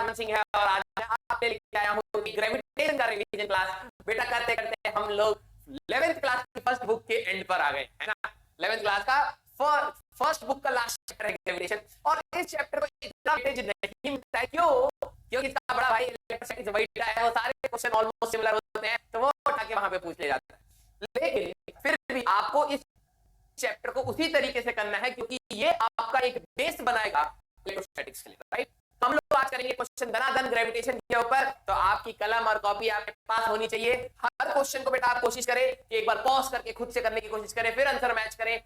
अमन सिंह है और आज मैं आपके लेके आया हूँ ग्रेविटेशन का रिवीजन क्लास। बेटा करते करते हम लोग 11th क्लास की फर्स्ट बुक के एंड पर आ गए, है ना। 11th क्लास का फर्स्ट बुक का लास्ट चैप्टर है ग्रेविटेशन, और इस चैप्टर को इतना वेटेज नहीं मिलता है। क्यों? क्योंकि इसका बड़ा भाई इलेक्ट्रोस्टैटिक्स वेट है, वो सारे क्वेश्चन ऑलमोस्ट सिमिलर होते हैं, तो वो उठा के वहां पे पूछ ले जाता है। लेकिन फिर भी आपको इस चैप्टर को उसी तरीके से करना है, क्योंकि ये आपका एक बेस बनाएगा इलेक्ट्रोस्टैटिक्स के लिए, राइट। हम लोग आज करेंगे क्वेश्चन धनाधन ग्रेविटेशन के ऊपर, तो आपकी कलम और कॉपी आपके पास होनी चाहिए। हर क्वेश्चन को बेटा आप कोशिश करें कि एक बार पॉज करके खुद से करने की कोशिश करें, फिर आंसर मैच करें,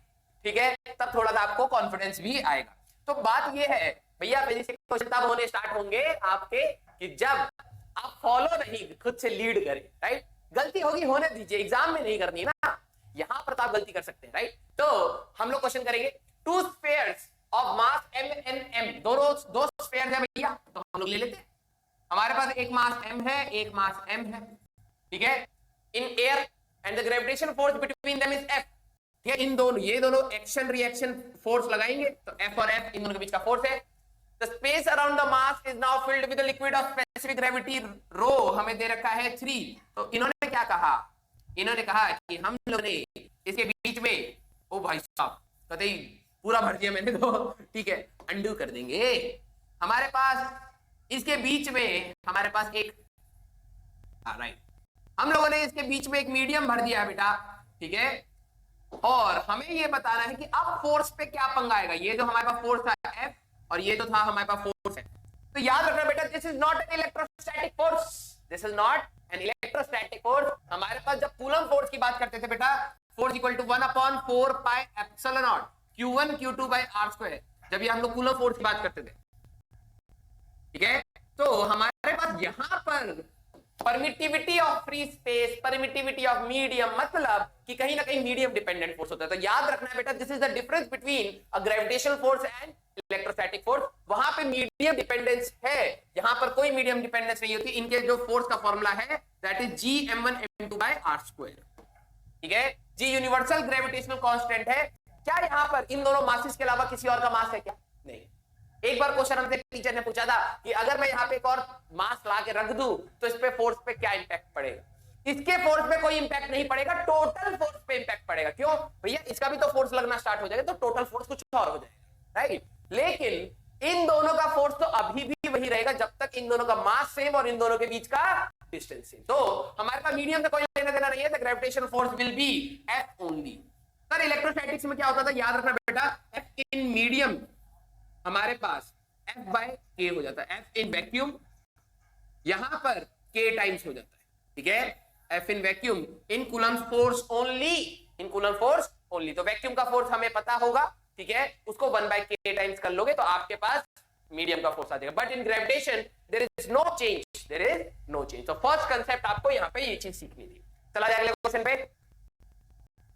ठीक है, तब थोड़ा सा आपको कॉन्फिडेंस भी आएगा। तो बात ये है भैया, फिजिक्स के क्वेश्चन तब होने स्टार्ट होंगे आपके कि जब आप फॉलो नहीं खुद से लीड करें, राइट। गलती होगी होने दीजिए, एग्जाम में नहीं करनी ना, यहां पर तो आप गलती कर सकते हैं, राइट। तो हम लोग क्वेश्चन करेंगे to spheres of mass m and m, दो स्फीयर्स है भैया, तो हम लोग ले लेते हैं। हमारे पास एक मास m है, एक मास m है, ठीक है, in air and the gravitation force between them is F, ठीक है। इन दोनों, ये दोनों एक्शन रिएक्शन फोर्स लगाएंगे, तो F और F इन दोनों के बीच का फोर्स है। The space around the mass is now filled with the liquid of specific gravity rho, हमें दे रखा है 3। तो इन्होंने क्या कहा? इन्होंने कहा कि हम लोग ने इसके बीच में, ओ भाई साहब कतई पूरा भर दिया मैंने, तो ठीक है अंडू कर देंगे। हमारे पास इसके बीच में हमारे पास एक, राइट, हम लोगों ने इसके बीच में एक मीडियम भर दिया बेटा, ठीक है, और हमें ये बताना है कि अब फोर्स पे क्या पंगा आएगा। ये जो हमारे पास फोर्स था F और ये तो था हमारे पास फोर्स है, तो याद रखना बेटा, this is not an electrostatic force, this is not an electrostatic force. हमारे पास जब कूलम फोर्स की बात करते थे बेटा, force equal to 1/4 pi epsilon not Q1 Q2 by r², जब ये हम लोग कूलम फोर्स की बात करते थे, ठीक है। तो हमारे पास यहां पर permittivity of free space, permittivity of medium, मतलब कि कहीं ना कहीं मीडियम डिपेंडेंट फोर्स होता है। तो याद रखना है बेटा, this is the difference between a gravitational force and electrostatic force. वहां पे मीडियम डिपेंडेंस है, यहां पर कोई मीडियम डिपेंडेंस नहीं होती। इनके जो फोर्स का फॉर्मूला है that is Gm1m2 bye r², ठीक है। G यूनिवर्सल ग्रेविटेशनल कांस्टेंट है। क्या यहां पर इन दोनों मासेस के अलावा किसी और का मास है क्या? नहीं। एक बार क्वेश्चन हमसे टीचर ने पूछा था कि अगर मैं यहाँ पे एक और मास ला के रख दूं तो इस पे फोर्स पे क्या इंपैक्ट पड़ेगा? इसके फोर्स पे कोई इंपैक्ट नहीं पड़ेगा, टोटल फोर्स पे इंपैक्ट पड़ेगा। क्यों भैया? इसका भी तो फोर्स लगना स्टार्ट हो जाएगा, तो टोटल फोर्स कुछ और हो जाएगा, राइट। लेकिन इन दोनों का फोर्स तो अभी भी वही रहेगा जब तक इन दोनों का मास सेम और इन दोनों के बीच का डिस्टेंस सेम। तो हमारे पास मीडियम से कोई लेना देना नहीं है, the gravitational force will B F only. Sir electrostatics में क्या होता था? याद रखना बेटा, F इन मीडियम हमारे पास F बाय K हो जाता है, F इन वैक्यूम यहां पर K टाइम्स हो जाता है, ठीक है। F in vacuum in coulomb force only, in coulomb force only. तो वैक्यूम का फोर्स हमें पता होगा, ठीक है, उसको 1/K टाइम्स कर लोगे तो आपके पास मीडियम का फोर्स आ जाएगा। But in gravitation there is no change, there is no change. तो फर्स्ट कांसेप्ट आपको यहां पे ये चीज सीखनी थी। चला जाए अगले क्वेश्चन पे।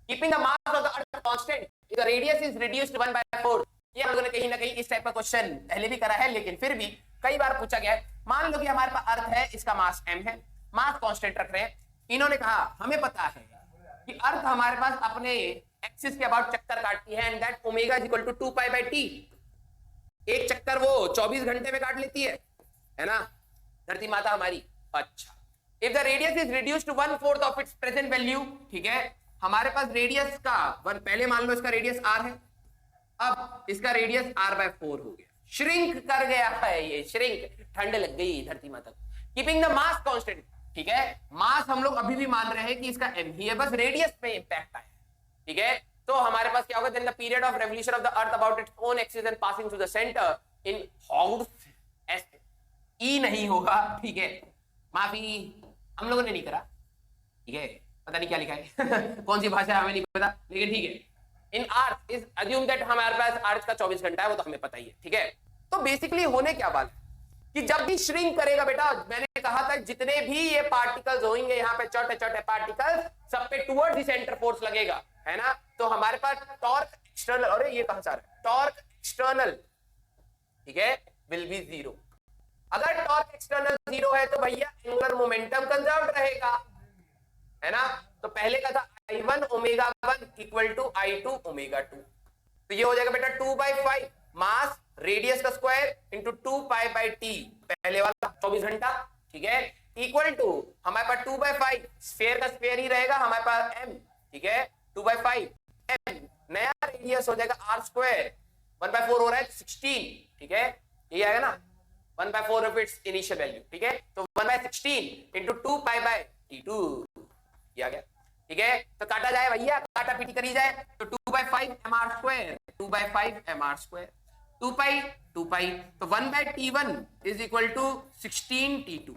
Keeping the mass of the earth constant if the radius is reduced 1/4। ये हम लोगों ने कहीं ना कहीं इस टाइप का क्वेश्चन पहले भी करा है, लेकिन फिर भी कई बार पूछा गया है। मान लो कि हमारे पास अर्थ है, इसका मास m है, मास कांस्टेंट रख रहे हैं। इन्होंने कहा हमें पता है कि अर्थ हमारे पास अपने एक्सिस के अबाउट चक्कर काटती है, and that omega is equal to 2π/t। एक चक्कर वो 24 घंटे में काट लेती है ना धरती माता हमारी। अच्छा, if the radius is reduced to 1/4 of its present value, ठीक है, हमारे पास रेडियस का पहले मान लो इसका रेडियस r है, अब इसका रेडियस r/4 हो गया, श्रिंक कर गया है, ये श्रिंक, ठंड लग गई धरती माता को। कीपिंग द मास कांस्टेंट, ठीक है, मास हम लोग अभी भी मान रहे हैं कि इसका m ही है, बस रेडियस पे इंपैक्ट आया, ठीक है। तो हमारे पास क्या होगा? Then the period of revolution of the earth about its own axis and passing through the centre in house S E नहीं होगा, ठीक है, माफी हम लोगों ने नहीं करा, ठीक है, पता नहीं क्या लिखा है कौन सी भाषा हमें नहीं पता, लेकिन ठीक है। इन अर्थ इज अज्यूम दैट हमारे पास अर्थ का 24 घंटा है, वो तो हमें पता ही है, ठीक है। तो बेसिकली होने क्या वाला है कि जब भी श्रिंक करेगा बेटा, मैंने कहा था जितने भी ये पार्टिकल्स होंगे यहाँ पे, छोटे छोटे पार्टिकल्स, सब पे टुवर्ड्स द सेंटर फोर्स लगेगा, है ना। तो हमारे पास टॉर्क एक्सटर्नल, अरे ये कहां से आ रहा है? टॉर्क एक्सटर्नल, ठीक है, विल बी 0। अगर टॉर्क एक्सटर्नल 0 है तो भैया एंगुलर मोमेंटम कंजर्व्ड रहेगा, है ना। तो पहले का था I1 omega 1 equal to I2 omega 2, तो ये हो जाएगा बेटा 2/5 मास रेडियस का स्क्वायर इंटू 2π/t। पहले वाला 24 घंटा, ठीक है, इक्वल टू हमारे पास 2/5, स्फीयर का स्फीयर ही रहेगा हमारे पास m, ठीक है, 2/5 m, नया रेडियस हो जाएगा r स्क्वायर, 1/4 हो रहा है 16, ठीक है, ये आएगा ना 1/4 ऑफ इट्स इनिशियल वैल्यू, ठीक है, तो 1/16 इंटू 2π/t2, ये आ गया, ठीक है, तो काटा जाए भैया, काटा पीटी करी जाए, तो 2/5 mr स्क्वायर, 2/5 mr स्क्वायर, 2π, तो 1/t1 is equal to 16t2,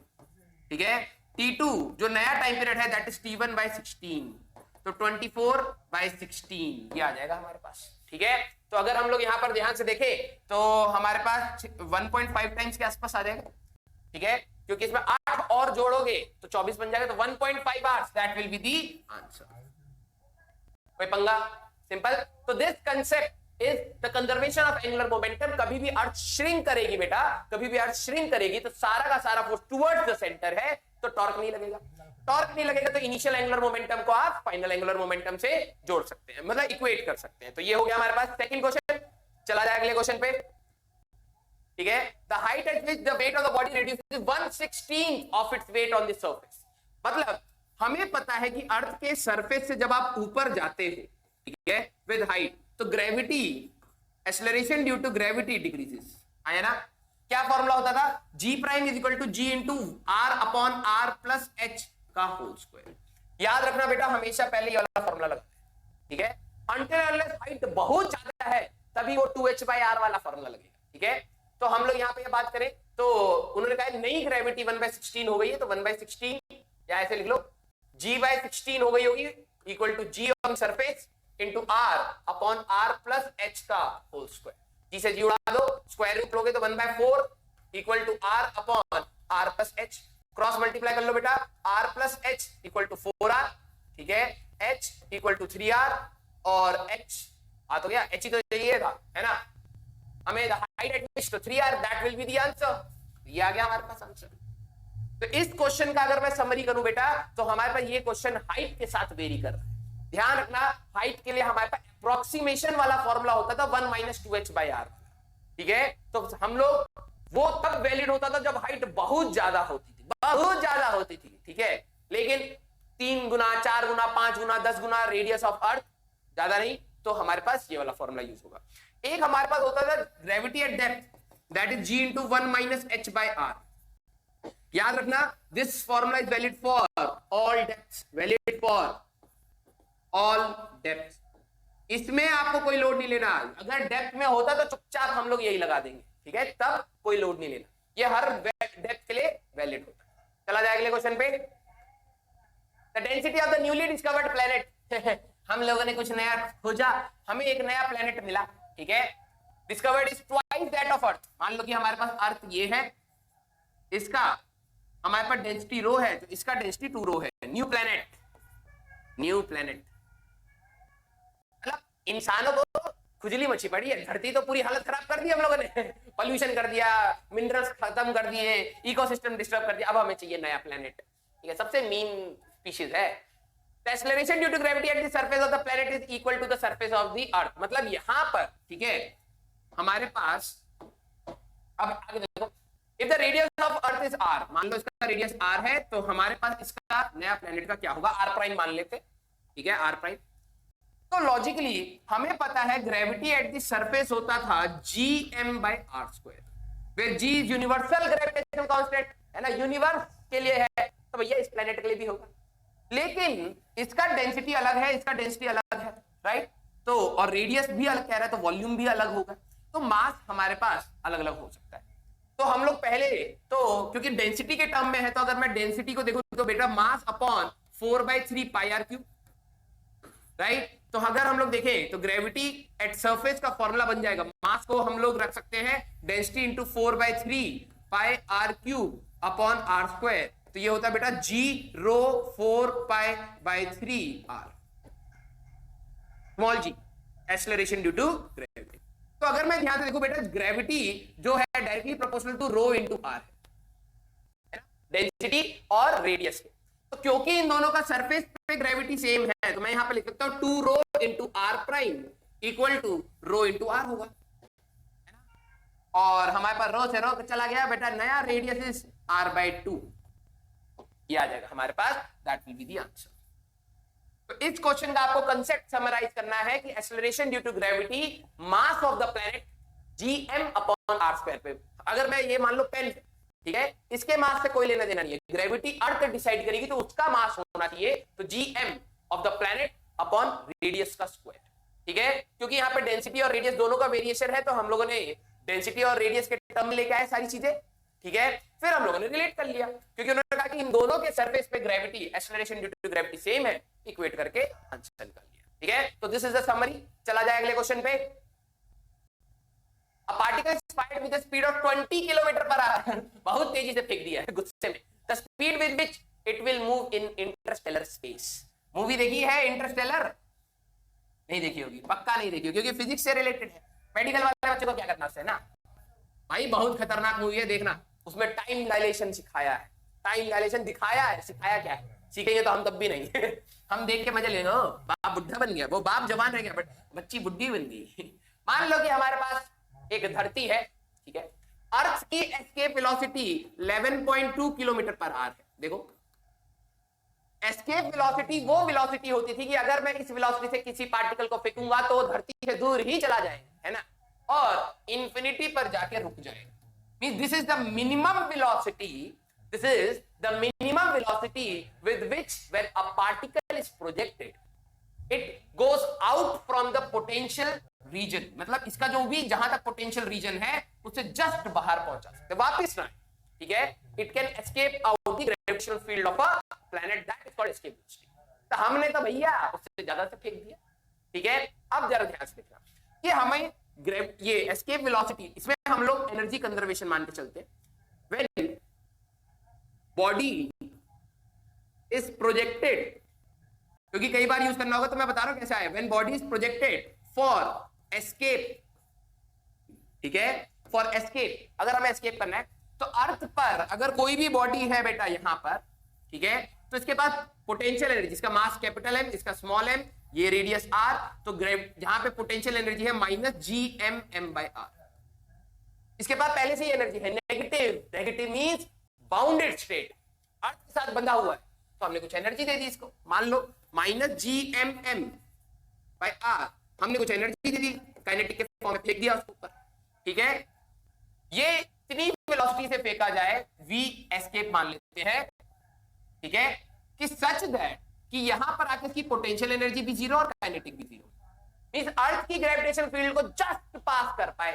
ठीक है, t2 जो नया टाइम पीरियड है दैट इज t1/16, तो 24/16 ये आ जाएगा हमारे पास, ठीक है, तो अगर हम लोग यहां पर ध्यान से देखें तो हमारे पास 1.5 टाइम्स के आसपास आ जाएगा, ठीक है, क्योंकि इसमें 8 और जोड़ोगे तो 24 बन जाएगा, तो 1.5 hours that will be the answer. कोई पंगा? सिंपल। तो this concept is the conservation of angular momentum. कभी भी अर्थ श्रिंक करेगी बेटा, कभी भी अर्थ श्रिंक करेगी तो सारा का सारा फोर्स टुवर्ड्स द सेंटर है, तो टॉर्क नहीं लगेगा, टॉर्क नहीं लगेगा तो इनिशियल एंगुलर मोमेंटम को आप फाइनल एंगुलर मोमेंटम से जोड़ सकते हैं, मतलब इक्वेट कर सकते हैं। तो ये हो गया हमारे पास सेकंड क्वेश्चन। चला जाए अगले क्वेश्चन पे, ठीक है। The height eight which the weight of the body reduces 1/16 of its weight on the surface. मतलब हमें पता है कि अर्थ के सरफेस से जब आप ऊपर जाते हो, ठीक है, विद हाइट, तो gravity, acceleration due to gravity decreases, आया ना। क्या फॉर्मूला होता था? G prime is equal to G into R upon R plus H का होल स्क्वायर। याद रखना बेटा, हमेशा पहले ये वाला फॉर्मूला लगाते हैं, ठीक है। अनटिल अनलेस हाइट बहुत ज्यादा है तभी वो 2h/r वाला फॉर्मूला लगेगा, ठीक है। तो हम लोग यहाँ पे ये बात करें तो उन्होंने कहा नई ग्रेविटी 1/16 हो गई है, तो 1/16 या ऐसे लिख लो G/16 हो गई होगी equal to G on surface into R upon R plus H का होल स्क्वायर। जी से जी उड़ा दो, स्क्वायर रूट लोगे तो 1/4 equal to R upon R plus H, cross multiply कर लो बेटा, R plus H equal to 4R, ठीक है, H इक्वल टू 3R और H आ तो गया, H ही तो चाहिए था, है ना, हमें हाइट एट विच, तो 3R that will be the answer. ये आ गया हमारे पास आंसर। तो इस क्वेश्चन का अगर मैं समरी करूं बेटा, तो हमारे पास ये क्वेश्चन हाइट के साथ वेरी कर रहा है। ध्यान रखना, हाइट के लिए हमारे पास अप्रोक्सीमेशन वाला फॉर्मूला होता था 1 - 2h/r, ठीक है। तो हम लोग वो तब वैलिड होता था जब हाइट बहुत ज्यादा होती थी, बहुत ज्यादा होती थी, ठीक है। लेकिन 3 गुना, 4 गुना, 5 गुना, 10 गुना रेडियस ऑफ अर्थ, ज्यादा नहीं, तो हमारे पास ये वाला फॉर्मूला यूज होगा। एक हमारे पास होता था gravity eight depth, that is G into 1 - h/r। याद रखना, this formula is valid for all depths, valid for all depth. इसमें आपको कोई लोड नहीं लेना। अगर डेप्थ में होता तो चुपचाप हम लोग यही लगा देंगे, ठीक है, तब कोई लोड नहीं लेना, ये हर डेप्थ के लिए वैलिड होता है। चला जाए अगले क्वेश्चन पे। The density of the newly discovered planet. हम लोगों ने कुछ नया खोजा, हमें एक नया प्लैनेट मिला, ठीक है, discovered is twice that of earth. मान लो कि हमारे पास अर्थ ये है, इसका हमारे पास डेंसिटी रो है, तो इसका डेंसिटी 2 रो है। न्यू प्लैनेट, न्यू प्लैनेट, इंसानों को खुजली मची पड़ी है, धरती तो पूरी हालत खराब कर दी हम लोगों ने, पॉल्यूशन कर दिया, मिनरल्स खत्म कर दिए, इकोसिस्टम डिस्टर्ब कर दिया, अब हमें चाहिए नया प्लेनेट, ठीक है, सबसे मीन स्पीशीज है। The acceleration due to gravity at the surface of the planet is equal to the surface of the earth। मतलब यहां पर, ठीक है, हमारे पास अब आगे देखो, if the radius of earth is r, मान लो इसका रेडियस r है, तो हमारे पास इसका नया प्लेनेट का क्या होगा, r प्राइम मान लेते, ठीक है, r प्राइम। तो लॉजिकली हमें पता है ग्रेविटी एट द सरफेस होता था Gm/r², where G is universal gravitational constant, है ना, यूनिवर्स के लिए है, तो भैया इस प्लेनेट के लिए भी होगा। लेकिन इसका डेंसिटी अलग है, इसका डेंसिटी अलग है, राइट। तो और रेडियस भी अलग कह रहा है, तो वॉल्यूम भी अलग होगा, तो मास हमारे पास अलग अलग हो सकता है। तो हम लोग पहले तो क्योंकि डेंसिटी के टर्म में है, तो अगर मैं डेंसिटी को देखूं तो बेटा मास अपॉन 4/3 πr³, राइट। तो अगर हम लोग देखें तो ग्रेविटी एट सरफेस का फॉर्मूला बन जाएगा, मास को हम लोग रख सकते हैं density into 4/3 πr³ upon r², तो ये होता है बेटा G rho 4π/3r, small g, acceleration due to gravity. तो अगर मैं ध्यान से देखूं बेटा, ग्रेविटी जो है directly proportional to rho into r है, डेंसिटी और रेडियस के। तो क्योंकि इन दोनों का सरफेस पे ग्रेविटी सेम है, तो मैं यहां पे लिख सकता हूं 2 rho into r prime equal to rho into r होगा, है ना। और हमारे पास रो से रो चला गया बेटा, नया रेडियस इज r/2, ये आ जाएगा हमारे पास, that will be the answer. तो इस क्वेश्चन का आपको कंसेप्ट समराइज करना है कि acceleration due to gravity, mass of the planet gm/r² पे, अगर मैं ये मान लो पेन, ठीक है, इसके मास से कोई लेना देना नहीं है, ग्रेविटी अर्थ डिसाइड करेगी तो उसका मास होना चाहिए, तो gm of the planet upon radius का स्क्वायर, ठीक है, क्योंकि यहाँ पे डेंसिटी और रेडियस दोनों का वेरिएशन है, तो हम लोगों ने डेंसिटी और रेडियस के टर्म लेके आए सारी चीजें, ठीक है, फिर हम लोगों ने रिलेट कर लिया, क्योंकि उन्होंने कहा कि इन दोनों के सरफेस पे gravity, acceleration due to gravity same है, इक्वेट करके आंसर निकाल लिया, ठीक है। तो दिस इज द समरी। चला जाए अगले क्वेश्चन पे। A particle is fired with a speed of 20 km/h, बहुत तेजी से फेंक दिया है गुस्से में, the speed with which it will move in interstellar space। Movie देखी है इंटरस्टेलर? नहीं देखी होगी, पक्का नहीं देखी होगी, क्योंकि फिजिक्स से रिलेटेड है। मेडिकल वाले बच्चे को क्या करना उससे ना भाई, बहुत खतरनाक मूवी है, देखना, उसमें टाइम डायलेशन सिखाया है, टाइम डायलेशन दिखाया है, सिखाया क्या है, सीखेंगे तो हम तब भी नहीं हम देख के मजे लेंगे, बाप बुढ़ा बन गया, वो बाप जवान रह गया बट बच्ची बुढ़ी बन गई मान लो कि हमारे पास एक धरती है, ठीक है, अर्थ की एस्केप वेलोसिटी 11.2 km/h है। देखो, एस्केप वेलोसिटी वो वेलोसिटी होती थी कि अगर मैं इस वेलोसिटी से किसी पार्टिकल को फेंकूंगा तो धरती से दूर ही चला जाएगा, है ना, और इंफिनिटी पर जाके रुक जाएगा। Means this is the minimum velocity, this is the minimum velocity with which when a particle is projected it goes out from the potential region, मतलब इसका जो भी जहां तक पोटेंशियल रीजन है उससे जस्ट बाहर पहुंचा सकते, वापस ना, ठीक है, it can escape out the gravitational field of a planet, that is called escape velocity. तो हमने तो भैया उससे ज्यादा से फेंक दिया, ठीक है। अब जरा ध्यान से देखना कि हमें ये एस्केप वेलोसिटी, इसमें हम लोग एनर्जी कंजर्वेशन मान के चलते हैं। व्हेन बॉडी इज प्रोजेक्टेड, क्योंकि कई बार यूज करना होगा तो मैं बता रहा हूं कैसा है, when body is projected for escape, ठीक है, फॉर एस्केप, अगर हमें एस्केप करना है तो अर्थ पर अगर कोई भी बॉडी है बेटा यहां पर, ठीक है, तो इसके पास पोटेंशियल एनर्जी, इसका मास कैपिटल एम, इसका स्मॉल एम, ये रेडियस आर, तो जहां पे पोटेंशियल एनर्जी है -gmm/r, इसके पास पहले से ही एनर्जी है negative, negative means bounded state, earth के साथ बंधा हुआ है, तो हमने कुछ एनर्जी दे दी इसको, मान लो -gmm/r, हमने कुछ एनर्जी दे दी, काइनेटिक के फॉर्म में फेंक दिया उसके ऊपर, ठीक है। ये इतनी वेलोसिटी से फेंका जाए, v एस्केप मान लेते हैं, ठीक है, कि सच दैट कि यहां पर आकर की पोटेंशियल एनर्जी भी जीरो और काइनेटिक भी जीरो, मींस अर्थ की ग्रेविटेशनल फील्ड को जस्ट पास कर पाए,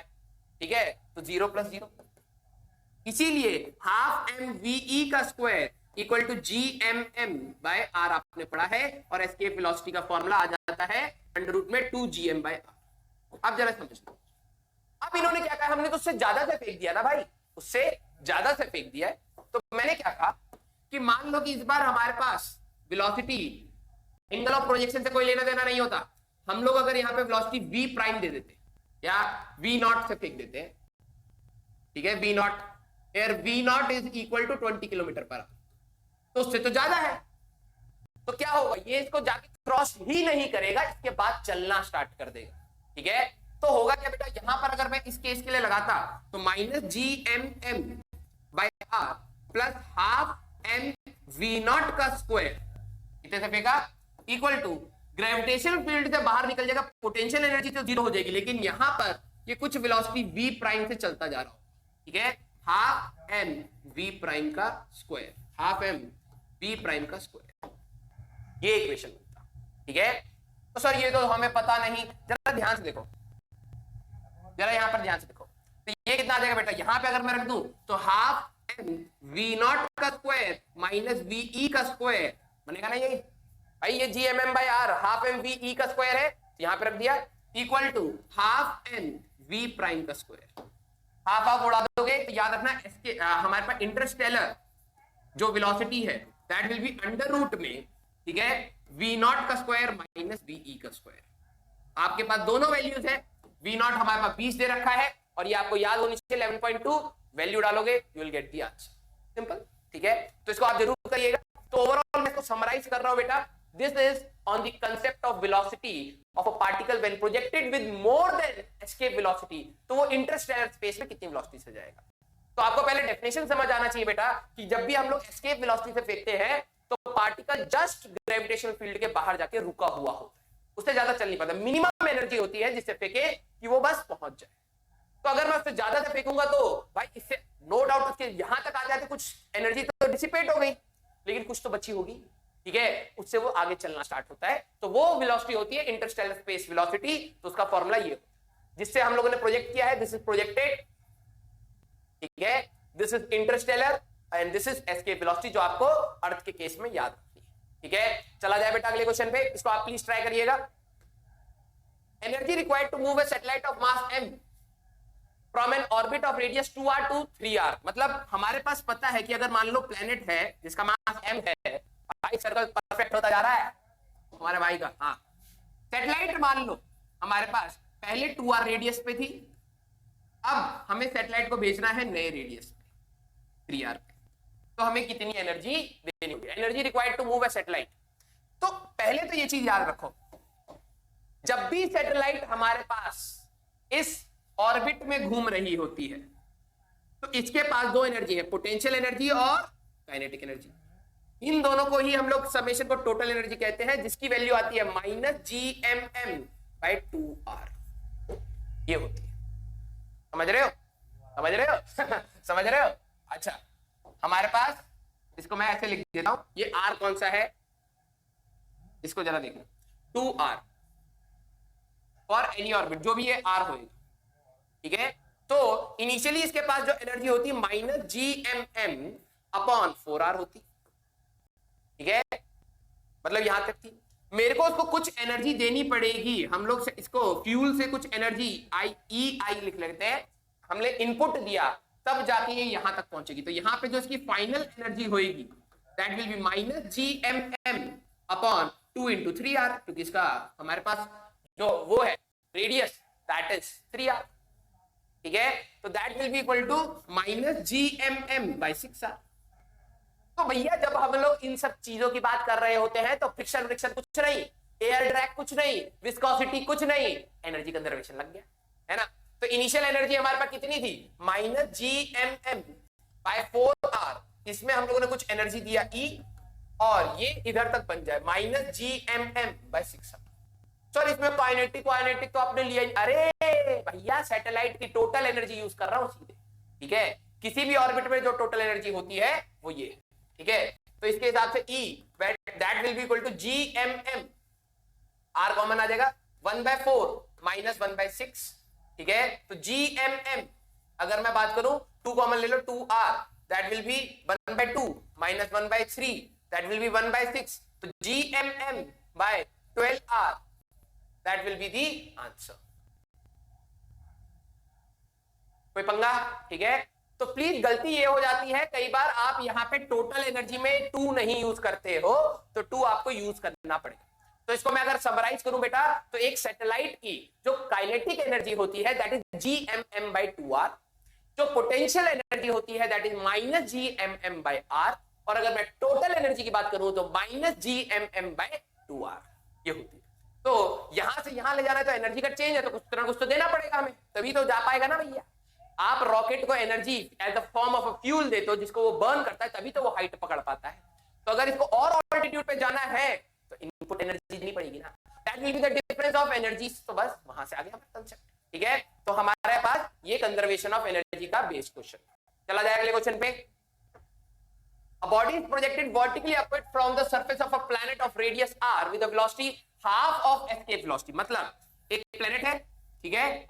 ठीक है, तो 0 + 0, इसीलिए ½ mve² इक्वल टू gmm/r आपने पढ़ा है, और एस्केप वेलोसिटी का फॉर्मूला आ जाता है √2gm/r। अब जरा समझो, अब इन्होंने क्या कहा, हमने तो उससे ज्यादा से फेंक दिया ना भाई, उससे ज्यादा से फेंक दिया है, तो मैंने क्या कहा कि मान लो कि इस बार हमारे पास वेलोसिटी, एंगल ऑफ प्रोजेक्शन से कोई लेना देना नहीं होता, हम लोग अगर यहाँ पे वेलोसिटी v' दे देते या v0 से फेंक देते हैं, ठीक है, v0, here v0 is equal to 20 km/h, तो उससे तो ज्यादा है, तो क्या होगा, ये इसको जाके क्रॉस ही नहीं करेगा, इसके बाद चलना स्टार्ट कर देगा, ठीक है। तो होगा क्या बेटा, यहां पर अगर मैं इस केस के लिए लगाता तो -gmm/r प्लस ½ इतने से फेंका इक्वल टू ग्रेविटेशनल फील्ड से बाहर निकल जाएगा, पोटेंशियल एनर्जी तो जीरो हो जाएगी, लेकिन यहां पर ये कुछ वेलोसिटी v' से चलता जा रहा हो, ठीक है, ½ ये इक्वेशन बनता, ठीक है। तो सर ये तो हमें पता नहीं, जरा ध्यान से देखो, जरा यहां पर ध्यान से देखो, तो ये कितना आ जाएगा बेटा, यहां पे अगर मैं रख दूं तो ½ mv0² -ve² बनेगा ना, ये भाई ये gmm/r ½ mve² है, तो यहां पे रख दिया इक्वल टू ½ mv'², हाफ उड़ा दोगे तो याद रखना हमारे पास इंटरस्टेलर जो वेलोसिटी है that will be under root में, ठीक है, v0² -ve²। आपके पास दोनों वैल्यूज है, v0 हमारे पास 20 दे रखा है, और ये आपको याद होनी चाहिए 11.2, वैल्यू डालोगे you will get the answer, simple, ठीक है। तो इसको आप जरूर करिएगा। तो ओवरऑल मैं इसको समराइज कर रहा हूं बेटा, this is on the concept of velocity of a particle when projected with more than escape velocity, तो वो इंटरस्टेलर स्पेस में कितनी वेलोसिटी से जाएगा। तो आपको पहले डेफिनेशन समझ आना चाहिए बेटा कि जब भी हम लोग एस्केप वेलोसिटी से फेंकते हैं तो पार्टिकल जस्ट ग्रेविटेशनल फील्ड के बाहर जाके रुका हुआ होता है, उससे ज्यादा चल नहीं पाता। मिनिमम एनर्जी होती है जिससे फेंके कि वो बस पहुंच जाए। तो अगर मैं उससे ज्यादा से फेंकूंगा तो भाई इससे नो डाउट उसके यहां तक आ जाते कुछ एनर्जी तो डिसिपेट हो गई, लेकिन कुछ तो बची होगी, ठीक है, उससे वो आगे चलना स्टार्ट होता है। तो वो वेलोसिटी होती है इंटरस्टेलर स्पेस वेलोसिटी। तो उसका फॉर्मूला ये जिससे हम लोगों ने प्रोजेक्ट किया है, दिस इज प्रोजेक्टेड, ठीक है, this is Interstellar and this is escape velocity, जो आपको अर्थ के केस में याद रखनी है, ठीक है। चला जाए बेटा अगले क्वेश्चन पे, इसको आप प्लीज ट्राई करिएगा। Energy required to move a satellite of mass m from an orbit of radius 2r to 3r। मतलब हमारे पास पता है कि अगर मान लो प्लेनेट है जिसका मास m है, भाई सर्कल परफेक्ट होता जा रहा है हमारे भाई का, हाँ, सैटेलाइट मान लो हमारे पास पहले 2r रेडियस पे थी, अब हमें सैटेलाइट को भेजना है नए रेडियस पे 3r पे, तो हमें कितनी एनर्जी देनी होगी, energy required to move a satellite. तो पहले तो ये चीज याद रखो, जब भी सैटेलाइट हमारे पास इस ऑर्बिट में घूम रही होती है तो इसके पास दो एनर्जी है, पोटेंशियल एनर्जी और काइनेटिक एनर्जी। इन दोनों को ही हम लोग समेशन को टोटल एनर्जी कहते हैं, जिसकी वैल्यू आती है -gmm/2r, ये होती है। समझ रहे हो, समझ रहे हो समझ रहे हो। अच्छा, हमारे पास इसको मैं ऐसे लिख देता हूं, ये r कौन सा है, इसको जरा देखना, 2r फॉर एनी ऑर्बिट, जो भी ये r होएगा, ठीक है। तो इनिशियली इसके पास जो एनर्जी होती है -gmm/4r होती, ठीक है, मतलब यहां तक थी। मेरे को उसको कुछ एनर्जी देनी पड़ेगी, हम लोग इसको फ्यूल से कुछ एनर्जी आई लिख लेते हैं, हमने इनपुट दिया तब जाके ये यहां तक पहुंचेगी। तो यहां पे जो इसकी फाइनल एनर्जी होएगी that will B -gmm/2 × 3r, क्योंकि इसका हमारे पास जो वो है रेडियस दैट इज 3r, ठीक है। तो that will be equal to -gmm/6r। तो भैया जब हम लोग इन सब चीजों की बात कर रहे होते हैं तो फ्रिक्शन कुछ नहीं, एयर ड्रैग कुछ नहीं, विस्कोसिटी कुछ नहीं, एनर्जी कंजर्वेशन लग गया, है ना। तो इनिशियल एनर्जी हमारे पास कितनी थी, -gmm/4r, इसमें हम लोगों ने कुछ एनर्जी दिया E, और ये इधर तक बन जाए -gmm/6r। सर इसमें काइनेटिक तो आपने लिया, अरे भैया सैटेलाइट की टोटल एनर्जी यूज कर रहा हूं सीधे, ठीक है। किसी भी ऑर्बिट में जो टोटल एनर्जी होती है वो ये, ठीक है। तो इसके हिसाब से E that will be equal to gmm, r common आ जाएगा, 1/4 -1/6, ठीक है। तो gmm अगर मैं बात करूं 2 कॉमन ले लो, 2r that will B 1/2 -1/3 that will B 1/6, तो gmm/12r that will be the answer. कोई पंगा, ठीक है। तो प्लीज गलती ये हो जाती है कई बार आप यहां पे टोटल एनर्जी में 2 नहीं यूज करते हो, तो 2 आपको यूज करना पड़ेगा। तो इसको मैं अगर समराइज करूं बेटा, तो एक सैटेलाइट की जो काइनेटिक एनर्जी होती है दैट इज gmm/2r, जो पोटेंशियल एनर्जी होती है दैट इज -gmm/r, और अगर मैं टोटल एनर्जी की बात करूं तो -gmm/2r ये होती है। तो यहां से यहां ले जाना है तो एनर्जी का चेंज है, तो कुछ तो देना पड़ेगा हमें, तभी तो जा पाएगा ना भैया। आप रॉकेट को energy as the form of a fuel देते हो जिसको वो बर्न करता है, तभी तो वो हाइट पकड़ पाता है। तो अगर इसको और ऑल्टीट्यूड पे जाना है तो इनपुट एनर्जी देनी पड़ेगी ना, that will be the difference of energy. तो बस वहां से आगे हमारा कांसेप्ट, ठीक है। तो हमारे पास ये कंजर्वेशन ऑफ एनर्जी का बेस क्वेश्चन। चला जाए अगले क्वेश्चन पे। A body is projected vertically upward from the surface of a planet of radius r with a velocity half of escape velocity। मतलब एक प्लेनेट है, ठीक है,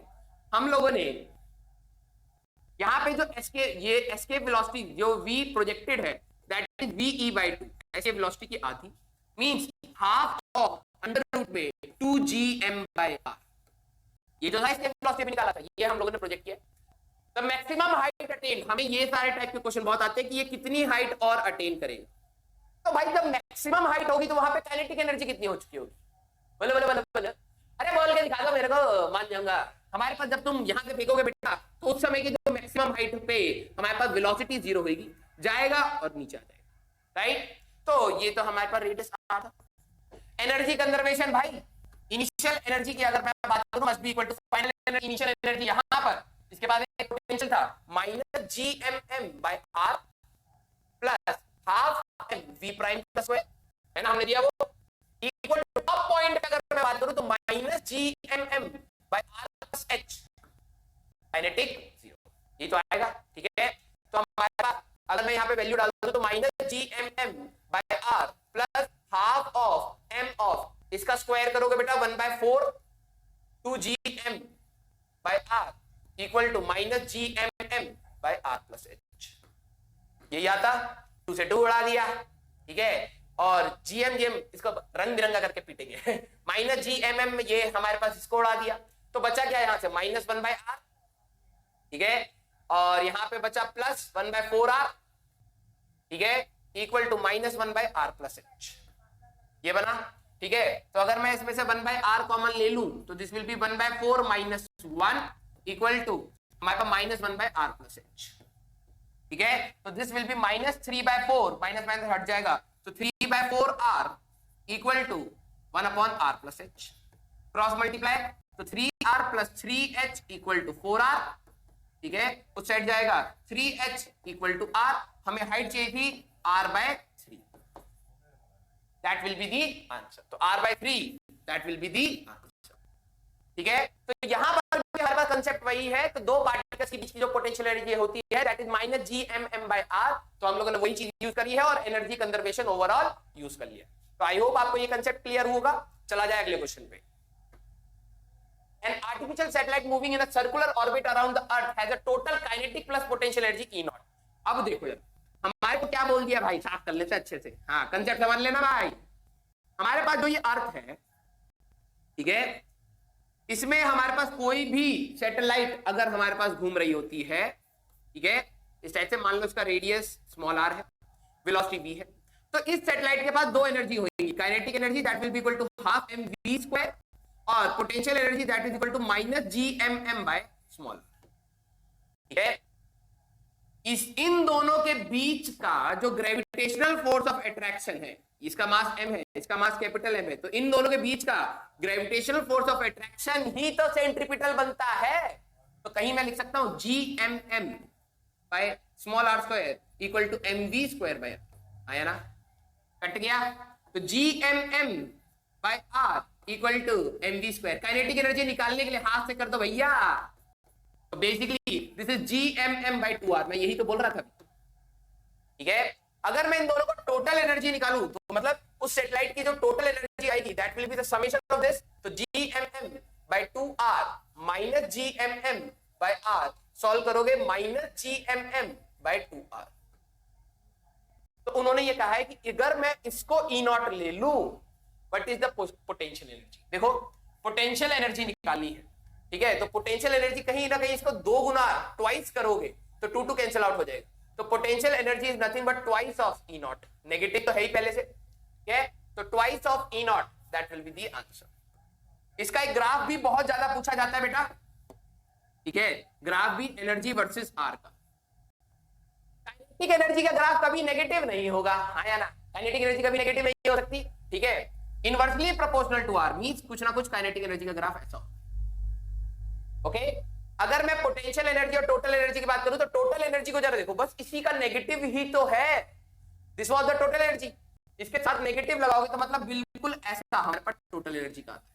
हम लोगों ने यहां पे जो एस्केप वेलोसिटी जो v प्रोजेक्टेड है that is ve/2, escape velocity की आधी मींस हाफ ऑफ √में 2gm/r। ये जो एस्केप वेलोसिटी निकाला था ये हम लोगों ने प्रोजेक्ट किया। द मैक्सिमम हाइट अटेन, हमें ये सारे टाइप के क्वेश्चन बहुत आते हैं कि ये कितनी हाइट और अटेन करेगा। तो भाई जब मैक्सिमम हाइट होगी तो वहां पे काइनेटिक एनर्जी कितनी हो चुकी होगी, बोले बोले बोले बोले, अरे बोल के दिखा दो मेरे को, मान जाऊंगा। हमारे पास जब तुम यहां से फेंकोगे बेटा तो उस समय की जो मैक्सिमम हाइट पे हमारे पास वेलोसिटी 0 होगी, जाएगा और नीचे आ जाएगा, राइट। तो ये तो हमारे पास रेडियस r था। एनर्जी कंजर्वेशन भाई, इनिशियल एनर्जी की अगर मैं बात करूं must be equal to final energy, initial energy यहां पर, इसके बाद एक पोटेंशियल था minus G M M by R plus half M V prime का स्क्वायर, है ना, हमने दिया वो, इक्वल टू टॉप पॉइंट पे अगर मैं बात करूं तो minus G M M by R plus H, kinetic zero, ये तो आएगा, ठीक है। तो हमारे पास अगर मैं यहाँ पे वैल्यू डाल दूं तो minus G M M by R plus half of M of, इसका स्क्वायर करोगे बेटा 1/4 to G M by R equal to minus G M M by R plus H, यही आता, 2 से 2 उड़ा दिया, ठीक है, और जीएम इसको रंग बिरंगा करके पीटेंगे माइनस जी एम एम, ये हमारे पास इसको उड़ा दिया, तो बचा क्या यहां से -1/r, ठीक है, और यहां पे बचा +1/4r, ठीक है, equal to -1/r plus H, ये बना, ठीक है। तो अगर मैं इसमें से 1/r कॉमन ले लूं तो this will be 1/4 minus 1 equal to हमारे पास -1/r प्लस एच, ठीक है। तो this will be -3/4, minus minus हट जाएगा, तो 3/4r equal to 1/r plus H, cross multiply, तो 3r plus 3h equal to 4r, ठीक है, उस साइड जाएगा 3h इक्वल टू r, हमें हाइट चाहिए थी r/3, that will be the answer, तो r/3 that will be the answer, ठीक है। तो यहां पर हमारे पास कंसेप्ट वही है, तो दो पार्टिकल्स के बीच की जो पोटेंशियल एनर्जी होती है that is minus G M M by R, तो हम लोगों ने वही चीज यूज करी है और एनर्जी कंजर्वेशन ओवरऑल यूज कर लिया। तो आई होप आपको ये कंसेप्ट क्लियर होगा। चला जाए अगले क्वेश्चन पे। An artificial satellite moving in a circular orbit around the earth has a total kinetic plus potential energy E naught। अब देखो यार, हमारे को क्या बोल दिया भाई, साफ कर लेते अच्छे से, हाँ कंसेप्ट समझ लेना भाई। हमारे पास जो ये अर्थ है, ठीक है, इसमें हमारे पास कोई भी सैटेलाइट अगर हमारे पास घूम रही होती है, ठीक है, इस टाइप से, मान लो इसका रेडियस स्मॉल r है, वेलोसिटी v है, तो इस सैटेलाइट के पास दो एनर्जी होगी, kinetic energy that will be equal to half M V square और potential energy that is equal to minus G M M by small, ठीक है। इन दोनों के बीच का जो ग्रेविटेशनल फोर्स ऑफ अट्रैक्शन है, इसका मास m है, इसका मास कैपिटल M है, तो इन दोनों के बीच का ग्रेविटेशनल फोर्स ऑफ अट्रैक्शन ही तो सेंट्रीपिटल बनता है। तो कहीं मैं लिख सकता हूं G M M by small r square equal to M V square by, आया ना, कट गया, तो G M M by r equal to M V square, kinetic energy निकालने के लिए हाथ से कर दो भैया, तो basically this is G M M by 2r, मैं यही तो बोल रहा था, ठीक है। अगर मैं इन दोनों को टोटल एनर्जी निकालूं तो मतलब उस सैटेलाइट की जो टोटल एनर्जी आएगी that will be the summation of this, तो G M M by 2r minus G M M by r, solve करोगे minus G M M by 2r। तो उन्होंने ये कहा है कि अगर मैं इसको E नॉट ले लूं, what is the potential energy, देखो पोटेंशियल एनर्जी निकालनी है, ठीक है, तो पोटेंशियल एनर्जी कहीं ना कहीं इसको 2 गुना ट्वाइस करोगे तो 2 2 कैंसिल आउट हो जाएगा, तो potential energy is nothing but twice of E not, negative तो है ही पहले से, ठीक है, तो twice of E not that will be the answer. इसका एक ग्राफ भी बहुत ज्यादा पूछा जाता है बेटा, ठीक है, ग्राफ भी एनर्जी वर्सेस R का, काइनेटिक एनर्जी का ग्राफ कभी नेगेटिव नहीं होगा, हाँ या ना, काइनेटिक एनर्जी कभी नेगेटिव नहीं हो सकती, ठीक है, inversely proportional to R means कुछ ना कुछ काइनेटिक एनर्जी का ग्राफ ऐसा हो, ओके। अगर मैं पोटेंशियल एनर्जी और टोटल एनर्जी की बात करूं तो टोटल एनर्जी को जरा देखो, बस इसी का नेगेटिव ही तो है, this was the total energy, इसके साथ नेगेटिव लगाओगे तो मतलब बिल्कुल ऐसा हमारे पास टोटल एनर्जी का आता है,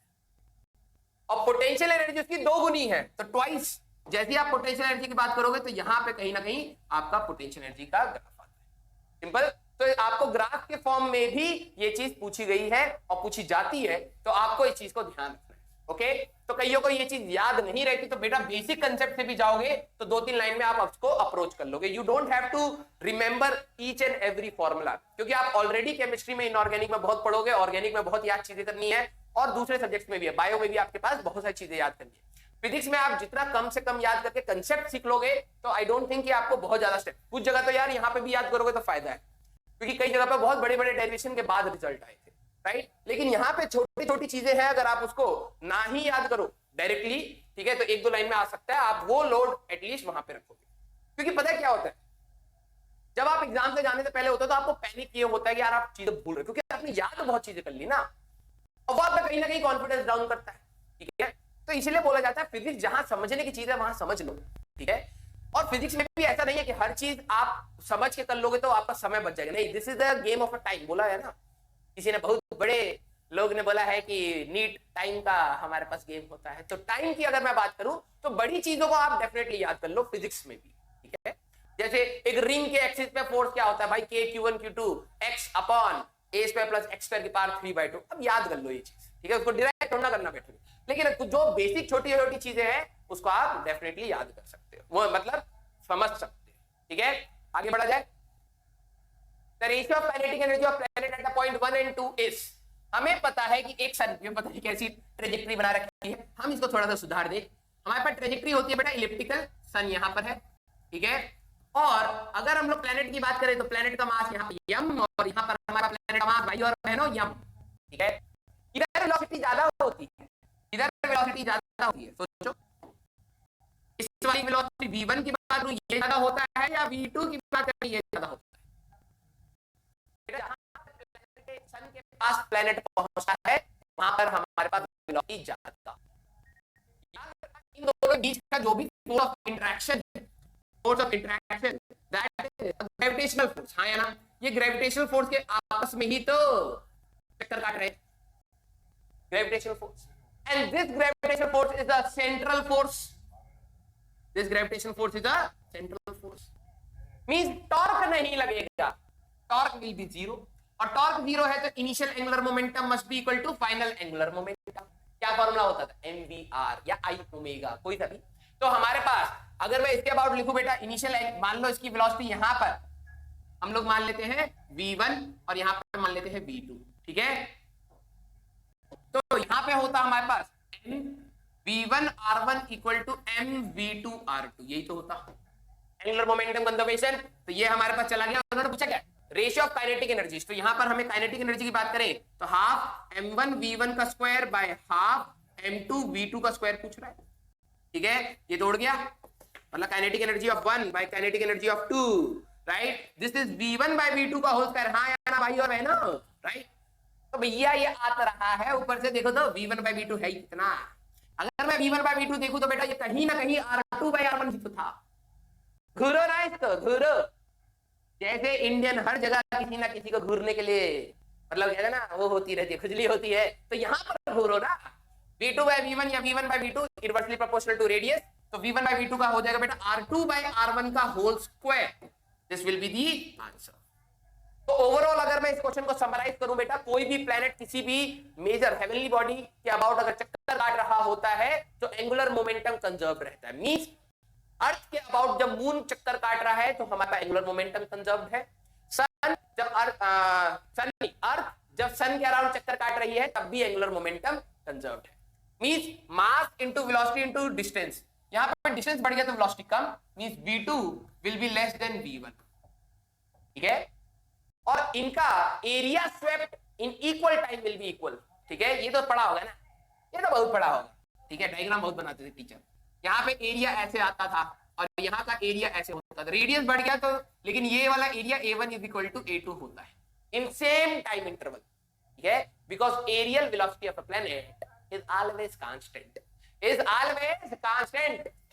और पोटेंशियल एनर्जी उसकी 2 गुनी है, तो ट्वाइस, जैसे आप पोटेंशियल एनर्जी की बात करोगे तो यहां पे कहीं ना कहीं आपका पोटेंशियल एनर्जी का ग्राफ आता है, सिंपल। तो आपको ग्राफ के फॉर्म में भी ये चीज पूछी गई है और पूछी जाती है, तो आपको इस चीज को ध्यान रखना है, ओके। तो कईयों को ये चीज याद नहीं रहती, तो बेटा बेसिक कंसेप्ट से भी जाओगे तो 2-3 लाइन में आप उसको अप्रोच कर लोगे, you don't have to remember each and every formula, क्योंकि आप ऑलरेडी केमिस्ट्री में, इनऑर्गेनिक में बहुत पढ़ोगे, ऑर्गेनिक में बहुत याद चीजें करनी है, और दूसरे सब्जेक्ट्स में भी है, बायो में भी आपके पास बहुत सारी चीजें याद करनी है, फिजिक्स में आप जितना कम से कम याद करके कंसेप्ट सीख लोगे तो आई डोंट थिंक कि आपको बहुत ज्यादा स्टेप, कुछ जगह तो यार यहाँ पे भी याद करोगे तो फायदा है, क्योंकि कई जगह पे बहुत बड़े बड़े डेरिवेशन के बाद रिजल्ट आए थे, राइट, लेकिन यहाँ पे छोटी छोटी चीजें हैं, अगर आप उसको ना ही याद करो डायरेक्टली, ठीक है, तो 1-2 लाइन में आ सकता है, आप वो लोड एटलीस्ट वहां पे रखोगे, क्योंकि पता है क्या होता है, जब आप एग्जाम से जाने से पहले होते हो तो आपको पैनिक ये होता है कि यार आप चीजें भूल रहे हो, क्योंकि आपने याद बहुत चीजें कर ली ना, और वो आपका कहीं ना कहीं कॉन्फिडेंस डाउन करता है, ठीक है। तो इसलिए बोला जाता है फिजिक्स जहां समझने की चीज है वहां समझ लो, ठीक है। और फिजिक्स में भी ऐसा नहीं है कि हर चीज आप समझ के कर लोगे तो आपका समय बच जाएगा, नहीं, this is the game of a time, बोला है ना किसी ने, बहुत बड़े लोग ने बोला है कि नीट टाइम का हमारे पास गेम होता है। तो टाइम की अगर मैं बात करूं तो बड़ी चीजों को आप डेफिनेटली याद कर लो फिजिक्स में भी, ठीक है। जैसे एक रिंग के एक्सिस पे फोर्स क्या होता है भाई, के Q1 Q2 x अपॉन ए स्क्वायर प्लस एक्स स्क्वायर की पावर 3/2। अब याद कर लो ये चीज, ठीक है, उसको डायरेक्ट थोड़ा करना बैठोगे, लेकिन जो बेसिक छोटी छोटी चीजें हैं उसको आप डेफिनेटली याद कर सकते हो, वो मतलब समझ सकते हो, ठीक है। आगे बढ़ा जाए। The ratio of kinetic energy of planet at the point 1 and 2 is, हमें पता है कि एक सन में पता नहीं कैसी ट्रेजेक्ट्री बना रखी है, हम इसको थोड़ा सा सुधार दें। हमारे पास ट्रेजेक्ट्री होती है बेटा इलिप्टिकल, सन यहाँ पर है, ठीक है। और अगर हम लोग प्लेनेट की बात करें तो प्लेनेट का मास यहाँ पे यम, और यहाँ पर हमारा प्लेनेट का मास भाई और बहनों यम, ठीक है। इधर वेलोसिटी ज्यादा होती है, इधर वेलोसिटी ज्यादा होती है, सोचो इस वाली वेलोसिटी v1 की बात करूं ये ज्यादा होता है या v2 की बात करें ये ज्यादा होता है। सन के पास प्लेनेट पहुंचता है वहां पर हमारे पास वेलोसिटी ज्यादा। इन दोनों के बीच का जो भी force of interaction that is gravitational force, हाँ या ना, ये ग्रेविटेशनल फोर्स के आपस में ही तो चक्कर काट रहे हैं, gravitational force. And this gravitational force is the central force, this gravitational force is the central force, means torque नहीं लगेगा, टॉर्क विल बी जीरो, और टॉर्क जीरो है तो initial angular momentum must be equal to final angular momentum. क्या formula होता था, mvr या I omega, कोई सा भी। तो हमारे पास अगर मैं इसके अबाउट लिखूं बेटा, इनिशियल मान लो इसकी वेलोसिटी यहां पर हम लोग मान लेते हैं v1 और यहां पर मान लेते हैं v2, ठीक है। तो यहां पे होता हमारे पास v1 r1 equal to mv2 r2, यही तो होता एंगुलर मोमेंटम कंजर्वेशन। तो ये हमारे पास चला गया। उन्होंने पूछा क्या, रेशियो ऑफ काइनेटिक एनर्जी, तो यहां पर हमें काइनेटिक एनर्जी की बात करें तो हाफ m1 v1 का square by half m2 v2 का स्क्वायर पूछ रहा है, ठीक है। ये तोड़ गया, मतलब kinetic energy of 1 by kinetic energy of 2, right. This is v1 by v2 का होल स्क्वायर, हाँ या ना भाई और बहनों, राइट। तो भैया ये आता रहा है ऊपर से, देखो तो v1 बाय v2 है कितना। अगर मैं v1 बाय v2 देखूं तो बेटा ये कहीं ना कहीं r2 बाय r1 ही तो था। घूरो ना इसको, घूरो, जैसे इंडियन हर जगह किसी ना किसी को घूरने के लिए मतलब क्या है ना, वो होती रहती है, खुजली होती है, तो यहाँ पर घूरो ना। v2 by v1 या v1 by v2 inversely proportional to radius, तो v1 by v2 का हो जाएगा बेटा r2 by r1 का whole square, this will be the answer. तो ओवरऑल अगर मैं इस क्वेश्चन को समराइज करूं बेटा, कोई भी प्लेनेट किसी भी मेजर हेवनली बॉडी के अबाउट अगर चक्कर काट रहा होता है तो एंगुलर मोमेंटम कंजर्व रहता है। मींस अर्थ के अबाउट जब मून चक्कर काट रहा है तो हमारा एंगुलर मोमेंटम कंजर्व्ड है। सन जब अर्थ जब सन के अराउंड चक्कर काट रही है तब भी एंगुलर मोमेंटम कंजर्व्ड है। Means mass into velocity into distance, यहां पर डिस्टेंस बढ़ गया तो velocity come, means v2 will be less than v1, ठीक है। और इनका area swept in equal time will be equal, ठीक है। ये तो पढ़ा होगा ना, ये तो बहुत पढ़ा होगा, ठीक है, डायग्राम बहुत बनाते थे टीचर। यहाँ पे एरिया ऐसे आता था और यहाँ का एरिया ऐसे होता था, रेडियस बढ़ गया तो, लेकिन ये वाला area a1 is equal to a2 होता है इन सेम टाइम इंटरवल, ठीक है, because areal velocity of a planet is always constant,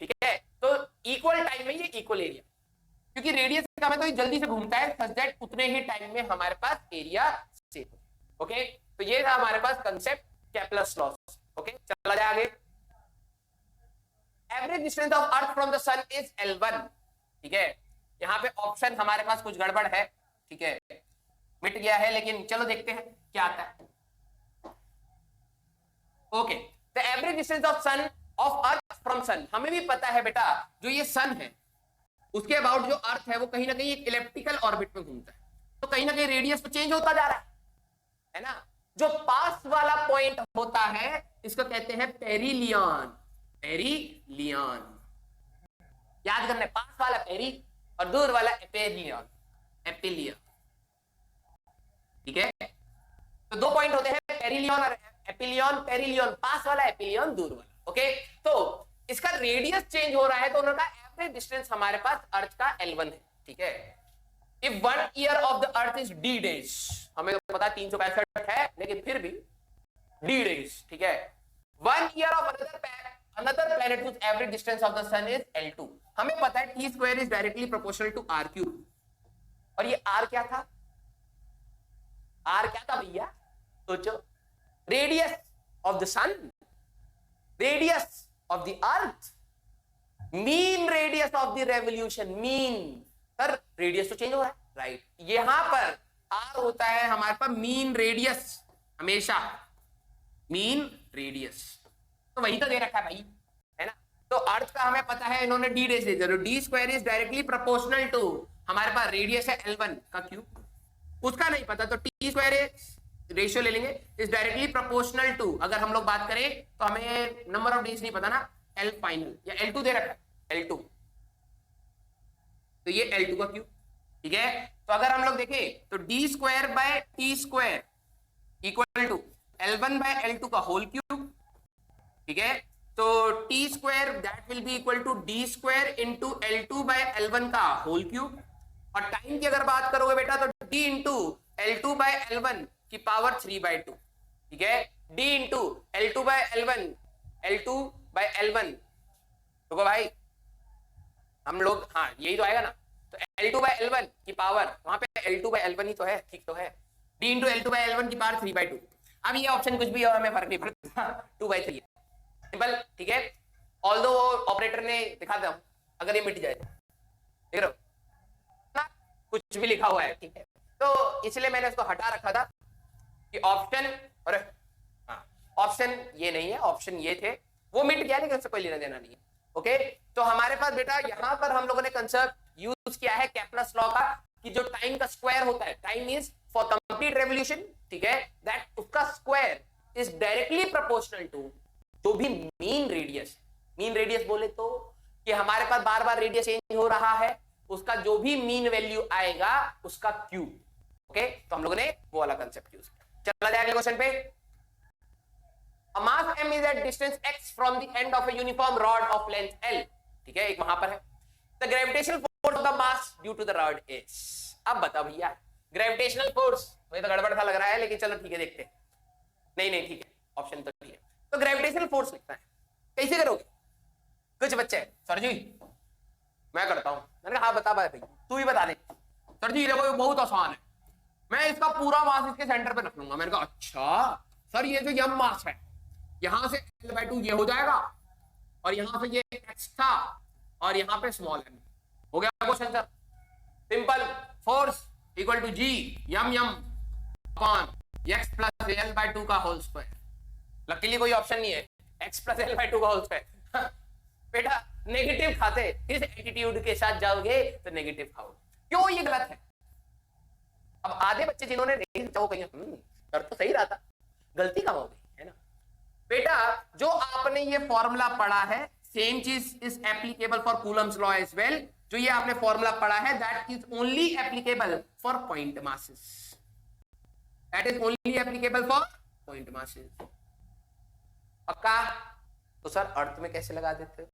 ठीक है। तो इक्वल टाइम में ये इक्वल एरिया, क्योंकि रेडियस कम है तो ये जल्दी से घूमता है, सच दैट उतने ही टाइम में हमारे पास एरिया सेम, ओके। तो ये था हमारे पास कंसेप्ट केप्लर्स लॉ, ओके। चला जाए आगे। Average distance of earth from the sun is L1, ठीक है। यहाँ पे ऑप्शन हमारे पास कुछ गड़बड़ है, ठीक है, मिट गया है, लेकिन चलो देखते हैं क्या आता है। Okay, the average distance of sun of earth from sun, हमें भी पता है बेटा जो ये सन है उसके अबाउट जो अर्थ है वो कहीं ना कहीं एक इलिप्टिकल ऑर्बिट में घूमता है, तो कहीं ना कहीं रेडियस तो चेंज होता जा रहा है ना। जो पास वाला पॉइंट होता है इसको कहते हैं पेरिलियन, पेरिलियन याद करना, पास वाला पेरी और दूर वाला एपेलियन, एपिलियन, ठीक है। तो दो पॉइंट होते हैं पेरिलियन और एपिलियन, पेरिलियन पास वाला, एपिलियन दूर वाला, ओके। तो इसका रेडियस चेंज हो रहा है तो उनका एवरेज डिस्टेंस हमारे पास अर्थ का L1 है, ठीक है। If 1 year of the earth is D days, हमें तो पता 365 है, लेकिन फिर भी d days, ठीक है। 1 year of another planet whose average distance of the sun is L2। हमें पता है t square is directly proportional to r cube, और ये r क्या था? r क्या था भैया? सोचो, radius of the sun, radius of the earth, mean radius of the revolution, mean. Sir radius तो चेंज हो रहा है, राइट। यहां पर r होता है हमारे पास मीन रेडियस, हमेशा मीन रेडियस, तो वही तो दे रखा है भाई, है ना। तो अर्थ का हमें पता है, इन्होंने d डेज दे दिया, d square is directly proportional to, हमारे पास रेडियस है L1 का क्यूब, उसका नहीं पता, तो t स्क्वायर रेशियो ले लेंगे, इज डायरेक्टली प्रोपोर्शनल टू, अगर हम लोग बात करें तो हमें नंबर ऑफ डेज नहीं पता ना, L फाइनल या L2 दे रखा है, L2, तो ये L2 का क्यूब, ठीक है। तो अगर हम लोग देखें तो d square by T square equal to L1 by L2 का होल क्यूब, ठीक है। तो T square that will be equal to d square into L2 by L1 का होल क्यूब, और टाइम की अगर बात करोगे बेटा तो d into L2 by L1 की पावर 3/2, ठीक है। d into L2 by L1, L2 by L1, तो भाई हम लोग, हाँ यही तो आएगा ना, तो L2 बाय L1 की पावर, वहां पे L2 बाय L1 ही तो है, ठीक तो है, d into L2 by L1 की पावर 3/2। अब ये ऑप्शन कुछ भी हो, हमें फर्क नहीं पड़ता, 2/3 सिंपल, ठीक है। ऑल्दो ऑपरेटर ने दिखा दो, अगर ये मिट जाए, देख रहे हो ना, कुछ भी लिखा हुआ है, ठीक है। तो इसलिए मैंने उसको हटा रखा था कि ऑप्शन, और ऑप्शन ये नहीं है, ऑप्शन ये थे, वो मिट गया, लेकिन उससे कोई लेना देना नहीं है, ओके। तो हमारे पास बेटा यहां पर हम लोगों ने कंसेप्ट यूज किया है केप्लर्स लॉ का, कि जो टाइम का स्क्वायर होता है, time is for complete revolution, ठीक है, दैट उसका square is directly proportional to जो भी मीन रेडियस, मीन रेडियस बोले तो कि हमारे पास बार बार रेडियस चेंज हो रहा है, उसका जो भी मीन वैल्यू आएगा उसका क्यूब, ओके। तो हम लोगों ने वो वाला कंसेप्ट यूज किया। चला जाए अगले क्वेश्चन पे। A mass m is at distance x from the end of a uniform rod of length L, ठीक है, एक वहां पर है। The gravitational force of the mass due to the rod is, अब बताओ भैया ग्रेविटेशनल फोर्स, मुझे तो गड़बड़ सा लग रहा है, लेकिन चलो ठीक है, देखते हैं। नहीं ठीक है, ऑप्शन तो ठीक है। तो ग्रेविटेशनल फोर्स लिखता है, कैसे करोगे? कुछ बच्चे, सर जी मैं करता हूं, मैंने कहा हाँ बता भाई, तू ही बता दे। सर जी देखो ये बहुत आसान है, मैं इसका पूरा मास इसके सेंटर पे रख लूंगा। मैंने कहा अच्छा सर, ये जो यम मास है, यहां से L/2 ये हो जाएगा, और यहां से ये x था, और यहां पे स्मॉल m, हो गया question sir. Simple, force equal to g M upon x plus L/2 का होल स्क्वायर। लकीली कोई ऑप्शन नहीं है x प्लस L/2 का होल स्क्वायर। बेटा नेगेटिव खाते, इस एटीट्यूड के साथ जाओगे तो नेगेटिव खाओगे, क्यों ये गलत है? अब आधे बच्चे जिन्होंने नहीं सोचा वो कहेंगे कर तो सही रहा था, गलती कहां हो गई, है ना। बेटा जो आपने ये फॉर्मूला पढ़ा है, सेम चीज is applicable for Coulomb's law as well. जो ये आपने फॉर्मूला पढ़ा है that is only applicable for point masses, that is only applicable for point masses. पक्का? तो सर अर्थ में कैसे लगा देते हो?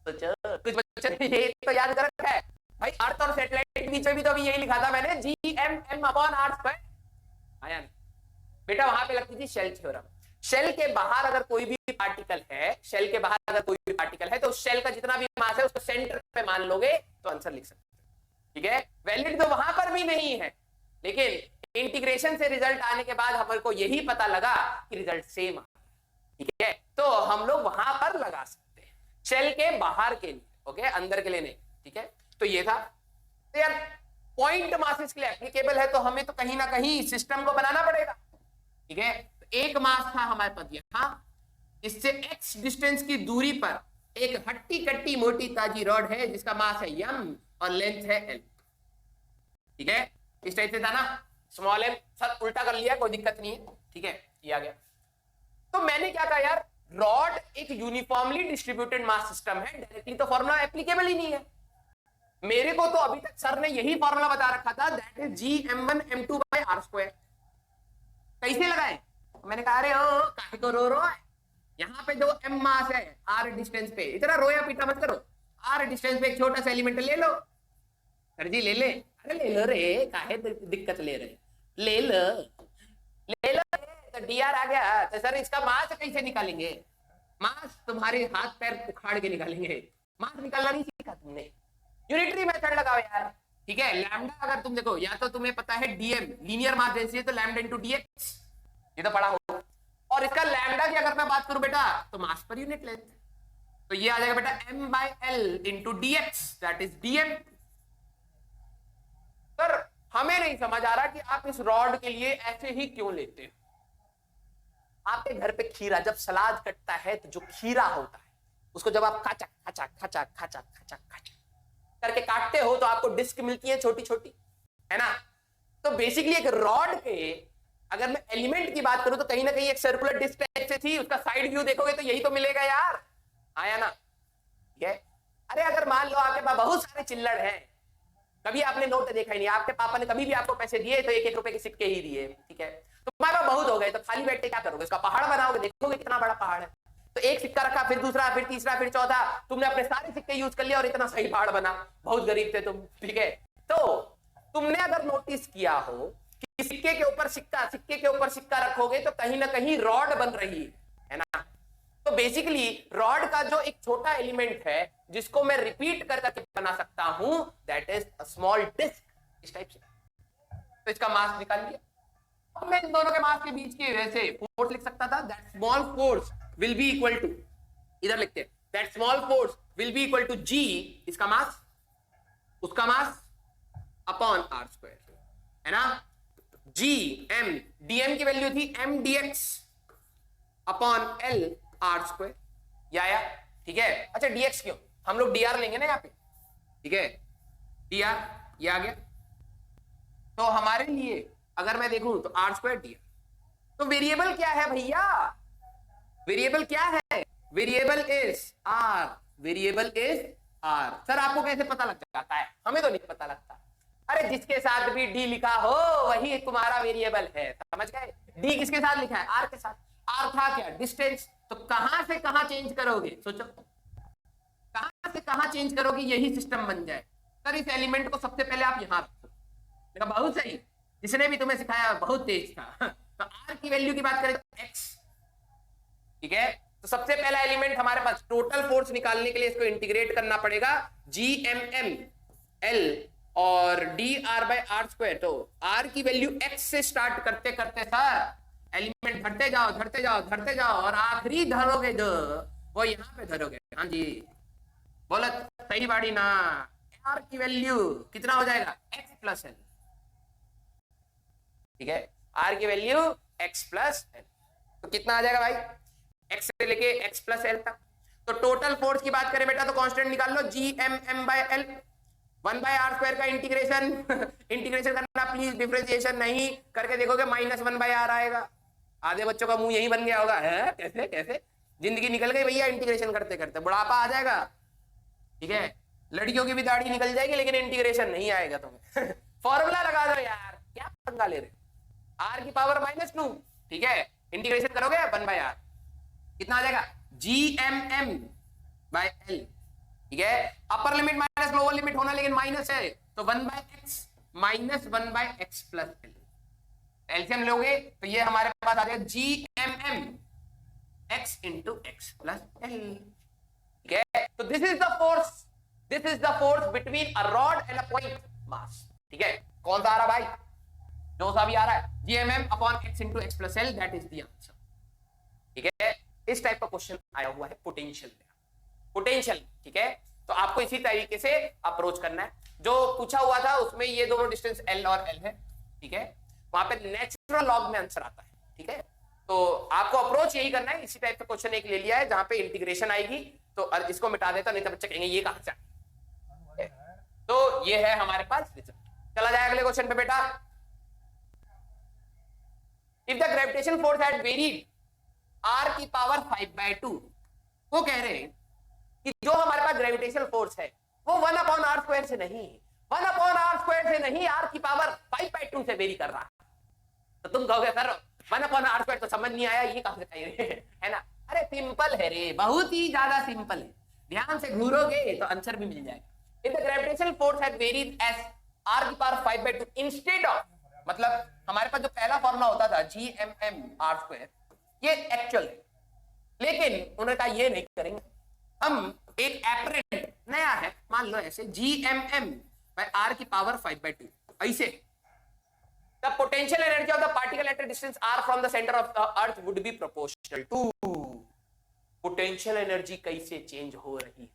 तो कुछ बच्चे ने ये तो याद कर रखा है भाई, अर्थ और सैटेलाइट के बीच में भी तो अभी यही लिखा था मैंने, GM अपॉन r स्क्वायर, आया नहीं बेटा? वहां पे लगती थी शेल थ्योरम। शेल के बाहर अगर कोई भी पार्टिकल है, शेल के बाहर अगर कोई भी पार्टिकल है, तो उस शेल का जितना भी मास है उसको सेंटर पे मान लोगे तो आंसर लिख सकते हो, ठीक है। वैलिड तो वहां पर भी नहीं है, लेकिन इंटीग्रेशन से रिजल्ट आने के बाद हमारे को यही पता लगा कि रिजल्ट सेम आ, ठीक है, तो हम लोग वहां पर लगा सकते हैं शेल के बाहर के लिए, ओके, अंदर के लिए नहीं, ठीक है। तो ये था। तो यार पॉइंट मासेस के लिए एप्लीकेबल है, तो हमें तो कहीं ना कहीं सिस्टम को बनाना पड़ेगा, ठीक है। तो एक मास था हमारे पास यहां, इससे x डिस्टेंस की दूरी पर एक हट्टी कट्टी मोटी ताजी रॉड है जिसका मास है m और लेंथ है l, ठीक है। इस टाइप से था ना, स्मॉल m, सर उल्टा कर लिया, कोई दिक्कत नहीं है, ठीक है, ये आ गया। तो मैंने क्या कहा यार, रॉड एक यूनिफॉर्मली डिस्ट्रीब्यूटेड मास सिस्टम है, डायरेक्टली तो फॉर्मूला एप्लीकेबल ही नहीं है। मेरे को तो अभी तक सर ने यही फॉर्मूला बता रखा था, that is Gm1m2 by r square. कैसे लगाए? मैंने कहा अरे ओ काहे को रो है, यहाँ पे जो m मास है r डिस्टेंस पे, इतना रोया पीटा मत करो, r डिस्टेंस पे एक छोटा सा एलिमेंट ले लो। सर जी ले ले, अरे ले लो रे, काहे दिक्कत ले रहे, ले लो डी आर आ गया तो सर इसका मास कैसे निकालेंगे? मास तुम्हारे हाथ पैर उखाड़ के निकालेंगे, मास निकालना नहीं सीखा तुमने। यूनिटरी मेथड लगाओ यार, ठीक है। लैम्डा अगर तुम देखो, या तो तुम्हें पता है डीएम लीनियर मास डेंसिटी है, तो लैम्डा इंटू डीएक्स, ये तो पढ़ा होगा। और इसका लैम्डा की अगर मैं बात करूं बेटा तो मास पर यूनिट लेंथ, तो ये आ जाएगा बेटा m by l into D x, that is DM. Sir हमें नहीं समझ आ रहा कि आप इस रॉड के लिए ऐसे ही क्यों लेते हो। आपके घर पे खीरा जब सलाद कटता है तो जो खीरा होता है उसको जब आप खाचा खाचा खाचा खाचा खाचा खाचा करके काटते हो तो आपको डिस्क मिलती है छोटी छोटी, है ना। तो बेसिकली एक रॉड के अगर मैं एलिमेंट की बात करूं तो कहीं ना कहीं एक सर्कुलर डिस्क टाइप से थी, उसका साइड व्यू देखोगे तो यही तो मिलेगा यार, आया ना ये। अरे अगर मान लो आपके पास बहुत सारे चिल्लड़ हैं, कभी आपने नोट देखा ही नहीं, आपके पापा ने कभी भी आपको पैसे दिए तो 1-1 रुपए के सिक्के ही दिए, ठीक है। तो तुम्हारे पास बहुत हो गए तो खाली बैठ के क्या करोगे, उसका पहाड़ बनाओगे, देखोगे कितना बड़ा पहाड़ है। तो एक सिक्का रखा, फिर दूसरा, फिर तीसरा, फिर चौथा, तुमने अपने सारे सिक्के यूज कर लिया और इतना सही पहाड़ बना। बहुत गरीब थे तुम, ठीक है। तो तुमने अगर नोटिस किया हो कि सिक्के के ऊपर सिक्का, सिक्के के ऊपर सिक्का रखोगे तो कहीं ना कहीं रॉड बन रही है ना। तो बेसिकली रॉड का जो एक छोटा एलिमेंट है जिसको मैं रिपीट करके बना सकता हूं, that is a small disc, इस टाइप से। तो इसका मास निकाल लिया। अब मैं इन दोनों के मास के बीच की वैसे फोर्स लिख सकता था, that small force will be equal to, इधर लिखते हैं, that small force will be equal to G, इसका मास, उसका मास अपॉन आर स्क्वायर, है ना। जी एम, डीएम की वैल्यू थी M DX upon L R square, ये आया, ठीक है। अच्छा डीएक्स क्यों, हम लोग डीआर लेंगे ना यहाँ पे, ठीक है, डीआर ये आ गया। तो हमारे लिए अगर मैं देखूं तो आर स्क्वायर डीआर, तो वेरिएबल क्या है भैया, वेरिएबल क्या है, variable is R, variable is R. Sir आपको कैसे पता लग जाता है, हमें तो नहीं पता लगता। अरे जिसके साथ भी डी लिखा हो वही तुम्हारा वेरिएबल है, समझ गए। डी किसके साथ लिखा है, आर के साथ। आर था क्या, डिस्टेंस, तो कहां से कहां चेंज करोगे, सोचो कहां से कहां चेंज करोगे, यही सिस्टम बन जाए। सर इस एलिमेंट को सबसे पहले आप यहां रखो, देखा बहुत सही, जिसने भी तुम्हें सिखाया बहुत तेज था। तो आर की वैल्यू की बात करें तो एक्स, ठीक है। तो सबसे पहला एलिमेंट हमारे पास, टोटल फोर्स निकालने के लिए इसको इंटीग्रेट करना पड़ेगा, जी एम एम एल और D R by R square. तो आर की वैल्यू एक्स से स्टार्ट करते करते सर एलिमेंट धरते जाओ धरते जाओ धरते जाओ, और आखिरी धरोगे जो वो यहां पे धरोगे। हाँ जी बोला सही बाड़ी ना। आर की वैल्यू कितना हो जाएगा, एक्स प्लस एल, ठीक है। आर की वैल्यू एक्स प्लस एल, तो कितना आ जाएगा भाई, एक्स से लेके एक्स प्लस एल तक। तो टोटल फोर्स की बात करें बेटा तो कांस्टेंट निकाल लो, G M M by L, 1 by R square का इंटीग्रेशन इंटीग्रेशन करना प्लीज, डिफरेंशिएशन नहीं करके देखोगे -1 बाय आर आएगा। आधे बच्चों का मुंह यही बन गया होगा, है कैसे कैसे, जिंदगी निकल गई भैया इंटीग्रेशन करते करते, बुढ़ापा आ जाएगा, ठीक है। लड़कियों की भी दाढ़ी निकल जाएगी लेकिन इंटीग्रेशन नहीं आएगा तुम्हें। फॉर्मूला लगा दो यार, क्या पंगा ले रहे, आर की पावर -2, ठीक है, इंटीग्रेशन करोगे 1 बाय आर, कितना आ जाएगा, G M M by L, ठीक है। Upper limit minus lower limit होना लेकिन माइनस है, तो 1 by X minus 1 by X plus L, LCM लोगे तो ये हमारे पास आ जाएगा G M M X into X plus L, ठीक है। तो this is the force, this is the force between a rod and a point mass, ठीक है। कौन सा आ रहा भाई, जो सा भी आ रहा है, G M M upon X into X plus L, that is the answer, ठीक है। इस टाइप का क्वेश्चन आया हुआ है पोटेंशियल, पोटेंशियल, ठीक है। तो आपको इसी तरीके से अप्रोच करना है। जो पूछा हुआ था उसमें ये दोनों डिस्टेंस एल और एल है, ठीक है, वहां पे नेचुरल लॉग में आंसर आता है, ठीक है। तो आपको अप्रोच यही करना है। इसी टाइप का क्वेश्चन एक ले लिया है जहां पे इंटीग्रेशन आएगी, तो इसको मिटा देता, नहीं तो बच्चे कहेंगे ये कहां से आया। तो ये है हमारे पास रिजल्ट। चला जाए अगले क्वेश्चन पे बेटा। If the gravitation force had varied r की पावर 5/2, वो कह रहे हैं कि जो हमारे पास ग्रेविटेशनल फोर्स है वो 1/r स्क्वायर से नहीं, 1/r स्क्वायर से नहीं, r की पावर 5/2 से वेरी कर रहा है। तो तुम कहोगे सर 1/r स्क्वायर तो समझ नहीं आया, ये कहां से कह है ना। अरे सिंपल है रे, बहुत ही ज्यादा सिंपल है, ध्यान से घूरोगे तो आंसर भी मिल जाएगा। If the gravitational force had varied as r की पावर 5/2 इंस्टेड ऑफ मतलब हमारे पास जो पहला फॉर्मूला होता था GMM r², ये एक्चुअल है, लेकिन उन्होंने कहा ये नहीं करेंगे, हम एक एपरेंट नया है, मान लो ऐसे GMM/r⁵/2, ऐसे the potential energy of the particle at a distance r from the center of the earth would be proportional to potential energy कैसे चेंज हो रही हो,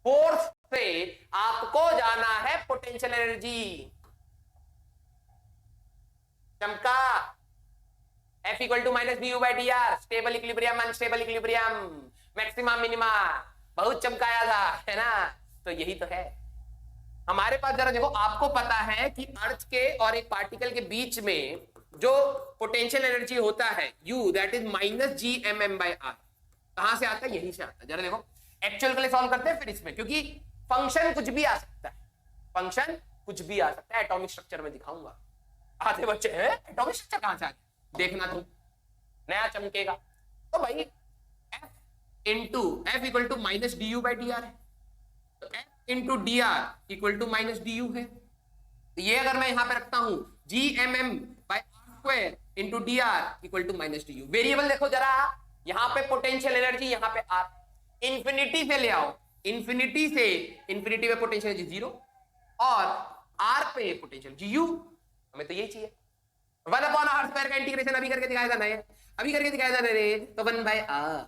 फोर्स से आपको जाना है पोटेंशियल एनर्जी। चमका F = -du/dr, stable equilibrium, unstable equilibrium, maximum minima, बहुत चमकाया था, है ना? तो यही तो है हमारे पास। जरा देखो, आपको पता है कि अर्थ के और एक पार्टिकल के बीच में जो पोटेंशियल एनर्जी होता है U, दैट इज -GMM/r, कहां से आता है? यहीं से आता है। जरा देखो, एक्चुअल के लिए सॉल्व करते हैं फिर इसमें, क्योंकि फंक्शन कुछ भी आ सकता है, फंक्शन कुछ भी आ सकता है। एटॉमिक स्ट्रक्चर में दिखाऊंगा। आधे बच्चे हैं एटॉमिक स्ट्रक्चर कहां से आ गया, देखना तुम, नया चमकेगा। तो भाई F = -du/dr है, तो F × dr = -du है। तो ये अगर मैं यहां पे रखता हूं GMM/r² × dr = -du। वेरिएबल देखो जरा, यहां पे पोटेंशियल एनर्जी, यहां पे r, इंफिनिटी से ले आओ, इंफिनिटी से इंफिनिटी में पोटेंशियल एनर्जी 0 और r पे पोटेंशियल एनर्जी u, हमें तो यही चाहिए। 1/r² का इंटीग्रेशन अभी करके दिखाया था ना, अभी करके दिखाया था रे, तो 1/r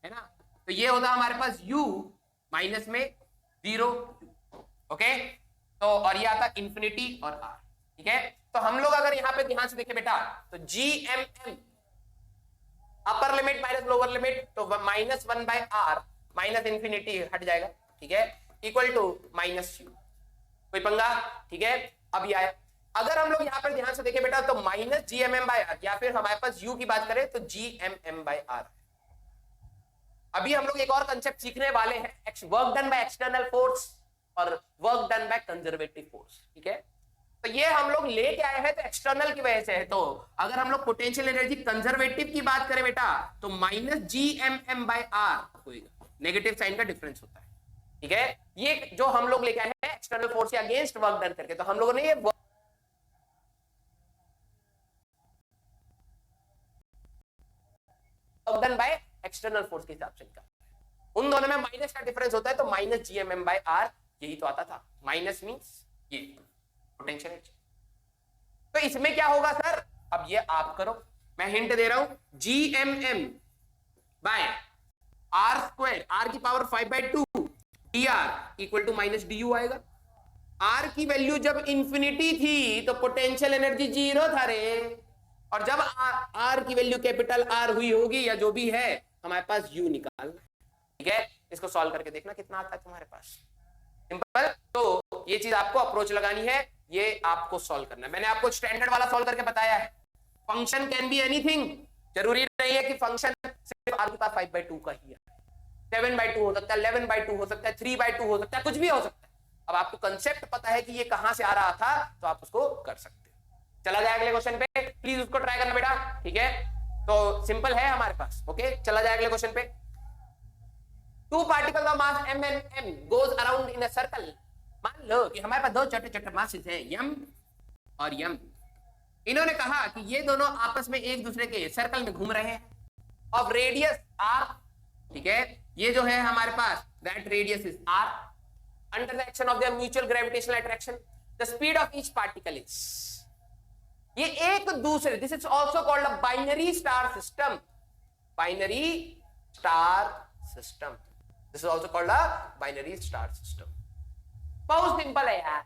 है ना। तो ये होता हमारे पास u माइनस में 0, ओके। तो और ये आता इंफिनिटी और r, ठीक है। तो हम लोग अगर यहाँ पे ध्यान से देखें बेटा, तो GMM अपर लिमिट माइनस लोअर लिमिट, तो -1/r माइनस इंफिनिटी हट जाएगा, ठीक है, इक्वल टू -u। कोई पंगा, ठीक है। अब ये आया, अगर हम लोग यहाँ पर ध्यान से देखें बेटा, तो -GMM/r, या फिर हमारे पास u की बात करें तो GMM/r। अभी हम लोग एक और कंसेप्ट सीखने वाले हैं, work done by external force और work done by conservative force, ठीक है। तो ये हम लोग लेके आए हैं तो एक्सटर्नल की वजह से है। तो अगर हम लोग पोटेंशियल एनर्जी कंजर्वेटिव की बात करें बेटा, तो -GMM/r होगा, नेगेटिव साइन का डिफरेंस होता है, ठीक है। ये जो हम लोग लेके आए हैं एक्सटर्नल फोर्स के अगेंस्ट वर्क डन करके, तो हम लोगों ने ये work done by external force के हिसाब से निकाला, उन दोनों में माइनस का डिफरेंस होता है, तो -GMM/r यही तो आता था। माइनस मींस ये पोटेंशियल एनर्जी। तो इसमें क्या होगा सर, अब ये आप करो, मैं हिंट दे रहा हूं, GMM/r², r⁵/2 dr = -du आएगा। r की वैल्यू जब इंफिनिटी थी तो पोटेंशियल एनर्जी 0 था रे, और जब r की वैल्यू कैपिटल R हुई होगी या जो भी है, हमारे पास u निकालना, ठीक है। इसको सॉल्व करके देखना कितना आता है तुम्हारे पास, सिंपल। तो ये चीज आपको अप्रोच लगानी है, ये आपको सॉल्व करना है। मैंने आपको स्टैंडर्ड वाला सॉल्व करके बताया है, फंक्शन कैन बी एनीथिंग, जरूरी नहीं है कि फंक्शन सिर्फ r की पावर 5/2 का ही है, 7/2 हो सकता है, 11/2 हो सकता है, 3/2 हो सकता है, कुछ भी हो सकता है। अब आपको कंसेप्ट पता है कि ये कहां से आ रहा था, तो आप उसको कर सकते हो। चला जाए अगले क्वेश्चन पे, प्लीज उसको ट्राई करना बेटा, ठीक है। तो सिंपल है हमारे पास, ओके। चला जाए अगले क्वेश्चन पे। Two particle of mass m and m goes around in a circle। मान लो कि हमारे पास दो छोटे छोटे मासेस हैं m और m। इन्होंने कहा कि ये दोनों आपस में एक दूसरे के सर्कल में घूम रहे हैं ऑफ रेडियस r, ठीक है। ये जो है हमारे पास that radius is r, under the action of their mutual gravitational attraction the speed of each particle is. ये एक दूसरे, this is also called a binary star system, binary star system, this is also called a binary star system. बहुत simple है यार,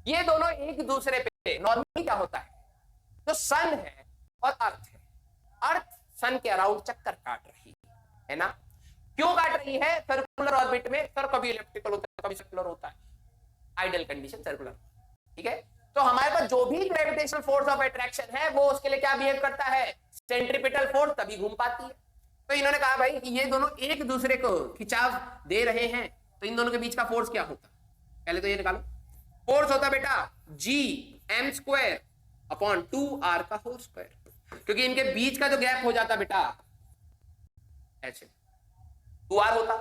ये दोनों एक दूसरे पे, नॉर्मली क्या होता है, तो सन है और अर्थ है, अर्थ सन के अराउंड चक्कर काट रही है ना। क्यों काट रही है, सर्कुलर ऑर्बिट में, सर कभी इलिप्टिकल होता है कभी सर्कुलर होता है, आइडियल कंडीशन सर्कुलर, ठीक है। तो हमारे पास जो भी ग्रेविटेशनल फोर्स ऑफ अट्रैक्शन है वो उसके लिए क्या बिहेव करता है, सेंट्रीपिटल फोर्स, तभी घूम पाती है। तो इन्होंने कहा भाई कि ये दोनों एक दूसरे को खिंचाव दे रहे हैं, तो इन दोनों के बीच का फोर्स क्या होता, पहले तो ये निकालो। फोर्स होता बेटा GM²/2r², क्योंकि इनके बीच का जो गैप हो जाता बेटा ऐसे 2r होता।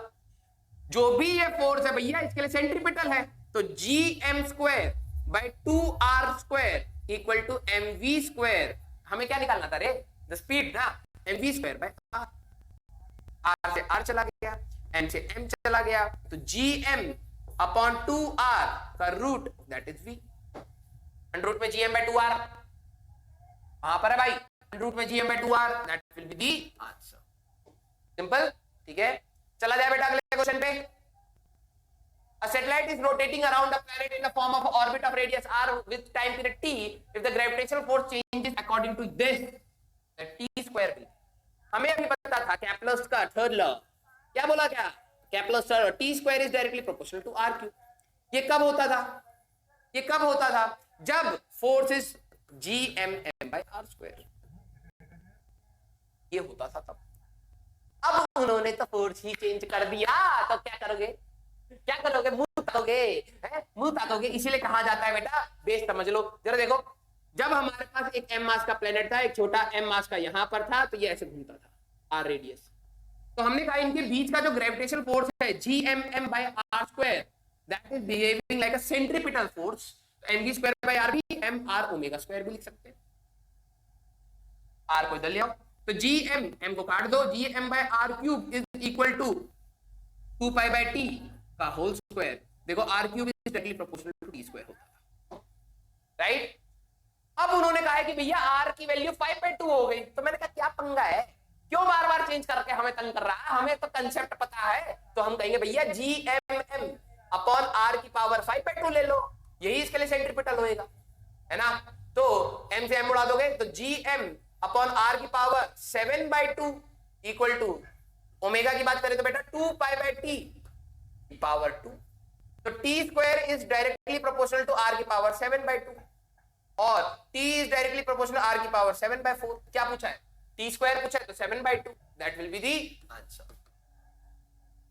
जो भी ये फोर्स है भैया इसके लिए सेंट्रीपिटल है, तो GM² by 2r square equal to mv square. हमें क्या निकालना था रे? द स्पीड ना, mv square by r। r से r चला गया, m से m चला गया, तो gm अपॉन 2r का root that is v। Under root में gm बाय 2r वहां पर है भाई, अंडर रूट में gm by 2r that will be the answer. Simple, ठीक है। चला जाए बेटा अगले क्वेश्चन पे। A satellite is rotating around a planet in the form of an orbit of radius r with time period t. If the gravitational force changes according to this, the t square will। हमें अभी पता था Kepler's का third law, क्या बोला? क्या Kepler's third, t square is directly proportional to r cube। ये कब होता था? ये कब होता था? जब force is gmm by r square, ये होता था तब। अब उन्होंने तो फोर्स ही चेंज कर दिया, तो क्या करोगे? क्या करोगे? मुंह ताकोगे, मुंह ताकोगे। इसीलिए कहा जाता है बेटा, बेस समझ लो जरा। देखो, जब हमारे पास एक m मास का प्लेनेट था, एक छोटा m मास का यहां पर था, तो ये ऐसे घूमता था r रेडियस। तो हमने कहा इनके बीच का जो ग्रेविटेशनल फोर्स है gmm by r square, that is behaving like a centripetal force. mv square by r भी mr ओमेगा स्क्वायर भी लिख सकते हैं। r को इधर ले आओ, तो gm, m को काट दो, gm by r cube is equal to 2 pi by t का होल स्क्वायर। देखो r cube is directly proportional to t square होता था, राइट। अब उन्होंने कहा है कि भैया r की वैल्यू 5/2 हो गई। तो मैंने कहा क्या पंगा है, क्यों बार बार चेंज करके हमें तंग कर रहा है? हमें तो कंसेप्ट पता है। तो हम कहेंगे भैया gmm अपॉन r की पावर 5/2 ले लो, यही इसके लिए सेंट्रीपिटल होएगा, है ना। तो m से m उड़ा दोगे, तो gm अपॉन r की पावर 7/2 इक्वल टू, ओमेगा की बात करें तो बेटा 2 पाई बाय t पावर 2। तो t square is directly proportional to r की पावर 7/2 और t is directly proportional r की पावर 7/4। क्या पूछा है? t स्क्वायर पूछा है, तो 7/2 that will be the answer,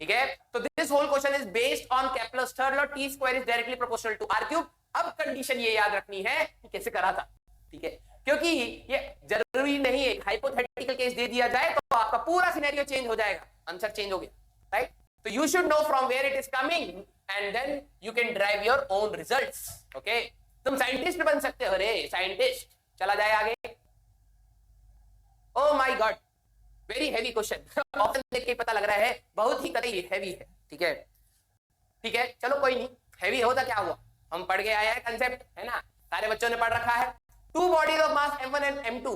ठीक है। तो this whole question is based on Kepler's third law, t square is directly proportional to r cube. अब कंडीशन ये याद रखनी है कि कैसे करा था, ठीक है, क्योंकि ये जरूरी नहीं है, हाइपोथेटिकल केस दे दिया जाए तो आपका पूरा सिनेरियो चेंज हो जाएगा, आंसर चेंज हो गया, राइट। तो you should know from where it is coming and then you can drive your own results, okay. तुम साइंटिस्ट बन सकते हो रे, साइंटिस्ट। चला जाए आगे। Oh my God, very heavy question. Option देख के पता लग रहा है बहुत ही कतई हैवी है, ठीक है, ठीक है। चलो कोई नहीं, हैवी होता क्या हुआ, हम पढ़ के आए हैं कंसेप्ट, है ना, सारे बच्चों ने पढ़ रखा है। Two bodies of mass m1 and m2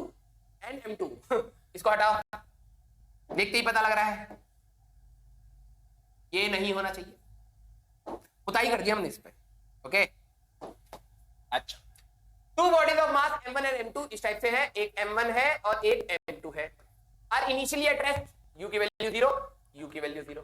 इसको हटाओ, देखते ही पता लग रहा है ये नहीं होना चाहिए, उताई कर दिया हमने इस पे, ओके। अच्छा, two bodies of mass m1 and m2 इस टाइप से है, एक m1 है और एक m2 है। Are initially at rest, u की वैल्यू 0, u की वैल्यू 0।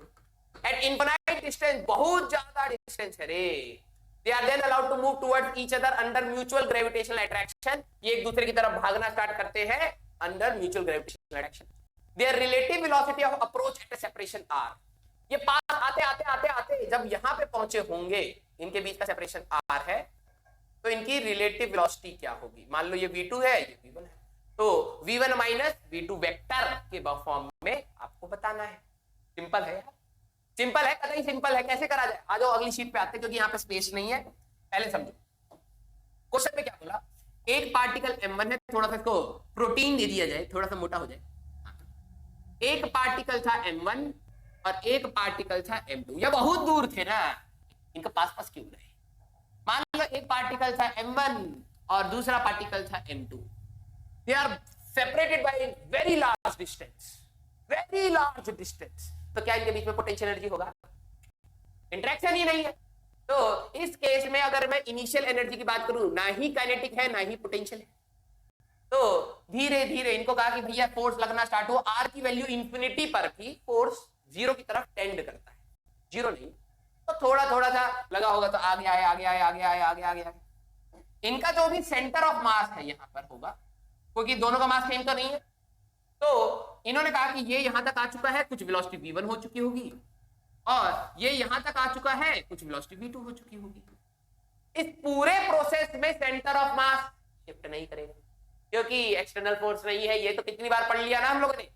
एट इनफिनाइट डिस्टेंस, बहुत ज्यादा डिस्टेंस है रे, they are then allowed to move towards each other under mutual gravitational attraction। ये एक दूसरे की तरफ भागना स्टार्ट करते हैं under mutual gravitational attraction। their relative velocity of approach at a separation r। ये पास आते आते आते आते जब यहां पे पहुंचे होंगे, इनके बीच का सेपरेशन r है, तो इनकी रिलेटिव वेलोसिटी क्या होगी? मान लो ये v2 है, ये v1 है, तो v1 माइनस v2 वेक्टर के फॉर्म में आपको बताना है। सिंपल है यार, सिंपल है, कतई सिंपल है। कैसे करा जाए? आ जाओ अगली शीट पे आते हैं, क्योंकि यहाँ पे स्पेस नहीं है, पहले समझो। क्वेश्चन में क्या बोला, एक पार्टिकल m1 है, थोड़ा सा इसको प्रोटीन दे दिया जाए, थोड़ा सा मोटा हो जाए। एक पार्टिकल था m1 और एक पार्टिकल था m2, या बहुत दूर थे ना, इनका पास पास क्यों रहे। मान लो एक पार्टिकल था m1 और दूसरा पार्टिकल था m2, they are separated by very large distance, very large distance. तो क्या इनके बीच में पोटेंशियल एनर्जी होगा? इंटरेक्शन ही नहीं है। तो इस केस में अगर मैं इनिशियल एनर्जी की बात करूं, ना ही काइनेटिक है ना ही पोटेंशियल है। तो धीरे धीरे इनको कहा कि भैया फोर्स लगना स्टार्ट हो, आर की वैल्यू इंफिनिटी पर भी फोर्स 0 की तरफ टेंड करता है, 0 नहीं, तो थोड़ा थोड़ा सा लगा होगा, तो आगे आए आगे आए आगे आए आगे आगे आए। इनका जो भी सेंटर ऑफ मास है यहां पर होगा, क्योंकि दोनों का मास सेम तो नहीं है। तो इन्होंने कहा कि ये यहां तक आ चुका है, कुछ वेलोसिटी v1 हो चुकी होगी, और ये यहां तक आ चुका है, कुछ वेलोसिटी v2 हो चुकी होगी। इस पूरे प्रोसेस में सेंटर ऑफ मास शिफ्ट नहीं करेगा, क्योंकि एक्सटर्नल फोर्स नहीं है। ये तो कितनी बार पढ़ लिया ना हम लोगों ने।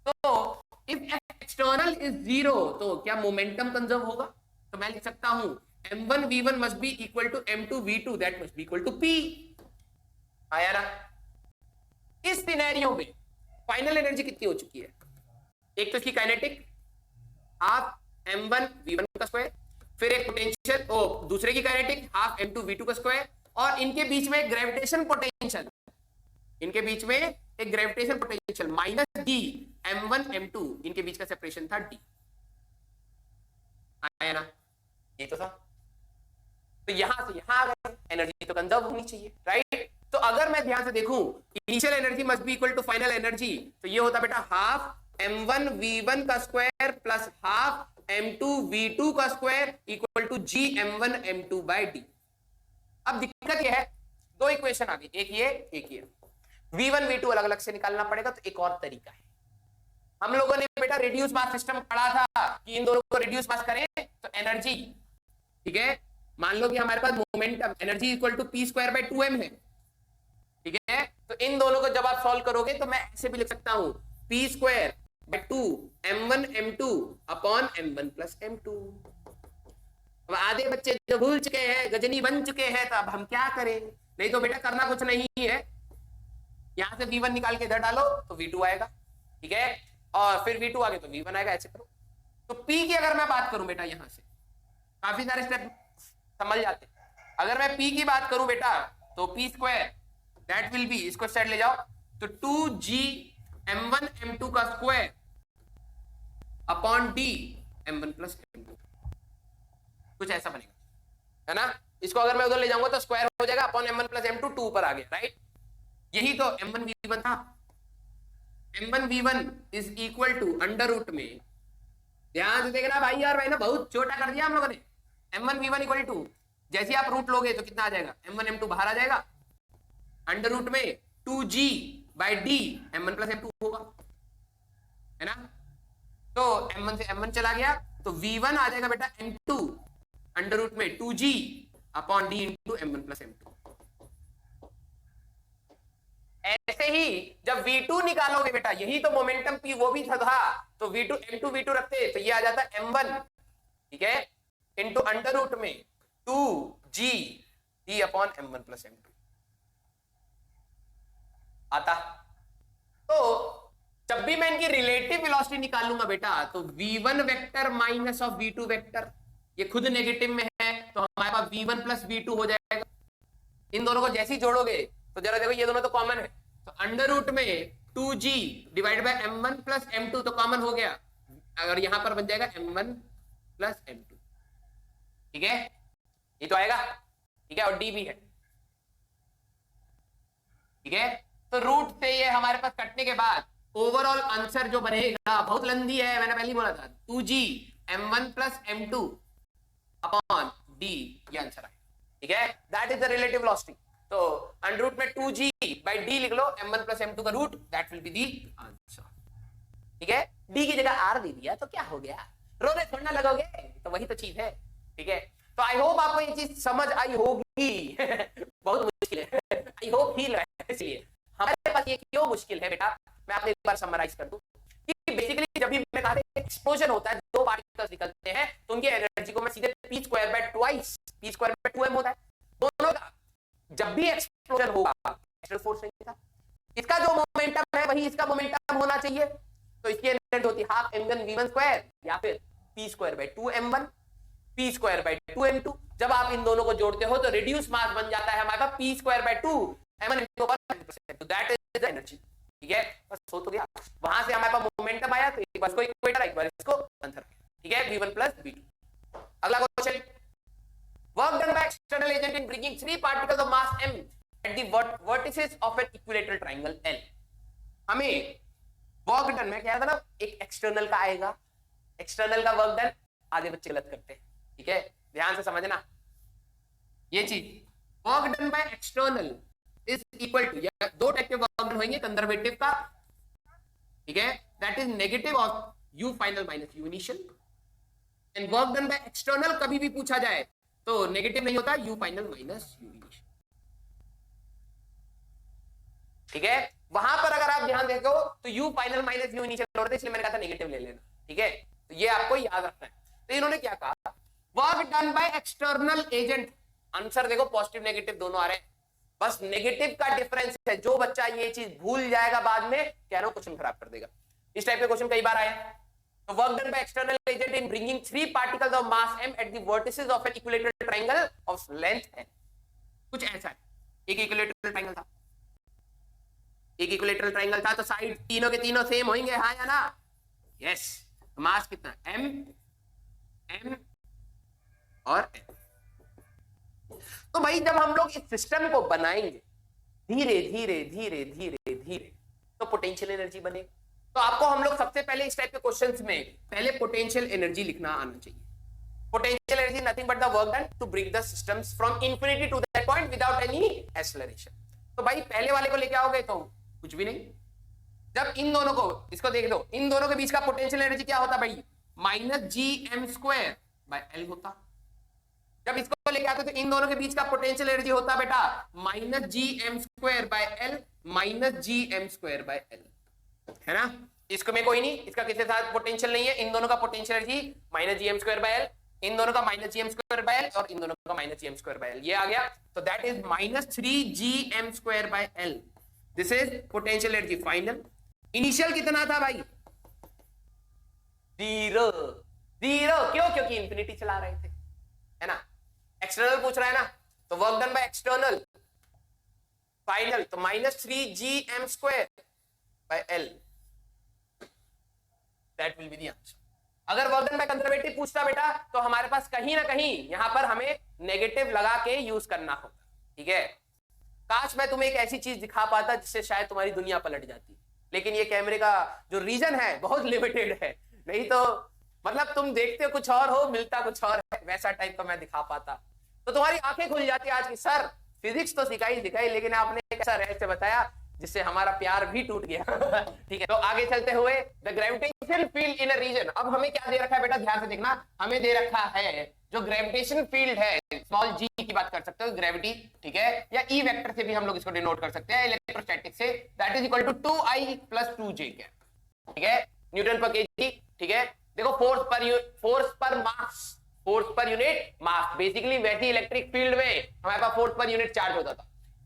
तो इफ एक्सटर्नल इज 0, तो क्या मोमेंटम कंजर्व होगा? तो मैं लिख सकता हूं m1v1 must be equal to m2v2 that must be equal to p। आया ना? इस सिनेरियो में फाइनल एनर्जी कितनी हो चुकी है? एक तो इसकी काइनेटिक हाफ m1v1 का स्क्वायर, फिर एक पोटेंशियल दूसरे की काइनेटिक हाफ m2v2 का स्क्वायर, और इनके बीच में ग्रेविटेशन पोटेंशियल, इनके बीच में एक gravitation potential minus d m1 m2, इनके बीच का सेपरेशन था d। आया ना? ये तो था। तो यहां से यहां आ गए, एनर्जी तो कंजर्व होनी चाहिए, राइट? तो अगर मैं ध्यान से देखूं initial energy must be equal to final energy, तो ये होता बेटा हाफ m1v1 का स्क्वायर प्लस हाफ m2v2 का square equal to g m1 m2 by d। अब दिक्कत यह है, दो इक्वेशन आ गई, एक ये v1 v2 अलग अलग से निकालना पड़ेगा। तो एक और तरीका है, हम लोगों ने बेटा रिड्यूस मास सिस्टम पढ़ा था कि इन दोनों को रिड्यूस मास करें तो एनर्जी, ठीक है, मान लो कि हमारे पास momentum energy equal to p square by 2m है, ठीक है? तो इन दोनों को जब आप सॉल्व करोगे तो मैं ऐसे भी लिख सकता हूं p square bye 2 m1 m2 upon m1 plus m2। अब आधे बच्चे जो भूल चुके हैं, गजनी बन चुके हैं, तो अब हम क्या करें? नहीं तो बेटा करना कुछ नहीं है, यहां से v1 निकाल के इधर डालो तो v2 आएगा, ठीक है, और फिर v2 आगे तो v1 आएगा, ऐसे करो। तो p की अगर मैं बात करूं बेटा, यहां से काफी सारे स्टेप समझ जाते हैं। अगर मैं p की बात करूं बेटा तो p square that will B, इसको साइड ले जाओ, तो 2g m1 m2 का square upon d m1 plus m2, कुछ ऐसा बनेगा, है ना? इसको अगर मैं उधर ले जाऊंगा तो स्क्वायर हो जाएगा, अपॉन m1 प्लस m2 2 पर आ गया, राइट? यही तो m1v1 था। m1v1 is equal to under root में, ध्यान से देखना भाई यार, भाई ना बहुत छोटा कर दिया हम लोगों ने। m1v1 इक्वल टू, जैसे आप रूट लोगे तो कितना आ जाएगा? m1 m2 बाहर आ जाएगा, अंडर रूट में 2g bye d m1 plus m2 होगा, है ना? तो m1 से m1 चला गया, तो v1 आ जाएगा बेटा m2 अंडर रूट में 2g upon d into m1 plus m2। ऐसे ही जब v2 निकालोगे बेटा, यही तो मोमेंटम p वो भी था, तो v2 m2 v2 रखते तो ये आ जाता m1, ठीक है, इंटू अंडर रूट में 2g d upon m1 plus m2 आता। तो जब भी मैं इनकी रिलेटिव वेलोसिटी निकालूंगा बेटा, तो v1 vector minus of v2 vector, ये खुद नेगेटिव में है, तो हमारे पास v1 प्लस v2 हो जाएगा। इन दोनों को जैसे ही जोड़ोगे तो जरा देखो, ये दोनों तो कॉमन है, तो अंडर रूट में 2g divide by m1 plus m2 तो कॉमन हो गया, अगर यहां पर बन जाएगा m1 प्लस m2, ठीक है, ये तो आएगा, ठीक है, और d भी है, ठीक है। तो रूट से ये हमारे पास कटने के बाद ओवरऑल आंसर जो बनेगा बहुत लंबी है, मैंने पहले ही बोला था, 2g m1 plus m2 upon d, ये आंसर है, ठीक है, that is the relative velocity. तो अंडर रूट में 2g बाय d लिख लो, m1 प्लस m2 का root, that will be the answer, ठीक है। d की जगह r दे दिया तो क्या हो गया, रोने थोड़ा लगोगे, तो वही तो चीज है, ठीक है। तो आई होप आपको ये चीज समझ आई होगी बहुत मुश्किल है, आई होप फील है, इसलिए हमारे पास ये क्यों मुश्किल है बेटा, मैं आपको एक बार समराइज कर दूं कि बेसिकली जब भी मैं कहा एक्सप्लोजन होता है, दो पार्टिकल्स निकलते हैं, तो उनकी एनर्जी को मैं सीधे p square bye twice p square by 2m होता है दोनों का। जब भी एक्सप्लोजन होगा एक्सटर्नल फोर्स नहीं था, इसका जो मोमेंटम है वही इसका मोमेंटम होना चाहिए, तो इसकी एनर्जी होती है हाफ m1 v1 स्क्वायर या फिर p square bye 2m1 p square bye 2m2। जब आप इन दोनों को जोड़ते हो तो रिड्यूस मास बन जाता है हमारे पास p square bye 2 m1 into 1%, that is the energy, ठीक है। बस हो तो गया, वहां से हमारे पास मोमेंटम आया, तो एक बार इसको इक्वेटर, एक बार इसको आंसर, ठीक है, v1 प्लस v2। अगला question, work done by external agent in bringing 3 particles of mass m at the vertices of an equilateral triangle L। हमें वर्क डन में क्या था ना, एक एक्सटर्नल का आएगा, एक्सटर्नल का वर्क डन आधे बच्चे गलत करते हैं, ठीक है, ध्यान से समझना ये चीज। Work done by external is equal to, या दो टाइप के वर्क डन होंगे, कंजर्वेटिव का, ठीक है, that is negative of u final minus u initial, and work done by external कभी भी पूछा जाए तो नेगेटिव नहीं होता, u final minus u initial, ठीक है। वहां पर अगर आप ध्यान देखो तो u final minus u initial हो रहा था, इसलिए मैंने कहा था नेगेटिव ले लेना, ठीक है, तो ये आपको याद रखना है। तो इन्होंने क्या कहा, work done by external agent. Answer देखो पॉजिटिव नेगेटिव दोनों आ रहे हैं, बस नेगेटिव का डिफरेंस है। जो बच्चा ये चीज भूल जाएगा बाद में, कह रहा हूं क्वेश्चन खराब कर देगा। इस टाइप के क्वेश्चन कई बार आए। तो work done by external agent in bringing 3 particles of mass m at the vertices of an equilateral triangle of length n। कुछ ऐसा है, एक इक्विलेटरल ट्रायंगल था, एक इक्विलेटरल ट्रायंगल था, तो साइड तीनों के तीनों सेम होंगे, हाँ या ना? यस। मास कितना? m और n। तो भाई जब हम लोग इस सिस्टम को बनाएंगे धीरे धीरे धीरे धीरे धीरे, तो पोटेंशियल एनर्जी बनेगी। तो आपको हम लोग सबसे पहले इस टाइप के क्वेश्चंस में पहले पोटेंशियल एनर्जी लिखना आना चाहिए। Potential energy nothing but the work done to bring the systems from infinity to that point without any acceleration. तो भाई पहले वाले को लेके आओगे तो कुछ भी नहीं। जब इन दोनों को, इसको देख दो, इन दोनों के बीच का पोटेंशियल एनर्जी क्या होता भाई? -gm² बाय L होता। जब इसको लेके आते तो इन दोनों के बीच का पोटेंशियल एनर्जी होता बेटा -gm² by L -gm² by L, है ना? इसको में कोई नहीं, इसका किसी साथ पोटेंशियल नहीं है। इन दोनों का potential energy -gm² by L, इन दोनों का -gm² बाय L और इन दोनों का -gm² बाय L, ये आ गया। तो that is -3gm² by L। This is potential energy final. Initial कितना था भाई? 0 0। क्यों? क्योंकि इंफिनिटी चला रहे थे, है ना? एक्सटर्नल पूछ रहा है ना, तो work done by external final तो -3gm² by L, that will be the answer. अगर वर्क डन बाय कंजर्वेटिव पूछता बेटा, तो हमारे पास कहीं ना कहीं यहां पर हमें नेगेटिव लगा के यूज करना होगा, ठीक है? काश मैं तुम्हें एक ऐसी चीज दिखा पाता जिससे शायद तुम्हारी दुनिया पलट जाती, लेकिन ये कैमरे का जो रीजन है बहुत लिमिटेड है। नहीं तो मतलब तुम देखते हो कुछ और हो, मिलता कुछ और है, वैसा टाइप का मैं दिखा पाता तो तुम्हारी आंखें खुल जाती आज की। सर फिजिक्स तो सिखाई दिखाई, लेकिन आपने एक ऐसा रहस्य बताया जिससे हमारा प्यार भी टूट गया। ठीक है, तो आगे चलते हुए the gravitational field in a region. अब हमें क्या दे रखा है बेटा, ध्यान से देखना। हमें दे रखा है जो ग्रेविटेशन फील्ड है, स्मॉल जी की बात कर सकते हो, ग्रेविटी, ठीक है, या ई वेक्टर से भी हम लोग इसको डिनोट कर सकते हैं, इलेक्ट्रोस्टैटिक से, that is equal to 2I + 2J, ठीक है, न्यूटन पर केजी। ठीक है, देखो फोर्स पर मास, फोर्स पर यूनिट मास, बेसिकली वैसी इलेक्ट्रिक फील्ड में हमारे पास फोर्स पर यूनिट चार्ज होता था।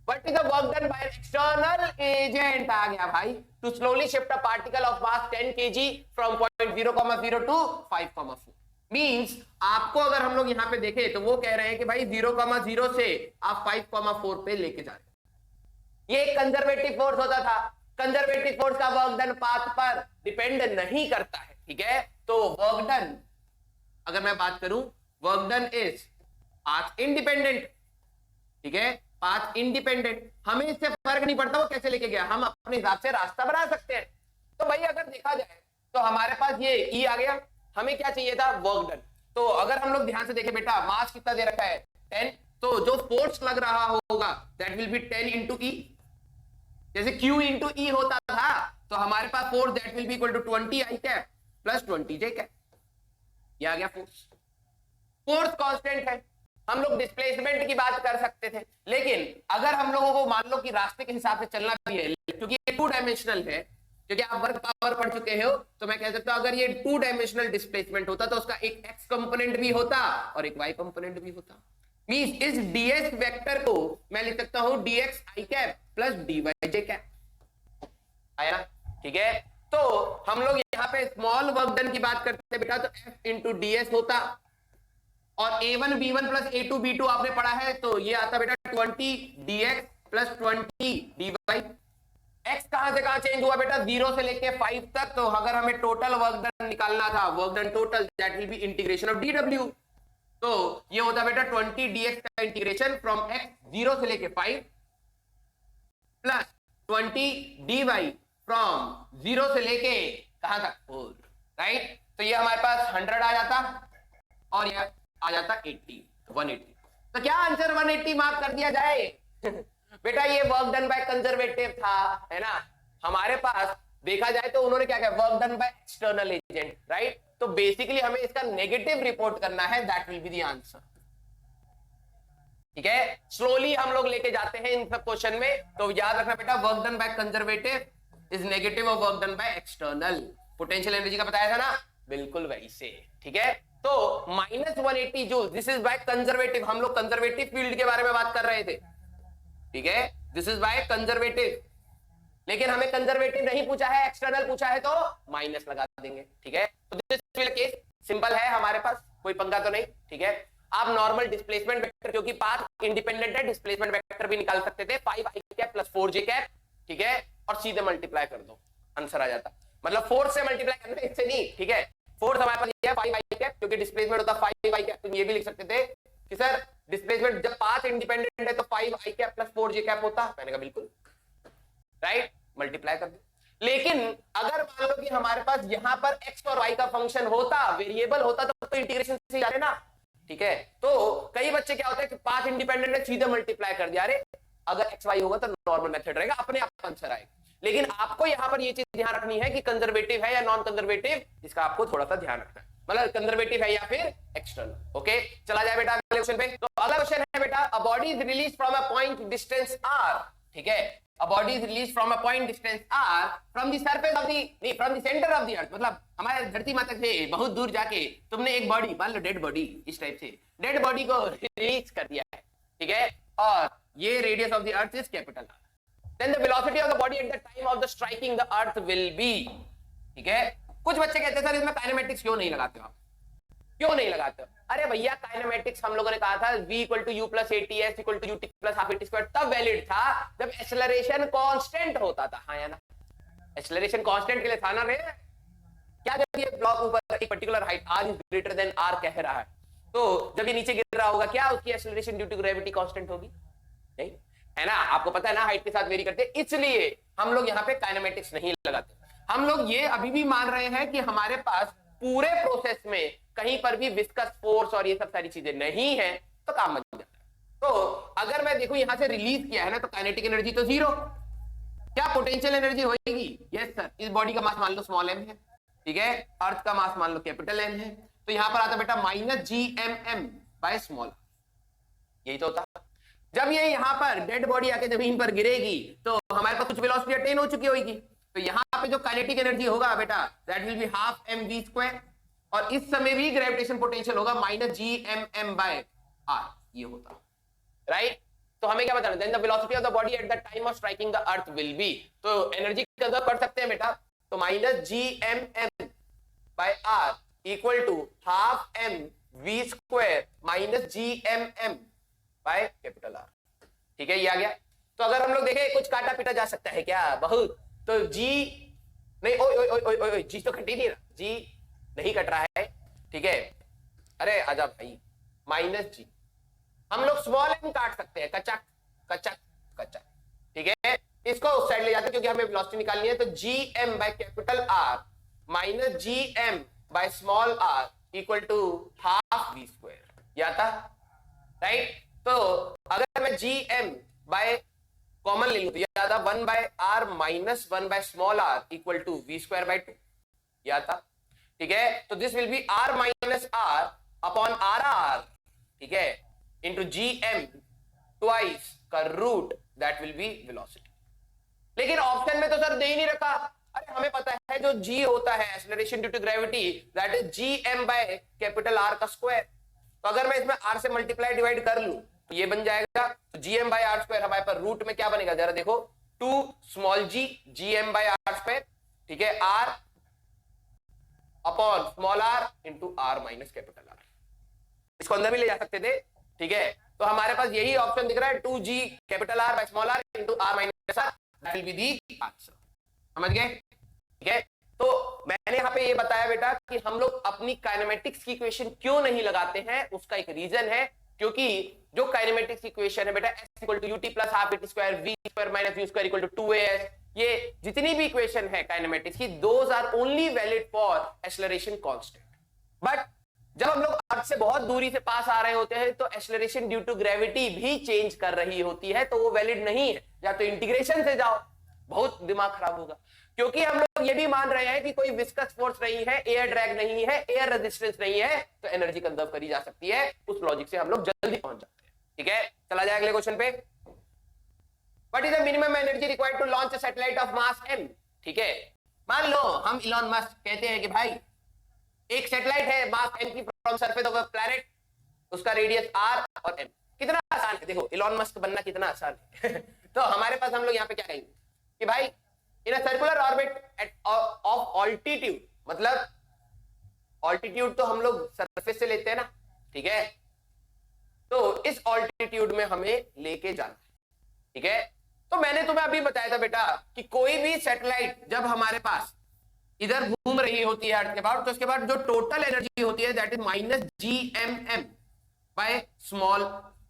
What is the work done by an external agent? आ गया भाई, to slowly shift a particle of mass 10 kg from point 0,0 to 5,4। Means आपको अगर हम लोग यहाँ पे देखें तो वो कह रहे हैं कि भाई 0,0 से आप 5,4 पे लेके जा रहे हैं। ये एक कंजर्वेटिव फोर्स होता था। कंजर्वेटिव फोर्स का वर्क डन पाथ पर डिपेंड नहीं करता है, ठीक है? तो वर्क डन, अगर मैं बात करूं, work done is path independent, ठीक है, पाथ इंडिपेंडेंट। हमें इससे फर्क नहीं पड़ता वो कैसे लेके गया, हम अपने हिसाब से रास्ता बना सकते हैं। तो भाई अगर देखा जाए तो हमारे पास ये ई आ गया, हमें क्या चाहिए था, वर्क डन। तो अगर हम लोग ध्यान से देखें बेटा, मास कितना दे रखा है 10, तो जो फोर्स लग रहा होगा that will be 10 into E. जैसे Q इंटू ई होता था, तो हमारे पास force that will be equal to 20I cap plus 20J cap. ये आ गया फोर्स। फोर्स कांस्टेंट है, हम लोग डिस्प्लेसमेंट की बात कर सकते थे, लेकिन अगर हम लोगों को मान लो कि रास्ते के हिसाब से चलना भी है, क्योंकि ये 2 डायमेंशनल है, क्योंकि आप वर्क पावर पढ़ चुके हो, तो मैं कह सकता हूं अगर ये 2 डायमेंशनल डिस्प्लेसमेंट होता तो उसका एक x कंपोनेंट भी होता और एक y कंपोनेंट भी होता। मींस इस ds वेक्टर को मैं लिख सकता हूं dxi cap plus dyj cap, आया? ठीक है, तो हम लोग यहाँ पे स्मॉल वर्क डन की बात करते हैं बेटा, तो f इंटू ds होता, और a1 b1 plus a2 b2 आपने पढ़ा है, तो ये आता बेटा 20 dx प्लस 20 dy। x कहां से कहां चेंज हुआ बेटा, 0 से लेके 5 तक। तो अगर हमें टोटल वर्क डन निकालना था, work done total, that will B integration of dw। तो ये होता बेटा 20 dx का इंटीग्रेशन फ्रॉम x 0 से लेके 5 प्लस 20 dy फ्रॉम 0 से लेके कहां तक 4, राइट? तो ये हमारे पास 100 आ जाता और ये आ जाता 80, 180। तो क्या आंसर 180 मार्क कर दिया जाए? बेटा ये वर्क डन बाय कंजर्वेटिव था, है ना? हमारे पास देखा जाए तो उन्होंने क्या किया, work done by external agent, right? तो बेसिकली हमें इसका नेगेटिव रिपोर्ट करना है, that will be the answer. ठीक है, स्लोली हम लोग लेके जाते हैं इन सब क्वेश्चन में, तो याद रखना बेटा, work done by conservative is negative और work done by external. Potential energy का बताया था ना, बिल्कुल वही से, ठीक है? तो -180 joule, this is by conservative, हम लोग कंजर्वेटिव फील्ड के बारे में बात कर रहे थे, ठीक है, दिस इज बाय कंजर्वेटिव, लेकिन हमें कंजर्वेटिव नहीं पूछा है, एक्सटर्नल पूछा है तो माइनस लगा देंगे, ठीक है। तो दिस केस सिंपल है हमारे पास, कोई पंगा तो नहीं, ठीक है। आप नॉर्मल डिस्प्लेसमेंट वेक्टर, क्योंकि पाथ इंडिपेंडेंट है, डिस्प्लेसमेंट वेक्टर भी निकाल सकते थे, 5i cap plus 4j cap, ठीक है, और सीधे मल्टीप्लाई कर दो, आंसर आ जाता, मतलब 4 से मल्टीप्लाई करना, इससे नहीं, ठीक है। 4 हमारे पास ये है 5i कैप, क्योंकि डिस्प्लेसमेंट होता 5i कैप, तुम ये भी लिख सकते थे कि सर डिस्प्लेसमेंट जब पाथ इंडिपेंडेंट है तो 5i cap plus 4j cap होता, मैंने कहा बिल्कुल राइट, मल्टीप्लाई कर दो। लेकिन अगर मान लो कि हमारे पास यहां पर x और y का फंक्शन होता, वेरिएबल होता, तो इंटीग्रेशन से जा रहे ना, ठीक है। तो कई बच्चे क्या होता है कि पाथ इंडिपेंडेंट है, सीधे मल्टीप्लाई कर दिया, अरे अगर x y होगा तो नॉर्मल मेथड रहेगा, अपने आप आंसर आएगा। लेकिन आपको यहां पर ये चीज ध्यान रखनी है कि कंजर्वेटिव है या नॉन कंजर्वेटिव, इसका आपको थोड़ा सा ध्यान रखना है, मतलब कंजर्वेटिव है या फिर एक्सटर्नल। ओके, चला जाए बेटा अगले क्वेश्चन पे। तो अगला क्वेश्चन है बेटा, a body is release from a point distance r, ठीक है, a body is released from a point distance r from the surface of the, नहीं, from the center of the earth, मतलब हमारे धरती माता से बहुत दूर जाके तुमने एक बॉडी, मान लो डेड बॉडी, इस टाइप से डेड बॉडी को रिलीज कर दिया है, ठीक है, और ये radius of the earth is capital r, then the velocity of the body at the time of the striking the earth will be, ठीक है। कुछ बच्चे कहते हैं सर इसमें काइनेमेटिक्स क्यों नहीं लगाते हो आप, क्यों नहीं लगाते हो? अरे भैया काइनेमेटिक्स हम लोगों ने कहा था v = u + at s = ut + ½ at² तब वैलिड था जब एक्सेलरेशन कांस्टेंट होता था, हाँ या ना, एक्सेलरेशन कांस्टेंट के लिए था ना रे, क्या जब ये ब्लॉक ऊपर एक particular height r is greater than r कह रहा है, तो जब ये नीचे गिर रहा होगा क्या उसकी acceleration due to gravity constant होगी, नहीं है ना, आपको पता है ना हाइट के साथ वेरी करते हैं, इसलिए हम लोग यहाँ पे काइनेमेटिक्स नहीं लगाते। हम लोग ये अभी भी मान रहे हैं कि हमारे पास पूरे प्रोसेस में कहीं पर भी विस्कस फोर्स और ये सब सारी चीजें नहीं है तो काम बन जाता है। तो अगर मैं देखूं यहां से रिलीज किया है ना, तो काइनेटिक एनर्जी तो जीरो, क्या पोटेंशियल एनर्जी होगी? यस सर, इस बॉडी का मास मान लो स्मॉल m है, ठीक है, अर्थ का मास मान लो कैपिटल M है, तो यहां पर आता बेटा -gmm बाय स्मॉल, यही तो होता। जब ये यहां पर डेड बॉडी आके जमीन पर गिरेगी तो हमारे पास कुछ वेलोसिटी अटेन हो चुकी होगी, तो यहां पे जो काइनेटिक एनर्जी होगा बेटा that will be half mv², और इस समय भी ग्रेविटेशन पोटेंशियल होगा -gmm/r, ये होता राइट। तो हमें क्या बताना, then the velocity of the body at the time of striking the earth will be, तो एनर्जी कंजर्व कर सकते हैं बेटा, तो -gmm/r = ½ mv² -gmm/R, ठीक है, ये आ गया। तो अगर हम लोग देखें कुछ काटा पीटा जा सकता है क्या, बहुत, तो g नहीं, ओए जी तो कट ही नहीं रहा, जी नहीं कट रहा है, ठीक है, अरे आजा भाई, -g हम लोग स्मॉल m काट सकते हैं, कचक कचक कचक, ठीक है, इसको उस साइड ले जाते हैं क्योंकि हमें वेलोसिटी निकालनी है, तो gm/R -gm/r = ½ v², या था राइट। तो अगर मैं gm कॉमन ले लूं तो या था 1/r - 1/r = v²/2, या था, ठीक है। तो this will be r - r upon rr, ठीक है, इंटू gm ट्वाइस का root, that will be velocity. लेकिन ऑप्शन में तो सर दे ही नहीं रखा, अरे हमें पता है जो g होता है acceleration due to gravity, that is gm/R का स्क्वायर, तो अगर मैं इसमें r से मल्टीप्लाई डिवाइड कर लूं तो ये बन जाएगा, तो gm/r² हमारे पर रूट में क्या बनेगा जरा देखो, 2g gm/r², ठीक है, r upon small r into r minus capital R, इसको अंदर भी ले जा सकते थे, ठीक है। तो हमारे पास यही ऑप्शन दिख रहा है, 2g capital R bye small r into r minus r, that will be the answer, समझ गए, ठीक है। तो मैंने यहाँ पे ये बताया बेटा कि हम लोग अपनी काइनेमेटिक्स की इक्वेशन क्यों नहीं लगाते हैं, उसका एक रीजन है, क्योंकि जो काइनेमेटिक्स इक्वेशन है बेटा s = ut + ½ at² v² - v² = 2as, ये जितनी भी इक्वेशन है काइनेमेटिक्स की, those are only valid for acceleration constant. But जब हम लोग अर्थ से बहुत दूरी से पास आ रहे होते हैं तो एक्सेलरेशन ड्यू टू ग्रेविटी भी चेंज कर रही होती है, तो वो वैलिड नहीं है, या तो इंटीग्रेशन से जाओ, बहुत दिमाग खराब होगा, क्योंकि हम लोग ये भी मान रहे हैं कि कोई विस्कस फोर्स नहीं है, एयर ड्रैग नहीं है, एयर रेजिस्टेंस नहीं है, तो एनर्जी कंजर्व करी जा सकती है, उस लॉजिक से हम लोग जल्दी पहुंच जाते हैं, ठीक है। चला जाए अगले क्वेश्चन पे, what is the minimum energy required to launch a satellite of mass m, ठीक है। मान लो हम इलॉन मस्क कहते हैं कि भाई एक सैटेलाइट है मास m की from surface of a planet, उसका रेडियस r और m। कितना आसान है, देखो इलॉन मस्क बनना कितना आसान है। तो हमारे पास हम लोग यहाँ पे क्या कहेंगे कि भाई in a circular orbit at of altitude, मतलब ऑल्टीट्यूड तो हम लोग सरफेस से लेते हैं ना, ठीक है, तो इस ऑल्टीट्यूड में हमें लेके जाना है, ठीक है। तो मैंने तुम्हें अभी बताया था बेटा कि कोई भी सैटेलाइट जब हमारे पास इधर घूम रही होती है अर्थ के बाद, तो उसके बाद जो टोटल एनर्जी होती है that is minus GMM by small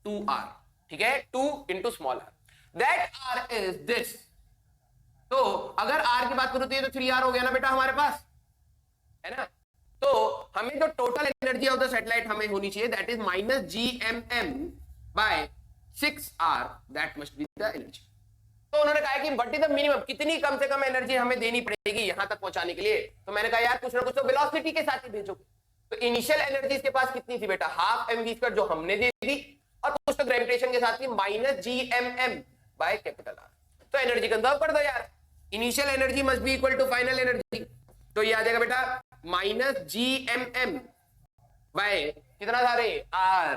2r, ठीक है, 2 into small r, that r is this. तो अगर r की बात करूं तो ये तो 3r हो गया ना बेटा हमारे पास, है ना। तो हमें जो total energy of the satellite हमें होनी चाहिए that is minus GMM by 6r, that must be the energy. तो उन्होंने कहा कि व्हाट इज द मिनिमम, कितनी कम से कम एनर्जी हमें देनी पड़ेगी यहां तक पहुंचाने के लिए। तो मैंने कहा यार कुछ ना कुछ तो वेलोसिटी के साथ ही भेजोगे। तो इनिशियल एनर्जी इसके पास कितनी थी बेटा, हाफ mv² जो हमने दे दी, और कुछ तो ग्रेविटेशन के साथ थी minus GMM by capital R। तो एनर्जी कंजर्व कर दो यार, initial energy must be equal to final energy. तो ये आ जाएगा बेटा माइनस GMM बाय कितना था रे R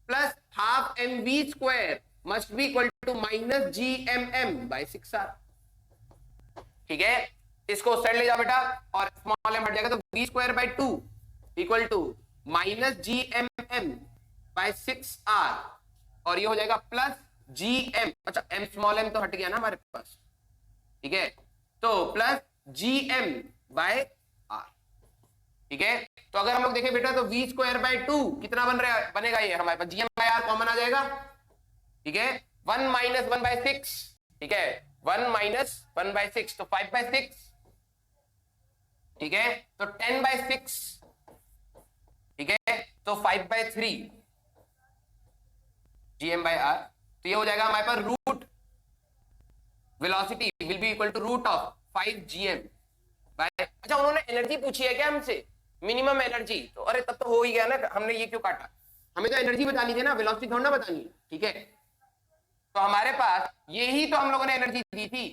plus half mv² must be equal to minus GMM by 6r, ठीक है। इसको साइड ले जाओ बेटा और स्मॉल m हट जाएगा, तो v² by 2 equal to minus GMM by 6r, और ये हो जाएगा प्लस GM, अच्छा m स्मॉल m तो हट गया ना हमारे पास, ठीक है, तो प्लस GM बाय r, ठीक है। तो अगर हम लोग देखें बेटा तो v² बाय 2 कितना बन रहा है, बनेगा ये हमारे पास GM बाय r कॉमन आ जाएगा, ठीक है, 1 माइनस 1 बाय 6, ठीक है, 1 माइनस 1 बाय 6 तो 5 बाय 6, ठीक है, तो 10 बाय 6, ठीक है, तो 5 बाय 3 GM बाय R। तो ये हो जाएगा हमारे पास root velocity will be equal to root of 5 GM by, अच्छा उन्होंने एनर्जी पूछी है क्या हमसे, मिनिमम एनर्जी, तो अरे तब तो हो ही गया ना, हमने ये क्यों काटा, हमें तो एनर्जी बतानी थी ना, वेलोसिटी थोड़ा ना बतानी है, ठीक है। तो हमारे पास यही तो हम लोगों ने एनर्जी दी थी,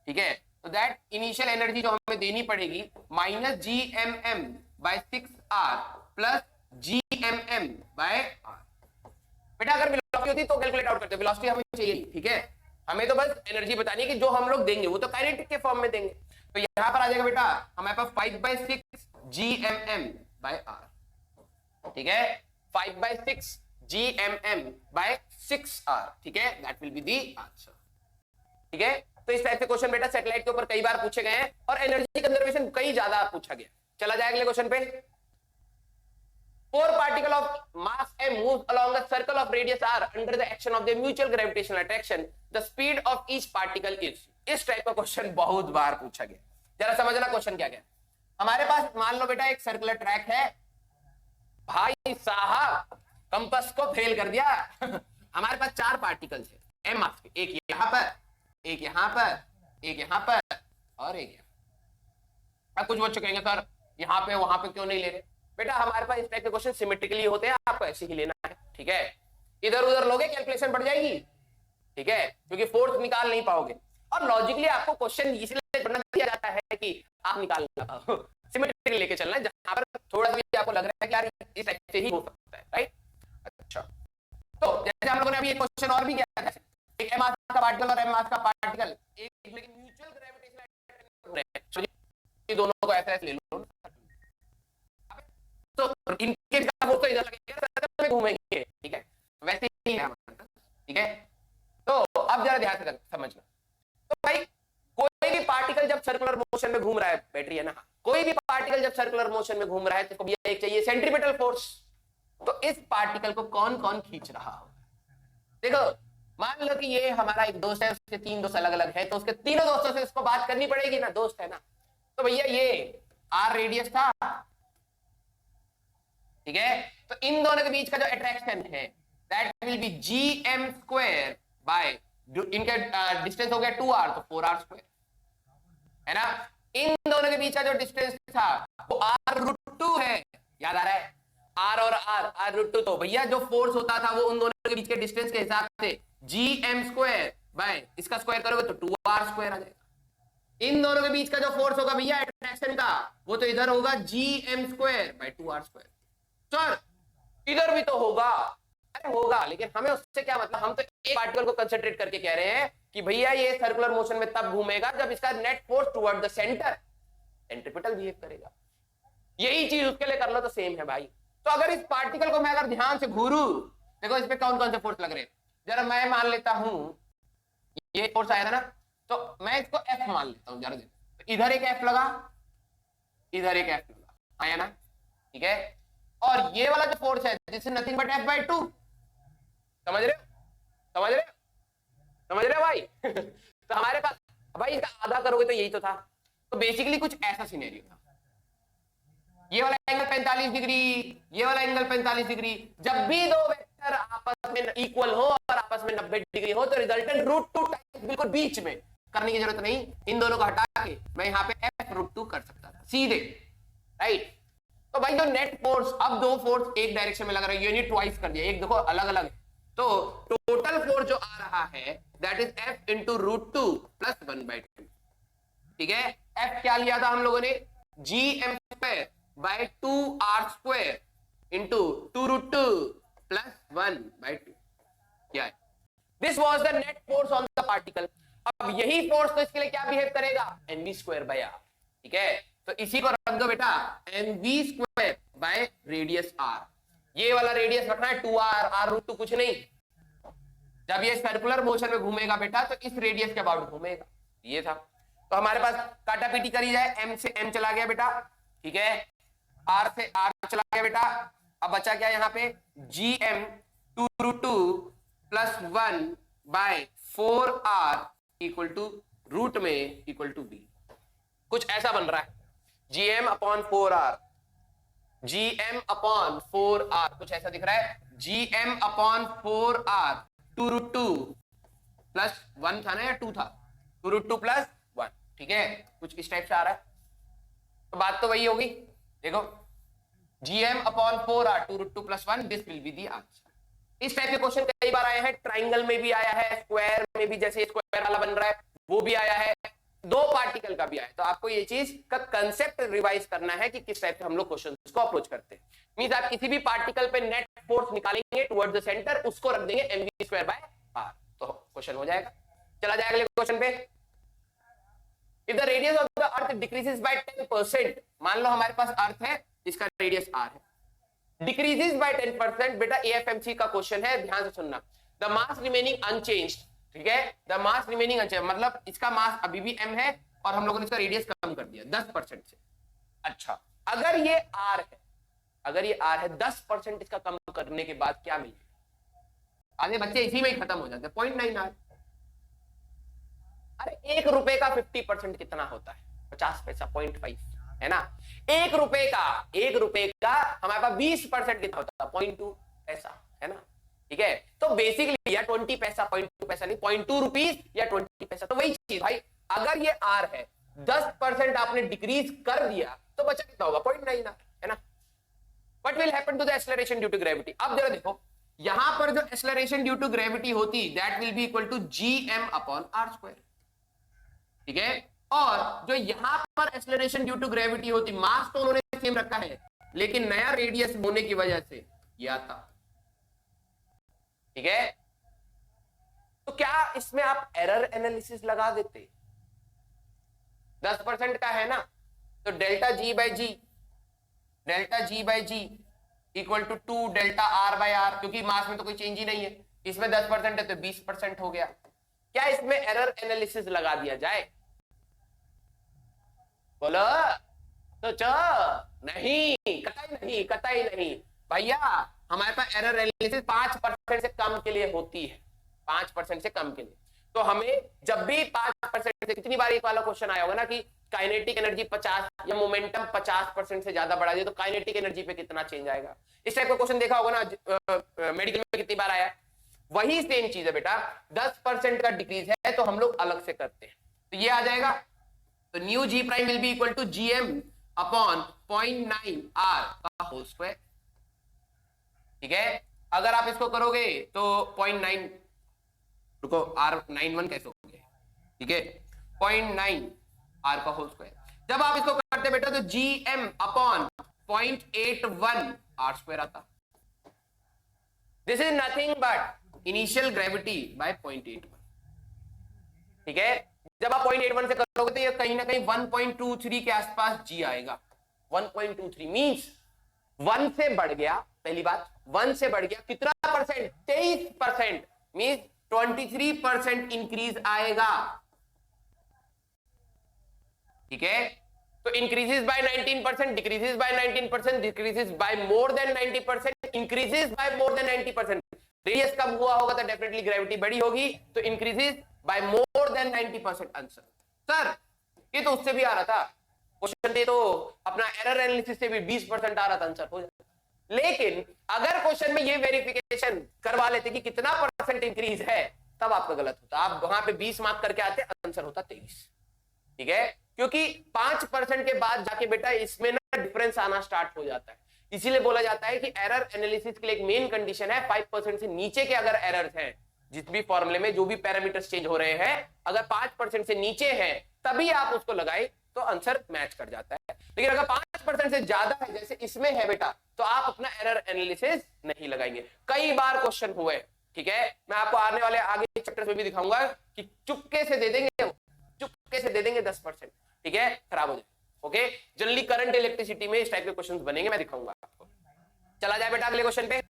ठीक है, तो दैट इनिशियल एनर्जी जो हमें देनी पड़ेगी minus GMM by 6r plus GMM by r। बेटा अगर वेलोसिटी होती तो कैलकुलेट आउट करते, वेलोसिटी हमें चाहिए, ठीक है, हमें तो बस एनर्जी बतानी है कि जो हम लोग देंगे वो तो काइनेटिक के फॉर्म में देंगे। तो यहां पर आ जाएगा बेटा हमारे पास 5 बाय 6 GMM बाय r, ठीक है, 5 बाय 6 GMM बाय 6r, ठीक है, that will be the answer, ठीक है। तो इस टाइप से क्वेश्चन बेटा सैटेलाइट के ऊपर कई बार पूछे गए हैं और एनर्जी कंजर्वेशन कई ज्यादा पूछा गया। चला जाए अगले क्वेश्चन पे। 4 particle of mass m move along a circle of radius r under the action of the mutual gravitational attraction, the speed of each particle is. इस टाइप का क्वेश्चन बहुत बार पूछा गया, जरा समझना क्वेश्चन क्या क्या। हमारे पास मान लो बेटा एक सर्कुलर ट्रैक है, भाई साहब कंपास को फेल कर दिया। हमारे पास 4 पार्टिकल्स है m मास के, एक यहां पर, एक यहां पर, एक यहां पर और एक यहां। अब कुछ बच्चे कहेंगे सर यहां पे वहां पे क्यों नहीं ले रहे, बेटा हमारे पास इस टाइप के क्वेश्चन सिमेट्रिकली होते हैं, आपको ऐसे ही लेना है, ठीक है। इधर उधर लोगे कैलकुलेशन बढ़ जाएगी, ठीक है, क्योंकि फोर्स निकाल नहीं पाओगे, और लॉजिकली आपको क्वेश्चन इसलिए बना दिया जाता है कि आप निकाल ना पाओ, सिमेट्रिकली लेके चलना है, जहां पर थोड़ा सा भी आपको लग रहा है कि यार इस टाइप से ही हो सकता है, राइट। अच्छा, तो जैसे हम लोगों ने अभी एक क्वेश्चन और भी किया था, एक m मास का पार्टिकल और m मास का पार्टिकल एक दूसरे की म्यूचुअल ग्रेविटेशनल, ये दोनों को ऐसे ले लो, तो इनके वो तो इधर लगेगा सर्कल में घूमेंगे, ठीक है, वैसे ही है, ठीक है। तो अब जरा ध्यान से समझना, तो भाई कोई भी पार्टिकल जब सर्कुलर मोशन में घूम रहा है, बैटरी है ना, कोई भी पार्टिकल जब सर्कुलर मोशन में घूम रहा है तो एक चाहिए सेंट्रीपिटल फोर्स। तो इस पार्टिकल को कौन कौन खींच रहा हो, देखो मान लो कि ये हमारा एक दोस्त है, उसके 3 दोस्त अलग अलग है, तो उसके तीनों दोस्तों से इसको बात करनी पड़ेगी ना, दोस्त है ना। तो भैया ये r रेडियस था, ठीक है, तो इन दोनों के बीच का जो अट्रैक्शन है that will be GM² by, इनका डिस्टेंस हो गया 2r तो 4r², है ना। इन दोनों के बीच का जो डिस्टेंस था वो r√2 है, याद आ रहा है, r और r√2। तो भैया जो फोर्स होता था वो उन दोनों के बीच के डिस्टेंस के हिसाब से GM² बाय इसका स्क्वायर करोगे तो 2r² आ जाएगा, इन दोनों के बीच का जो फोर्स होगा भैया अट्रैक्शन का, वो तो इधर होगा gm²/2r²। सर इधर भी तो होगा, अरे होगा, लेकिन हमें उससे क्या मतलब, हम तो एक पार्टिकल को कंसेंट्रेट करके कह रहे हैं कि भैया ये सर्कुलर मोशन में तब घूमेगा जब इसका net force toward the centre centripetal behave करेगा। यही चीज उसके लिए कर लो तो सेम है भाई। तो अगर इस पार्टिकल को मैं अगर ध्यान से घूरू, देखो इस पे कौन कौन से फोर्स लग रहे हैं, जरा मैं मान लेता हूं ये फोर्स आया था ना, तो मैं इसको F मान लेता हूं जरा, तो इधर एक F लगा, इधर एक F लगा, आया ना, ठीक है। और ये वाला जो फोर्स है this is nothing but F/2, समझ रहे समझ रहे समझ रहे भाई तो हमारे पास भाई इसका आधा करोगे तो यही तो था। तो बेसिकली कुछ ऐसा सिनेरियो था, ये वाला एंगल 45 डिग्री, ये वाला एंगल 45 डिग्री, जब भी दो वेक्टर आपस में इक्वल हो और आपस में 90 डिग्री हो तो रिजल्टेंट √2 बिल्कुल बीच में, करने की जरूरत नहीं, इन दोनों को हटा के मैं यहाँ पे F√2 कर सकता था सीधे, राइट। तो भाई जो नेट फोर्स, अब दो फोर्स एक डायरेक्शन में लग रहा है, यूनिट ट्वाइस कर दिया, एक देखो अलग अलग, तो टोटल फोर्स जो आ रहा है that is F into √2 plus 1/2, ठीक है। F क्या लिया था हम लोगों ने, gm²/2r² इंटू 2√2 प्लस 1/2, क्या है, this was the net force on the particle. अब यही फोर्स तो इसके लिए क्या बिहेव करेगा, mv²/r, ठीक है। तो इसी को रख दो बेटा mv²/रेडियस r, ये वाला रेडियस रखना है 2r, r√2 कुछ नहीं, जब ये सर्कुलर मोशन में घूमेगा बेटा तो इस रेडियस के अबाउट घूमेगा, ये था। तो हमारे पास काटा पीटी करी जाए, m से m चला गया बेटा, ठीक है, r से r चला गया बेटा, अब बचा क्या यहाँ पे, gm 2√2 plus 1/4r equal to root में इक्वल टू b, कुछ ऐसा बन रहा है, gm/4r, gm/4r कुछ ऐसा दिख रहा है, gm/4r 2√2 प्लस 1 था ना या 2 था, 2√2 प्लस 1, ठीक है, कुछ इस टाइप से आ रहा है। तो बात तो वही होगी, देखो gm/4r 2√2 plus 1, this will be the answer. इस टाइप के क्वेश्चन कई बार आए हैं, ट्राइंगल में भी आया है, स्क्वायर में भी, जैसे स्क्वायर वाला बन रहा है वो भी आया है, दो पार्टिकल का भी आया है। तो आपको ये चीज का कंसेप्ट रिवाइज करना है कि किस टाइप से हम लोग क्वेश्चन को अप्रोच करते हैं। मींस आप किसी भी पार्टिकल पे नेट फोर्स निकालेंगे टुवर्ड्स द सेंटर, उसको रख देंगे mv²/r, तो क्वेश्चन हो जाएगा। चला जाएगा अगले क्वेश्चन पे, if the radius of the earth decreases by 10%, मान लो हमारे पास अर्थ है, इसका रेडियस r है, डिक्रीजेस बाय 10%, बेटा AFMC का क्वेश्चन है, ध्यान से सुनना, द मास रिमेनिंग अनचेंज्ड, ठीक है, द मास रिमेनिंग अनचेंज्ड मतलब इसका मास अभी भी m है और हम लोगों ने इसका रेडियस कम कर दिया 10% से। अच्छा, अगर ये r है, अगर ये r है, 10% इसका कम करने के बाद क्या मिलेगा, आधे बच्चे इसी में ही खत्म हो जाते हैं, 0.9 r। अरे 1 रुपए का 50% कितना होता है, 50 पैसा, 0.5 है ना, 1 रुपए का, 1 रुपए का हमारे पास 20% कितना होता है, 0.2 पैसा, है ना, ठीक है। तो बेसिकली या 20 पैसा, 0.2 पैसा नहीं, 0.2 रुपीज या 20 पैसा, तो वही चीज भाई, अगर ये r है, 10% आपने डिक्रीज कर दिया तो बचा कितना होगा, 0.9 है ना। What will happen to the acceleration due to gravity? अब जरा देखो, यहां पर जो acceleration due to gravity होती, that will be equal to gm/r², ठीक है। और जो यहां पर acceleration due to gravity होती, मास तो उन्होंने सेम रखा है, लेकिन नया रेडियस होने की वजह से ये आता, ठीक है। तो क्या इसमें आप एरर एनालिसिस लगा देते, 10% का है ना, तो delta G by G equal to 2 delta R by R, क्योंकि मास में तो कोई चेंज ही नहीं है, इसमें 10% है तो 20% हो गया। क्या इसमें एरर एनालिसिस लगा दिया जाए, बोलो तो नहीं, कतई नहीं भैया, हमारे पास एरर एनालिसिस 5% से कम के लिए होती है, 5% से कम के लिए। तो हमें जब भी 5% से, कितनी बार एक वाला क्वेश्चन आया होगा ना कि काइनेटिक एनर्जी 50 या मोमेंटम 50% से ज्यादा बढ़ा दिया तो काइनेटिक एनर्जी पे कितना चेंज आएगा, इस टाइप का क्वेश्चन देखा होगा ना, मेडिकल में कितनी बार आया। वही सेम चीज है बेटा, 10% का डिक्रीज है तो हम लोग अलग से करते हैं, तो ये आ जाएगा, तो new G prime will be equal to gm/0.9r का होल स्क्वायर, ठीक है। अगर आप इसको करोगे तो 0.9, रुको r91 कैसे हो गया, ठीक है, 0.9 आर का होल स्क्वायर। जब आप इसको करते बेटा तो gm अपॉन 0.81 आर स्क्वायर आता। This is nothing but initial gravity by 0.81। ठीक है, जब आप 0.81 से करोगे तो ये कहीं ना कहीं 1.23 के आसपास जी आएगा। 1.23 मींस 1 से बढ़ गया, पहली बात 1 से बढ़ गया कितना परसेंट, 23%, मींस 23% इंक्रीज आएगा। ठीक है, तो increases by 19%, decreases by 19%, decreases by more than 90%, increases by more than 90%। Radius कम हुआ होगा तो डेफिनेटली ग्रेविटी बड़ी होगी, तो increases by more than 90% answer. Sir ये तो उससे भी आ रहा था क्वेश्चन, ये तो अपना एरर एनालिसिस से भी 20% आ रहा था आंसर हो जाता। लेकिन अगर क्वेश्चन में ये वेरिफिकेशन करवा लेते कि कितना परसेंट इंक्रीज है, तब आपका गलत होता। आप वहां पे 20 मार्क करके आते, आंसर होता 23। ठीक है, क्योंकि 5% के बाद जाके बेटा इसमें ना डिफरेंस आना स्टार्ट हो जाता है। इसीलिए बोला जाता है कि एरर एनालिसिस के लिए एक मेन कंडीशन है 5% से नीचे के अगर एरर्स हैं, जिस भी फॉर्मूले में जो भी पैरामीटर्स चेंज हो रहे हैं, अगर 5% से नीचे हैं तभी आप उसको लगाए तो आंसर मैच कर जाता है। लेकिन अगर 5% से ज्यादा है जैसे इसमें है बेटा, तो आप अपना एरर एनालिसिस नहीं लगाएंगे। कई बार क्वेश्चन हुए, ठीक है, मैं आपको आने वाले आगे चैप्टर्स में भी दिखाऊंगा कि चुपके से दे देंगे, चुपके से दे देंगे 10%, ठीक है, खराब हो जाए। ओके, जनरली करंट इलेक्ट्रिसिटी में इस टाइप के क्वेश्चंस बनेंगे, मैं दिखाऊंगा आपको। चला जाए बेटा अगले क्वेश्चन पे।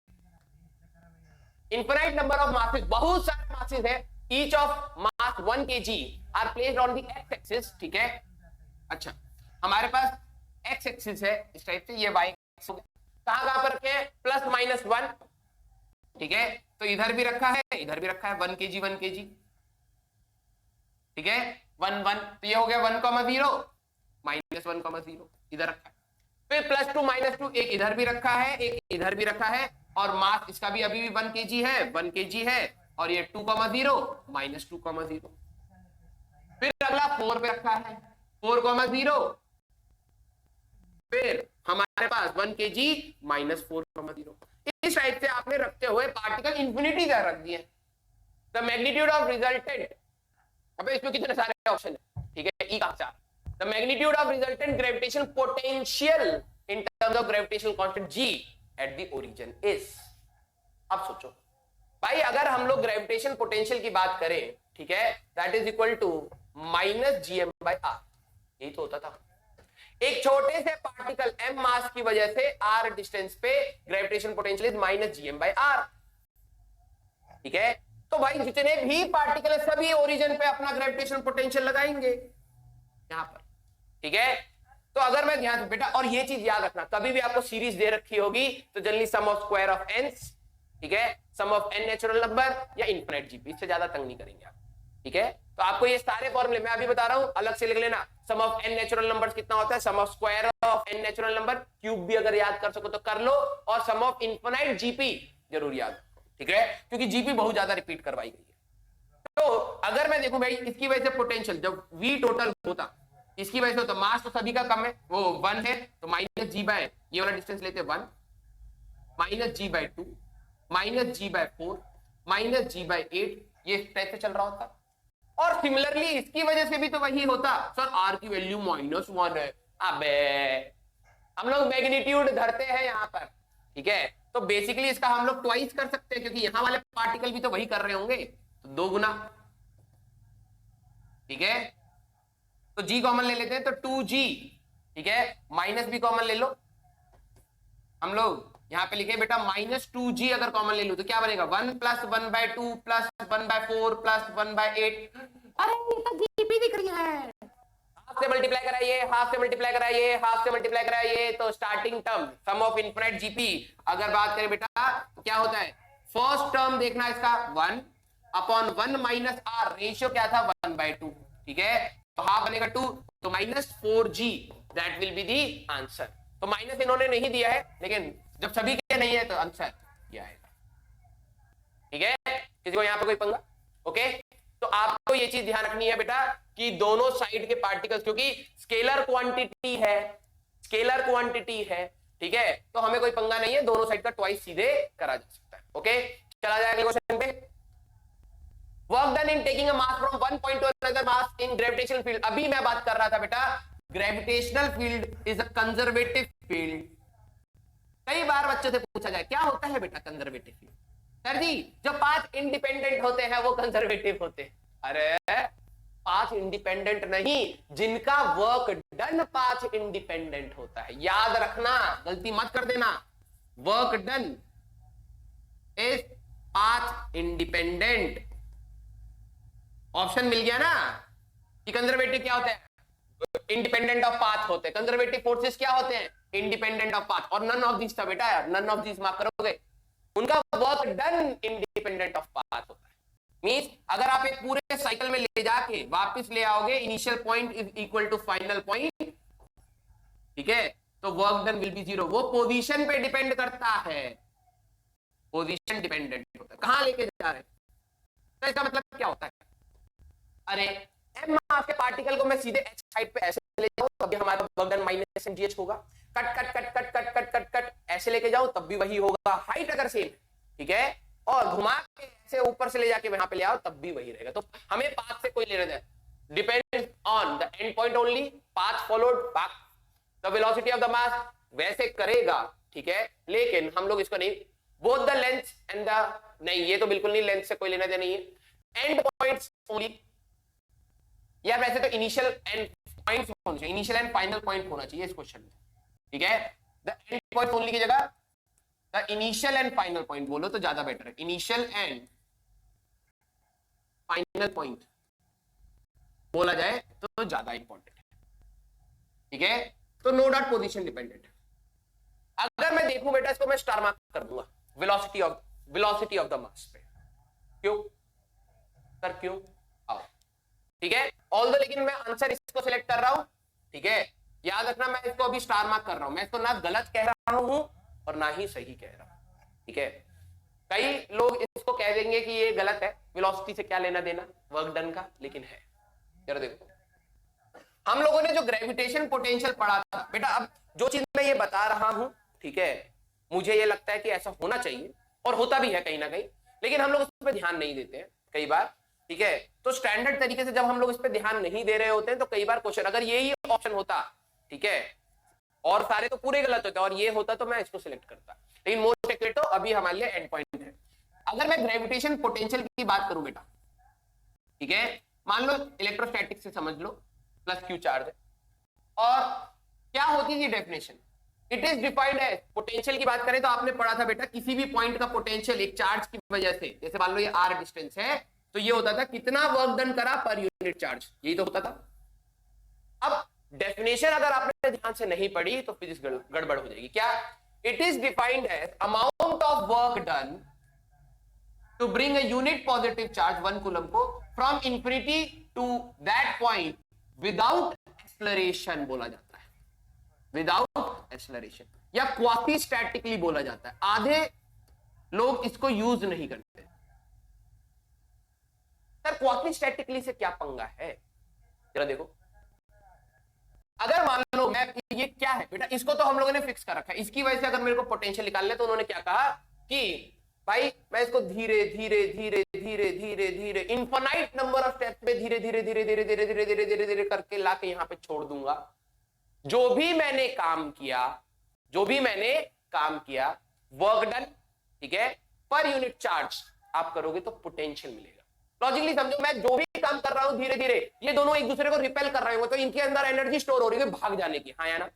इनफाइनाइट नंबर ऑफ मासेस, बहुत सारे मासेस है, each of mass 1 kg are placed on the X axis. ठीक है, अच्छा हमारे पास एक्स एक्सिस है इस टाइप से, ये वाई एक्सिस कहां पर रखे हैं, +-1। ठीक है, तो इधर भी रखा है, इधर भी रखा है, 1 kg 1 kg। ठीक है, 1 1, तो ये हो गया 1, -0 -1, इधर रखा है। फिर +2 -2, एक इधर भी रखा है, एक इधर भी रखा है, और मास इसका भी अभी भी 1 kg है, 1 kg है, और ये 2, -0 -2, फिर अगला 4 पे रखा है, 4, 0, फिर हमारे पास 1 kg -4, 0। इस टाइप से आपने रखते हुए पार्टिकल इंफिनिटी तक रख दिए। द मैग्नीट्यूड ऑफ रिजल्टेंट, अबे इसमें कितने सारे ऑप्शन है, ठीक है, ई का 4। The magnitude of resultant gravitational potential in terms of gravitational constant g at the origin is. अब सोचो भाई, अगर हम लोग ग्रेविटेशन पोटेंशियल की बात करें, ठीक है, that is equal to -gm/r, यही तो होता था। एक छोटे से पार्टिकल m मास की वजह से r डिस्टेंस पे ग्रेविटेशन पोटेंशियल इज -gm/r। ठीक है, तो भाई जितने भी पार्टिकल है सभी ओरिजिन पे अपना ग्रेविटेशन पोटेंशियल लगाएंगे यहां पर। ठीक है, तो अगर मैं ध्यान से बेटा, और ये चीज याद रखना, कभी भी आपको सीरीज दे रखी होगी तो generally sum of square of n's, ठीक है, sum of n natural number या इनफिनिट जीपी, इससे ज्यादा तंग नहीं करेंगे आप। ठीक है, तो आपको ये सारे फॉर्मूले मैं अभी बता रहा हूं, अलग से लिख लेना। Sum of n natural numbers कितना होता है, sum of square of n natural number, cube भी अगर याद कर सको तो कर लो, और सम ऑफ इनफिनिट जीपी जरूर याद रखो। ठीक है, क्योंकि जीपी बहुत ज्यादा रिपीट करवाई गई है। तो अगर मैं देखूं भाई, इसकी वजह से पोटेंशियल जब v टोटल होता, इसकी वजह से होता, मास तो सभी का कम है, वो 1 है, तो -g/, ये वाला डिस्टेंस लेते 1, -g/2, -g/4, -g/8, ये टाइप से चल रहा होता। और सिमिलरली इसकी वजह से भी तो वही होता, सर r की वैल्यू -1 है। अबे हम लोग मैग्नीट्यूड धरते हैं यहां पर, ठीक है, तो बेसिकली इसका हम लोग ट्वाइस कर सकते हैं, क्योंकि यहां वाले पार्टिकल भी तो वही कर रहे होंगे, तो 2 गुना। ठीक है, तो g कॉमन ले लेते हैं, तो 2g, ठीक है, माइनस भी कॉमन ले लो। हम लोग यहां पे लिखे बेटा -2g अगर कॉमन ले लो तो क्या बनेगा, 1 + 1/2 + 1/4 + 1/8। अरे ये तो जीपी दिख रही है, हाफ से मल्टीप्लाई कराइए, हाफ से मल्टीप्लाई कराइए, हाफ से मल्टीप्लाई कराइए, तो starting term sum of infinite GP अगर बात करें बेटा तो क्या होता है, फर्स्ट टर्म देखना इसका 1/1 - r, रेशियो क्या था 1/2। ठीक है, तो हाफ बनेगा 2, तो -4g, that will be the answer. तो माइनस इन्होंने नहीं दिया है, लेकिन जब सभी के नहीं है तो आंसर क्या आएगा। ठीक है, किसी को यहां पे कोई पंगा? ओके, तो आपको ये चीज ध्यान रखनी है बेटा कि दोनों साइड के पार्टिकल्स, क्योंकि स्केलर क्वांटिटी है, स्केलर क्वांटिटी है, ठीक है, तो हमें कोई पंगा नहीं है, दोनों साइड का ट्वाइस सीधे करा जा सकता है। ओके, चला जाएगा क्वेश्चन पे। Work done in taking a mass from one point two another mass in gravitational field. अभी मैं बात कर रहा था बेटा, gravitational field is a conservative field. कई बार बच्चों से पूछा जाए क्या होता है बेटा कंजर्वेटिव फील्ड? सर जी जो 5 इंडिपेंडेंट होते हैं वो कंजर्वेटिव होते हैं। अरे 5 इंडिपेंडेंट नहीं, जिनका वर्क डन 5 इंडिपेंडेंट होता है। याद रखना, गलती मत कर देना। Work done is 5 independent. Option मिल गया ना कि कंजर्वेटिव क्या होते हैं? इंडिपेंडेंट ऑफ पाथ होते हैं। कंजर्वेटिव फोर्सेस क्या होते हैं? Independent of path. और नन ऑफ दिस था बेटा, यार नन ऑफ दिस मार्क करोगे। उनका work done independent of path होता है। मींस अगर आप एक पूरे साइकिल में ले जाके वापस ले आओगे, initial point is equal to final point, ठीक है, तो वर्क डन विल बी 0। वो पोजीशन पे डिपेंड करता है, पोजीशन डिपेंडेंट होता है, कहां लेके जा रहे हैं। तो इसका मतलब क्या होता है? अरे m मास के पार्टिकल को मैं सीधे x साइड पे ऐसे ले जाऊं तब भी हमारा वर्क डन माइनस mgh होगा। Cut cut cut cut cut cut cut cut ऐसे लेके जाओ तब भी वही होगा। हाइट अगर सेम, ठीक है, और घुमा के ऐसे ऊपर से ले जाके वहां पे ले आओ तब भी वही रहेगा। तो हमें पाथ से कोई लेना देना, depends on the end point only, path followed by the velocity of the mass. वैसे करेगा, ठीक है, लेकिन हम लोग इसको नहीं, both the length and the, नहीं ये तो बिल्कुल नहीं, लेंथ से कोई लेना देना नहीं है। एंड पॉइंट्स ओनली, या वैसे तो इनिशियल एंड पॉइंट्स होना चाहिए, इनिशियल एंड फाइनल पॉइंट होना चाहिए इस क्वेश्चन में, ठीक है। द एंड पॉइंट ओनली की जगह the initial and final point बोलो तो ज्यादा बेटर है। इनिशियल एंड फाइनल पॉइंट बोला जाए तो ज्यादा इंपॉर्टेंट है, ठीक है। तो नो डाउट पोजीशन डिपेंडेंट है। अगर मैं देखूं बेटा, इसको मैं स्टार मार्क कर दूंगा वेलोसिटी ऑफ द मास पे। क्यों सर, क्यों? आओ, ठीक है। ऑल्दो लेकिन मैं आंसर इसको सिलेक्ट कर रहा हूं, ठीक है। याद रखना मैं इसको अभी स्टार मार्क कर रहा हूं, मैं इसको ना गलत कह रहा हूं और ना ही सही कह रहा हूं, ठीक है। कई लोग इसको कह देंगे कि ये गलत है, वेलोसिटी से क्या लेना देना वर्क डन का, लेकिन है। जरा देखो, हम लोगों ने जो ग्रेविटेशन पोटेंशियल पढ़ा था बेटा, अब जो चीज मैं ये बता रहा हूं, ठीक है, मुझे ये लगता है कि ऐसा होना चाहिए और होता भी है कहीं ना कहीं, लेकिन हम लोग उस पर ध्यान नहीं देते हैं कई बार, ठीक है। तो स्टैंडर्ड तरीके से जब हम लोग इस पर ध्यान नहीं दे रहे होते हैं तो कई बार क्वेश्चन, अगर यही ऑप्शन होता, ठीक है, और सारे तो पूरे गलत होते और ये होता तो मैं इसको सिलेक्ट करता, लेकिन मोस्ट एक्यूरेट तो अभी हमारे लिए एंड पॉइंट है। अगर मैं ग्रेविटेशन पोटेंशियल की बात करूं बेटा, ठीक है, मान लो इलेक्ट्रोस्टैटिक्स से समझ लो, प्लस क्यू चार्ज है, और क्या होती है definition, it is defined as, potential की बात करें तो आपने पढ़ा था बेटा, किसी भी पॉइंट का पोटेंशियल एक चार्ज की वजह से, जैसे मान लो ये r डिस्टेंस है, तो ये होता था कितना वर्क डन करा पर यूनिट चार्ज, यही तो होता था। अब डेफिनेशन अगर आपने ध्यान से नहीं पढ़ी तो फिजिक्स गड़बड़ हो जाएगी। क्या? It is defined as amount of work done to bring a unit positive charge 1 coulomb को from infinity to that point without acceleration बोला जाता है, विदाउट एक्सेलरेशन, या क्वासी स्टैटिकली बोला जाता है। आधे लोग इसको यूज नहीं करते। सर क्वासी स्टैटिकली से क्या पंगा है? जरा देखो, अगर मान लो मैं, ये क्या है बेटा, इसको तो हम लोगों ने फिक्स कर रखा है, इसकी वजह से अगर मेरे को पोटेंशियल निकालना है तो उन्होंने क्या कहा कि भाई मैं इसको धीरे धीरे धीरे धीरे धीरे धीरे इनफाइनाइट नंबर ऑफ स्टेप्स में धीरे धीरे धीरे धीरे धीरे धीरे धीरे धीरे धीरे करके लाके यहां पे छोड़ दूंगा। जो भी मैंने काम किया, जो भी मैंने काम किया, वर्क डन, ठीक है, पर यूनिट चार्ज आप करोगे तो पोटेंशियल मिलेगा। लॉजिकली समझो, मैं जो भी काम कर रहा हूं धीरे धीरे, ये दोनों एक दूसरे को रिपेल कर रहे होंगे तो इनके अंदर एनर्जी स्टोर हो रही है भाग जाने की, हाँ या ना?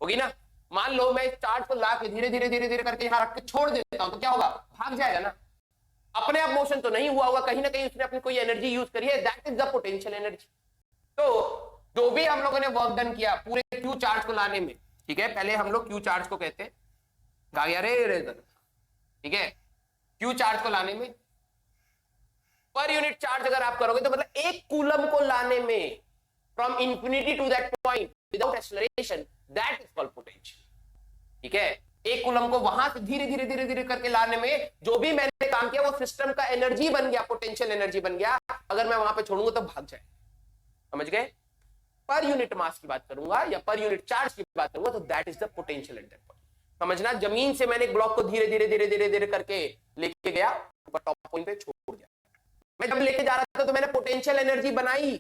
होगी ना? मान लो मैं इस चार्ज को लाके धीरे धीरे धीरे धीरे करके यहां रख के छोड़ देता हूं तो क्या होगा? भाग जाएगा ना। अपने आप मोशन तो नहीं हुआ होगा, कहीं ना कहीं उसने अपनी कोई एनर्जी यूज करी है, that is the potential energy. तो जो भी हम लोगों ने वर्क डन किया पूरे क्यू चार्ज को लाने में, ठीक है, पहले हम लोग क्यू चार्ज को कहते हैं, ठीक है, क्यू चार्ज को लाने में पर यूनिट चार्ज अगर आप करोगे तो मतलब 1 कूलम को लाने में from infinity to that point without acceleration, that is called potential, ठीक है। 1 कूलम को वहां से धीरे धीरे धीरे धीरे करके लाने में जो भी मैंने काम किया वो सिस्टम का एनर्जी बन गया, पोटेंशियल एनर्जी बन गया। अगर मैं वहां पे छोड़ूंगा तो भाग जाए, समझ गए? पर यूनिट मास की बात करूंगा या पर यूनिट चार्ज की बात करूंगा तो that is the potential at that point. समझना, जमीन से मैंने एक ब्लॉक को धीरे धीरे धीरे धीरे धीरे करके लेके गया ऊपर टॉप पॉइंट पे छोड़ दिया, मैं जब लेके जा रहा था तो मैंने पोटेंशियल एनर्जी बनाई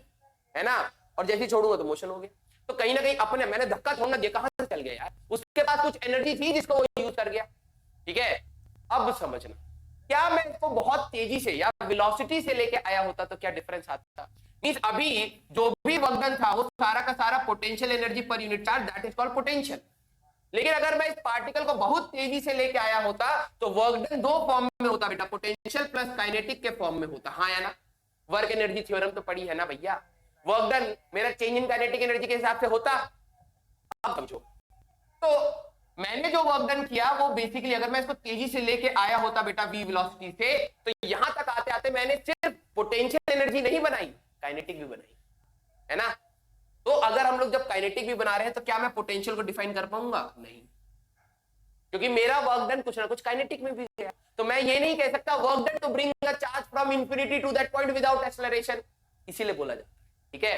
है ना, और जैसे ही छोड़ूंगा तो मोशन हो गया। तो कहीं ना कहीं अपने मैंने धक्का थोड़ा ये कहां से चल गया यार, उसके पास कुछ एनर्जी थी जिसको वो यूज कर गया। ठीक है, अब समझना, क्या मैं इसको बहुत तेजी से या वेलोसिटी से लेके आया होता तो क्या डिफरेंस आता? मींस अभी जो भी वर्क डन था वो सारा का सारा पोटेंशियल एनर्जी पर unit charge, that is called potential. लेकिन अगर मैं इस पार्टिकल को बहुत तेजी से लेके आया होता तो वर्क डन दो फॉर्म में होता बेटा, पोटेंशियल प्लस काइनेटिक के फॉर्म में होता। हाँ या ना? वर्क एनर्जी थ्योरम तो पढ़ी है ना भैया। वर्क डन मेरा चेंज इन काइनेटिक एनर्जी के हिसाब से होता। अब समझो, तो मैंने जो वर्क डन किया वो बेसिकली अगर मैं इसको तेजी से लेके आया होता बेटा वी वेलोसिटी से, तो यहां तक आते आते मैंने सिर्फ पोटेंशियल एनर्जी नहीं बनाई, काइनेटिक भी बनाई, है ना। तो अगर हम लोग जब काइनेटिक भी बना रहे हैं तो क्या मैं पोटेंशियल को डिफाइन कर पाऊंगा? नहीं, क्योंकि मेरा वर्क डन कुछ ना कुछ काइनेटिक में भी गया। तो मैं ये नहीं कह सकता work done to bring a charge from infinity to that point without acceleration, इसीलिए बोला जाता है। ठीक है,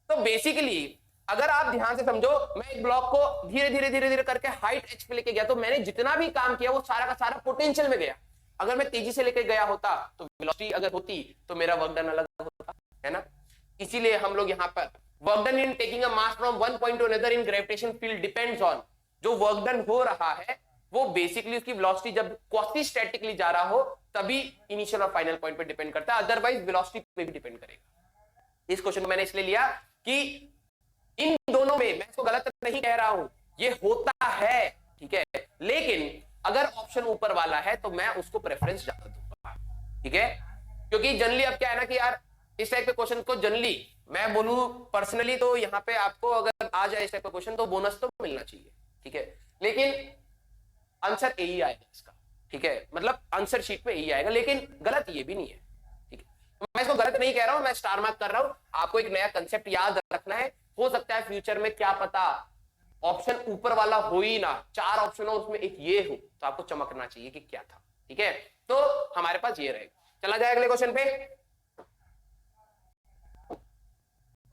तो बेसिकली अगर आप ध्यान से समझो, मैं एक ब्लॉक को धीरे धीरे धीरे धीरे करके हाइट h पे लेके गया, तो मैंने जितना भी काम किया वो सारा का सारा पोटेंशियल में गया। अगर मैं तेजी से लेके गया होता तो वेलोसिटी अगर होती तो मेरा वर्क डन अलग होता, है ना। इसीलिए हम लोग यहाँ पर work done in taking a mass from one point two another in gravitation field depends on, जो वर्क डन हो रहा है वो बेसिकली उसकी वेलोसिटी जब क्वासी स्टैटिकली जा रहा हो तभी इनिशियल और फाइनल पॉइंट पे डिपेंड करता है, अदरवाइज वेलोसिटी पे भी डिपेंड करेगा। इस क्वेश्चन को मैंने इसलिए लिया कि इन दोनों में मैं इसको गलत नहीं कह रहा हूं, ये होता है, ठीक है, लेकिन अगर ऑप्शन ऊपर वाला है तो मैं उसको प्रेफरेंस ज्यादा दूंगा। ठीक है, क्योंकि जनरली अब क्या है ना कि यार इस टाइप के क्वेश्चन को जनरली मैं बोलूं पर्सनली तो यहाँ पे आपको अगर आ जाए इस टाइप का क्वेश्चन तो बोनस तो मिलना चाहिए। ठीक है, लेकिन आंसर यही आएगा इसका। ठीक है, मतलब आंसर शीट में यही आएगा, लेकिन गलत ये भी नहीं है। ठीक है, मैं इसको गलत नहीं कह रहा हूं, मैं स्टार मार्क कर रहा हूं। आपको एक नया कंसेप्ट याद रखना है, हो सकता है फ्यूचर में क्या पता ऑप्शन ऊपर वाला हो ही ना, चार ऑप्शन हो उसमें एक ये हो, तो आपको चमकना चाहिए कि क्या था। ठीक है, तो हमारे पास ये रहेगा। चला जाए अगले क्वेश्चन पे।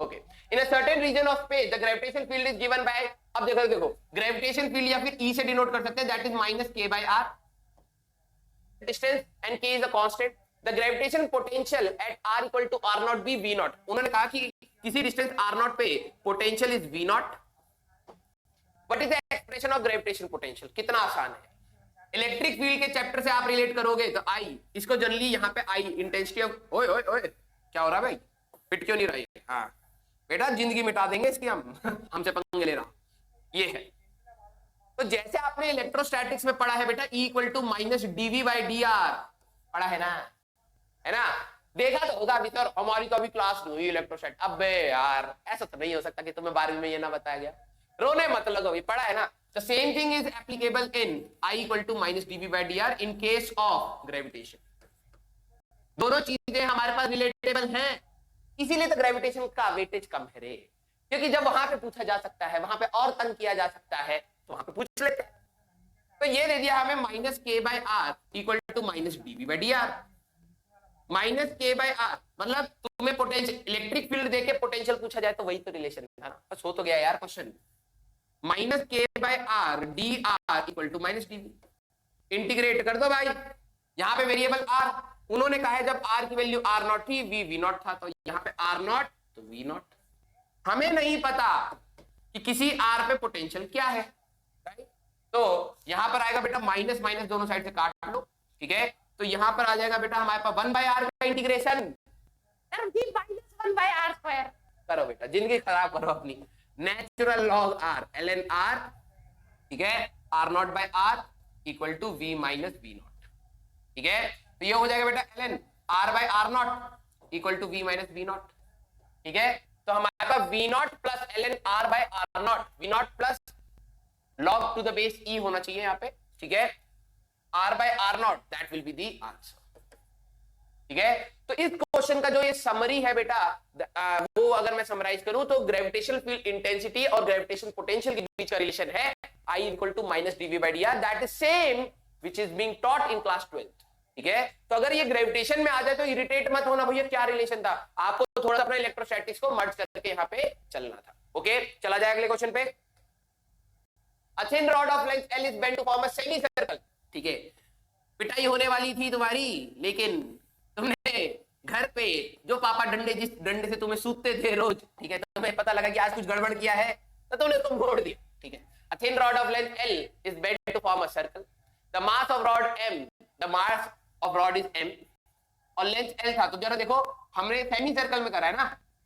Okay, in a certain region of space the gravitation field is given by, अब देखो ग्रेविटेशन फील्ड या फिर ई से डिनोट कर सकते हैं, that is minus K by R, distance and K is a constant, the gravitation potential at R equal to R not be V not. उन्होंने कहा कि किसी डिस्टेंस आर नॉट पे potential is V not. What is the expression of gravitation potential? कितना आसान है, electric field के chapter से आप रिलेट करोगे तो आई, इसको जनरली यहाँ पे आई इंटेंसिटी ऑफ, ओए ओए ओए क्या हो रहा है भाई, पिट क्यों नहीं रही? हाँ बेटा जिंदगी मिटा देंगे इसकी हम हमसे पंगे ले रहा, ये है। तो जैसे आपने इलेक्ट्रोस्टैटिक्स में पढ़ा है बेटा E equal to minus D V by D R, पढ़ा है ना, है ना, देखा तो होगा अभी सर, हमारी तो अभी क्लास नहीं हुई इलेक्ट्रोस्टैटिक। अबे यार ऐसा तो नहीं हो सकता कि तुम्हें 12वीं में ये ना बताया गया, रोने मत लगो, अभी पढ़ा है ना। The same thing is applicable in I equal to minus dv by dr in case of gravitation. दोनों चीजें हमारे पास रिलेटेबल हैं, इसीलिए तो ग्रेविटेशन का वेटेज कम है रे, क्योंकि जब वहां पे पूछा जा सकता है, वहां पे और तंग किया जा सकता है, तो वहां पे पूछ लेते हैं। तो ये दे दिया हमें minus K by R equal to minus D V by D R. Minus K by R मतलब तुम्हें पोटेंशियल इलेक्ट्रिक फील्ड देके पोटेंशियल पूछा जाए तो वही तो रिलेशन था ना, बस हो तो गया यार question. Minus K by R D R equal to minus D V, integrate कर दो भाई। यहाँ पे वेरिएबल आर, उन्होंने कहा है जब आर की वैल्यू आर नॉट थी वी नॉट था, तो यहाँ पे आर नॉट तो वी नॉट। हमें नहीं पता कि किसी आर पे पोटेंशियल क्या है, राइट? तो यहां पर आएगा बेटा माइनस माइनस दोनों साइड से काट लो, ठीक है, तो यहां पर आ जाएगा बेटा हमारे पास 1 बाय आर का integration, minus 1 by R square करो बेटा, जिंदगी खराब करो अपनी। Natural log R L N R, ठीक है, R not by R equal to V minus V not, ठीक है, तो ये हो जाएगा बेटा L N R by R not equal to V minus V not, ठीक है। तो हमारे पास V not plus L N R by R not, V not plus log to the base E होना चाहिए यहाँ पे, ठीक है, R by R not, that will be the answer, ठीक है। तो इस क्वेश्चन का जो ये समरी है बेटा, वो अगर मैं समराइज करूं तो ग्रेविटेशनल फील्ड इंटेंसिटी और ग्रेविटेशन पोटेंशियल के बीच का रिलेशन है I equal to minus D V by D R, that is same which is being taught in class 12th, ठीक है। तो अगर ये ग्रेविटेशन में आ जाए तो इरिटेट मत होना भैया क्या रिलेशन था, आपको थोड़ा सा अपने इलेक्ट्रोस्टैटिक्स को मर्ज करके यहाँ पे चलना था, ओके। चला जाए अगले क्वेश्चन पे। A thin rod of length L is bent to form a semicircle, ठीक है, पिटाई होने वाली थी तुम्हारी, लेकिन तुमने घर पे जो पापा जिस डंडे से तुम्हें सूतते थे रोज, ठीक है, तो तुम्हें पता लगा कि आज कुछ गड़बड़ किया है, तो तुमने तुम मोड़ दिया, ठीक है। A thin rod of length L is bent to form a circle. The mass of rod M, the mass of rod is M, और लेंथ L था, तो जरा देखो हमने सेमी सर्कल में करा है ना,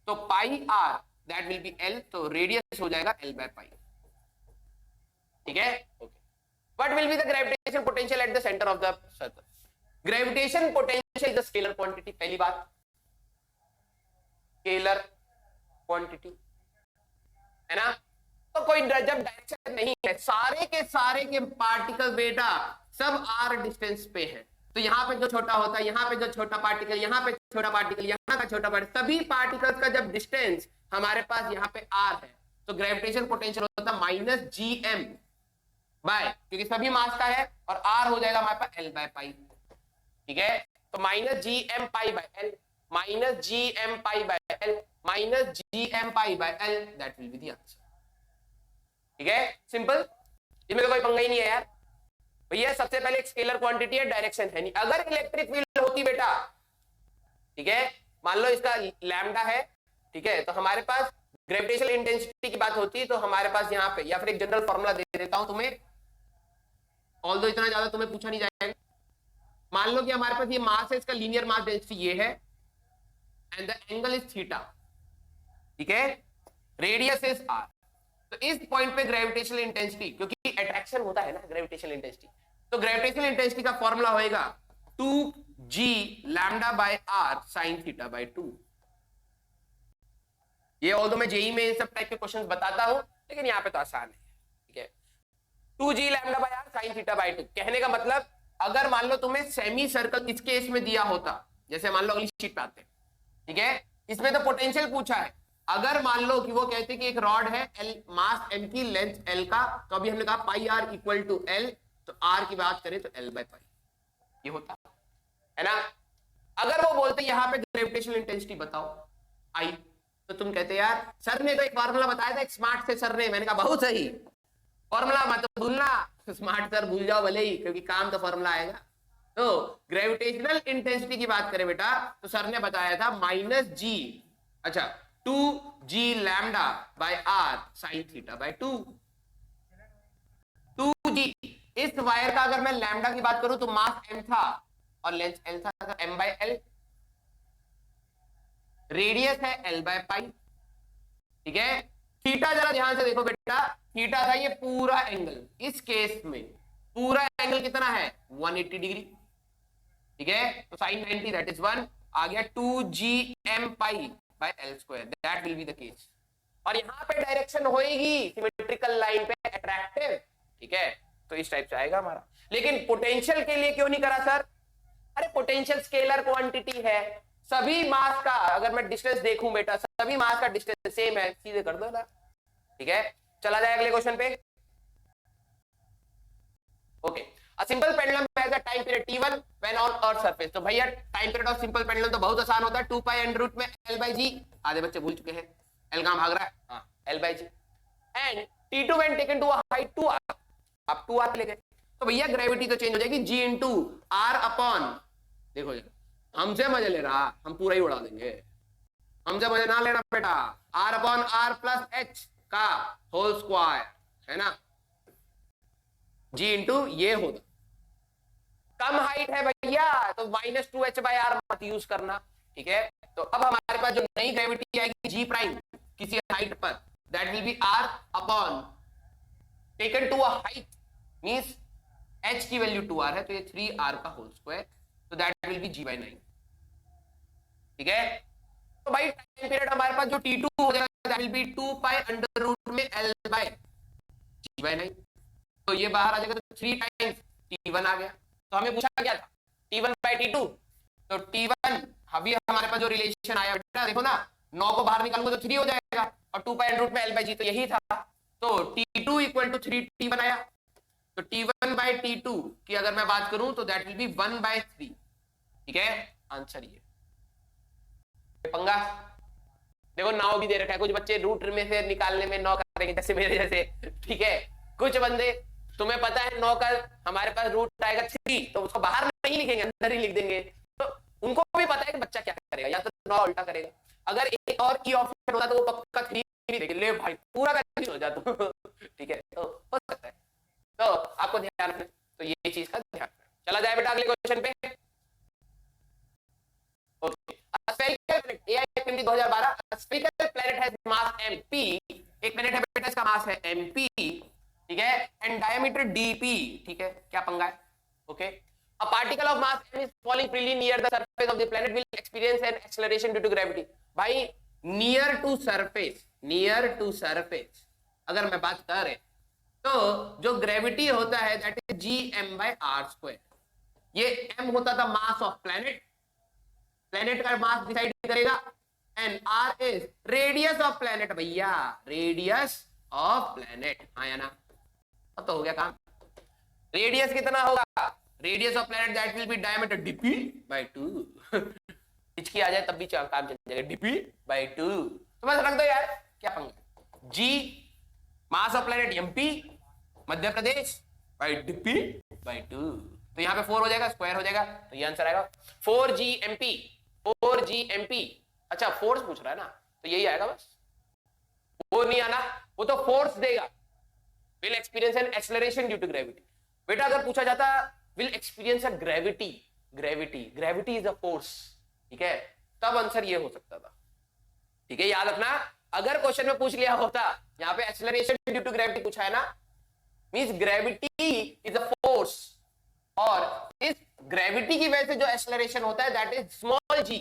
तो पाई R that will be L, तो रेडियस हो जाएगा L by पाई, ठीक है। Okay, what will be the gravitation potential at the center of the circle? Gravitation potential is a scalar quantity, पहली बात स्केलर क्वांटिटी है ना। तो कोई जब डायरेक्शन नहीं है, सारे के पार्टिकल बेटा सब r डिस्टेंस पे है, तो यहाँ पे जो छोटा होता है, यहाँ पे जो छोटा पार्टिकल, यहाँ पे छोटा पार्टिकल, यहाँ का छोटा पार्टिकल, सभी पार्टिकल्स का जब डिस्टेंस हमारे पास यहाँ पे r है, तो ग्रेविटेशन पोटेंशियल होता है माइनस gm बाय, क्योंकि सभी मास का है, और r हो जाएगा हमारे पास L बाय पाई, ठीक है। तो minus gm pi by L, minus gm pi by L, minus gm pi by L, that will be the answer, ठीक है। सिंपल, इसमें तो कोई पंगा ही नहीं है यार भैया। सबसे पहले एक स्केलर क्वांटिटी है, डायरेक्शन है नहीं। अगर इलेक्ट्रिक फील्ड होती बेटा, ठीक है, मान लो इसका लैम्डा है, ठीक है, तो हमारे पास ग्रेविटेशनल इंटेंसिटी की बात होती है, तो हमारे पास यहाँ पे, या फिर एक जनरल फॉर्मूला दे देता हूं तुम्हें, ऑल्दो इतना ज्यादा तुम्हें पूछा नहीं जाएगा। मान लो कि हमारे पास ये मास है, इसका लीनियर मास डेंसिटी ये है, and the angle is theta, ठीक है, रेडियस इज r। तो इस पॉइंट पे ग्रेविटेशनल इंटेंसिटी, क्योंकि अट्रैक्शन होता है ना ग्रेविटेशनल इंटेंसिटी, तो ग्रेविटेशनल इंटेंसिटी का फॉर्मूला होएगा 2g lambda by r sin theta by 2। ये ऑल्दो मैं जेई में सब टाइप के क्वेश्चंस बताता हूं, लेकिन यहाँ पे तो आसान है, ठीक है। 2g lambda by r sin theta by 2 कहने का मतलब, अगर मान लो तुम्हें सेमी सर्कल इस केस में दिया होता, जैसे मान लो अगली शीट पे आते हैं, ठीक है, इसमें तो पोटेंशियल पूछा है। अगर मान लो कि वो कहते कि एक रॉड है L, मास M की, लेंथ L का, तो अभी हमने कहा पाई R इक्वल टू L, तो R की बात करें तो L बाय पाई, ये होता है ना। अगर वो बोलते यहाँ पे ग्रेविटेशनल इंटेंसिटी बताओ I, तो तुम कहते यार सर ने तो एक फार्मूला बताया था, एक स्मार्ट से सर ने, मैंने कहा बहुत सही फॉर्मूला मत भूलना, स्मार्ट सर भूल जाओ भले ही, क्योंकि काम तो फॉर्मूला आएगा। तो ग्रेविटेशनल इंटेंसिटी की बात करें बेटा, तो सर ने बताया था माइनस g, अच्छा 2g lambda by r sin theta by 2। 2g, इस वायर का अगर मैं लैम्डा की बात करूं तो मास m था और लेंथ l था, तो m बाय l, रेडियस है l बाय पाई, ठीक है। थीटा जरा ध्यान से देखो बेटा, थीटा था ये पूरा एंगल, इस केस में पूरा एंगल कितना है 180 डिग्री, ठीक है, तो sin 90 दैट इज 1, आ गया 2gm pi by L square, that will be the case। और यहाँ पे डायरेक्शन होएगी सिमेट्रिकल लाइन पे अट्रैक्टिव, ठीक है, तो इस टाइप से आएगा हमारा। लेकिन पोटेंशियल के लिए क्यों नहीं करा सर? अरे पोटेंशियल स्केलर क्वांटिटी है, सभी मास का अगर मैं डिस्टेंस देखूं बेटा, सभी मास का डिस्टेंस सेम है, सीधे कर दो ना, ठीक है। चला जाए अगले क्वेश्चन पे। Okay, A simple pendulum has a time period t1 when on earth surface। तो भैया time period of simple pendulum तो बहुत आसान होता है, 2 पाई अंडर रूट में L बाई जी, आधे बच्चे भूल चुके हैं, L कहां भाग रहा है, हाँ L by G, and t2 when taken to a height 2r, आप 2r ले गए, तो भैया ग्रेविटी तो चेंज हो जाएगी g इंटू r अपॉन, देखो हमसे मजे ले रहा, हम पूरा ही उड़ा देंगे, हमसे मजे ना लेना बेटा, r upon r plus h का होल स्क्वायर, है ना, g इंटू ये होगा, कम हाइट है भैया तो माइनस 2h बाय r मत यूज करना, ठीक है। तो अब हमारे पास जो नई ग्रेविटी आएगी g प्राइम किसी हाइट पर, that will be r upon taken to a height, means h की वैल्यू 2r है, तो ये 3r का होल स्क्वायर, तो that will be g by 9, ठीक है। तो भाई टाइम पीरियड हमारे पास जो t2 हो जाएगा, that will be 2 pi under root में l बाय g बाय 9, तो ये बाहर आ जाएगा, तो 3 टाइम्स t1 आ गया। तो हमें पूछा क्या था t1 बाई t2, तो t1 अभी हमारे पास जो रिलेशन आया बेटा देखो ना, 9 को बाहर निकालूंगा तो 3 हो जाएगा, और 2 पाई अंडर रूट में l बाई जी, तो यही था, तो t2 इक्वल टू 3t1 आया, तो t1 बाई t2 की अगर मैं बात करूं तो दैट विल बी 1 बाय 3, ठीक है, आंसर ये पंगा। देखो 9 भी दे रखा है, कुछ बच्चे रूट में से निकालने में 9 करेंगे जैसे मेरे जैसे, ठीक है, कुछ बंदे तुम्हें पता है 9 का हमारे पास रूट आएगा 3, तो उसको बाहर नहीं लिखेंगे, अंदर ही लिख देंगे, तो उनको भी पता है कि बच्चा क्या करेगा, या तो नौ उल्टा करेगा। अगर एक और की ऑप्शन होता तो वो पक्का 3 देगी, ले भाई पूरा कंफ्यूज हो जा तू ठीक है, तो हो सकता है। तो आपको ध्यान रखना, तो ये चीज का ध्यान रखना। चला जाए बेटा अगले क्वेश्चन पे। Okay, spherical planet AI-20 2012, spherical planet has mass mp, एक प्लैनेट है बेटा इसका मास है mp, ठीक है, एंड डायमीटर dp, ठीक है, क्या पंगा है? Okay, a particle of mass m is falling freely near the surface of the planet will experience an acceleration due to gravity। भाई near to surface अगर मैं बात कर रहे तो जो ग्रेविटी होता है दैट इज gm/r²। ये m होता था मास ऑफ प्लैनेट, प्लैनेट का मास डिसाइड करेगा, and r is radius of planet, भैया रेडियस ऑफ प्लैनेट, हाँ या ना? अब तो हो गया काम। रेडियस कितना होगा? Radius of planet that will B diameter dp/2 हिचकी आ जाए तब भी काम चल जाएगा, dp/2। तो बस रख दो यार, क्या पंगा। g mass of planet mp Madhya Pradesh by dp/2, तो यहाँ पे 4 हो जाएगा, स्क्वायर हो जाएगा, तो ये आंसर आएगा 4gmp। 4gmp, अच्छा फोर्स पूछ रहा है ना, तो यही आएगा बस, वो नहीं आना, वो तो फोर्स देगा। Will experience an acceleration due to gravity. बेटा अगर पूछा जाता will experience a gravity, gravity is a force, ठीक है, तब आंसर ये हो सकता था, ठीक है, याद रखना। अगर क्वेश्चन में पूछ लिया होता यहाँ पे एक्सेलरेशन ड्यू टू ग्रेविटी पूछा है ना, means gravity is a force, और इस ग्रेविटी की वजह से जो एक्सेलरेशन होता है दैट इज स्मॉल जी,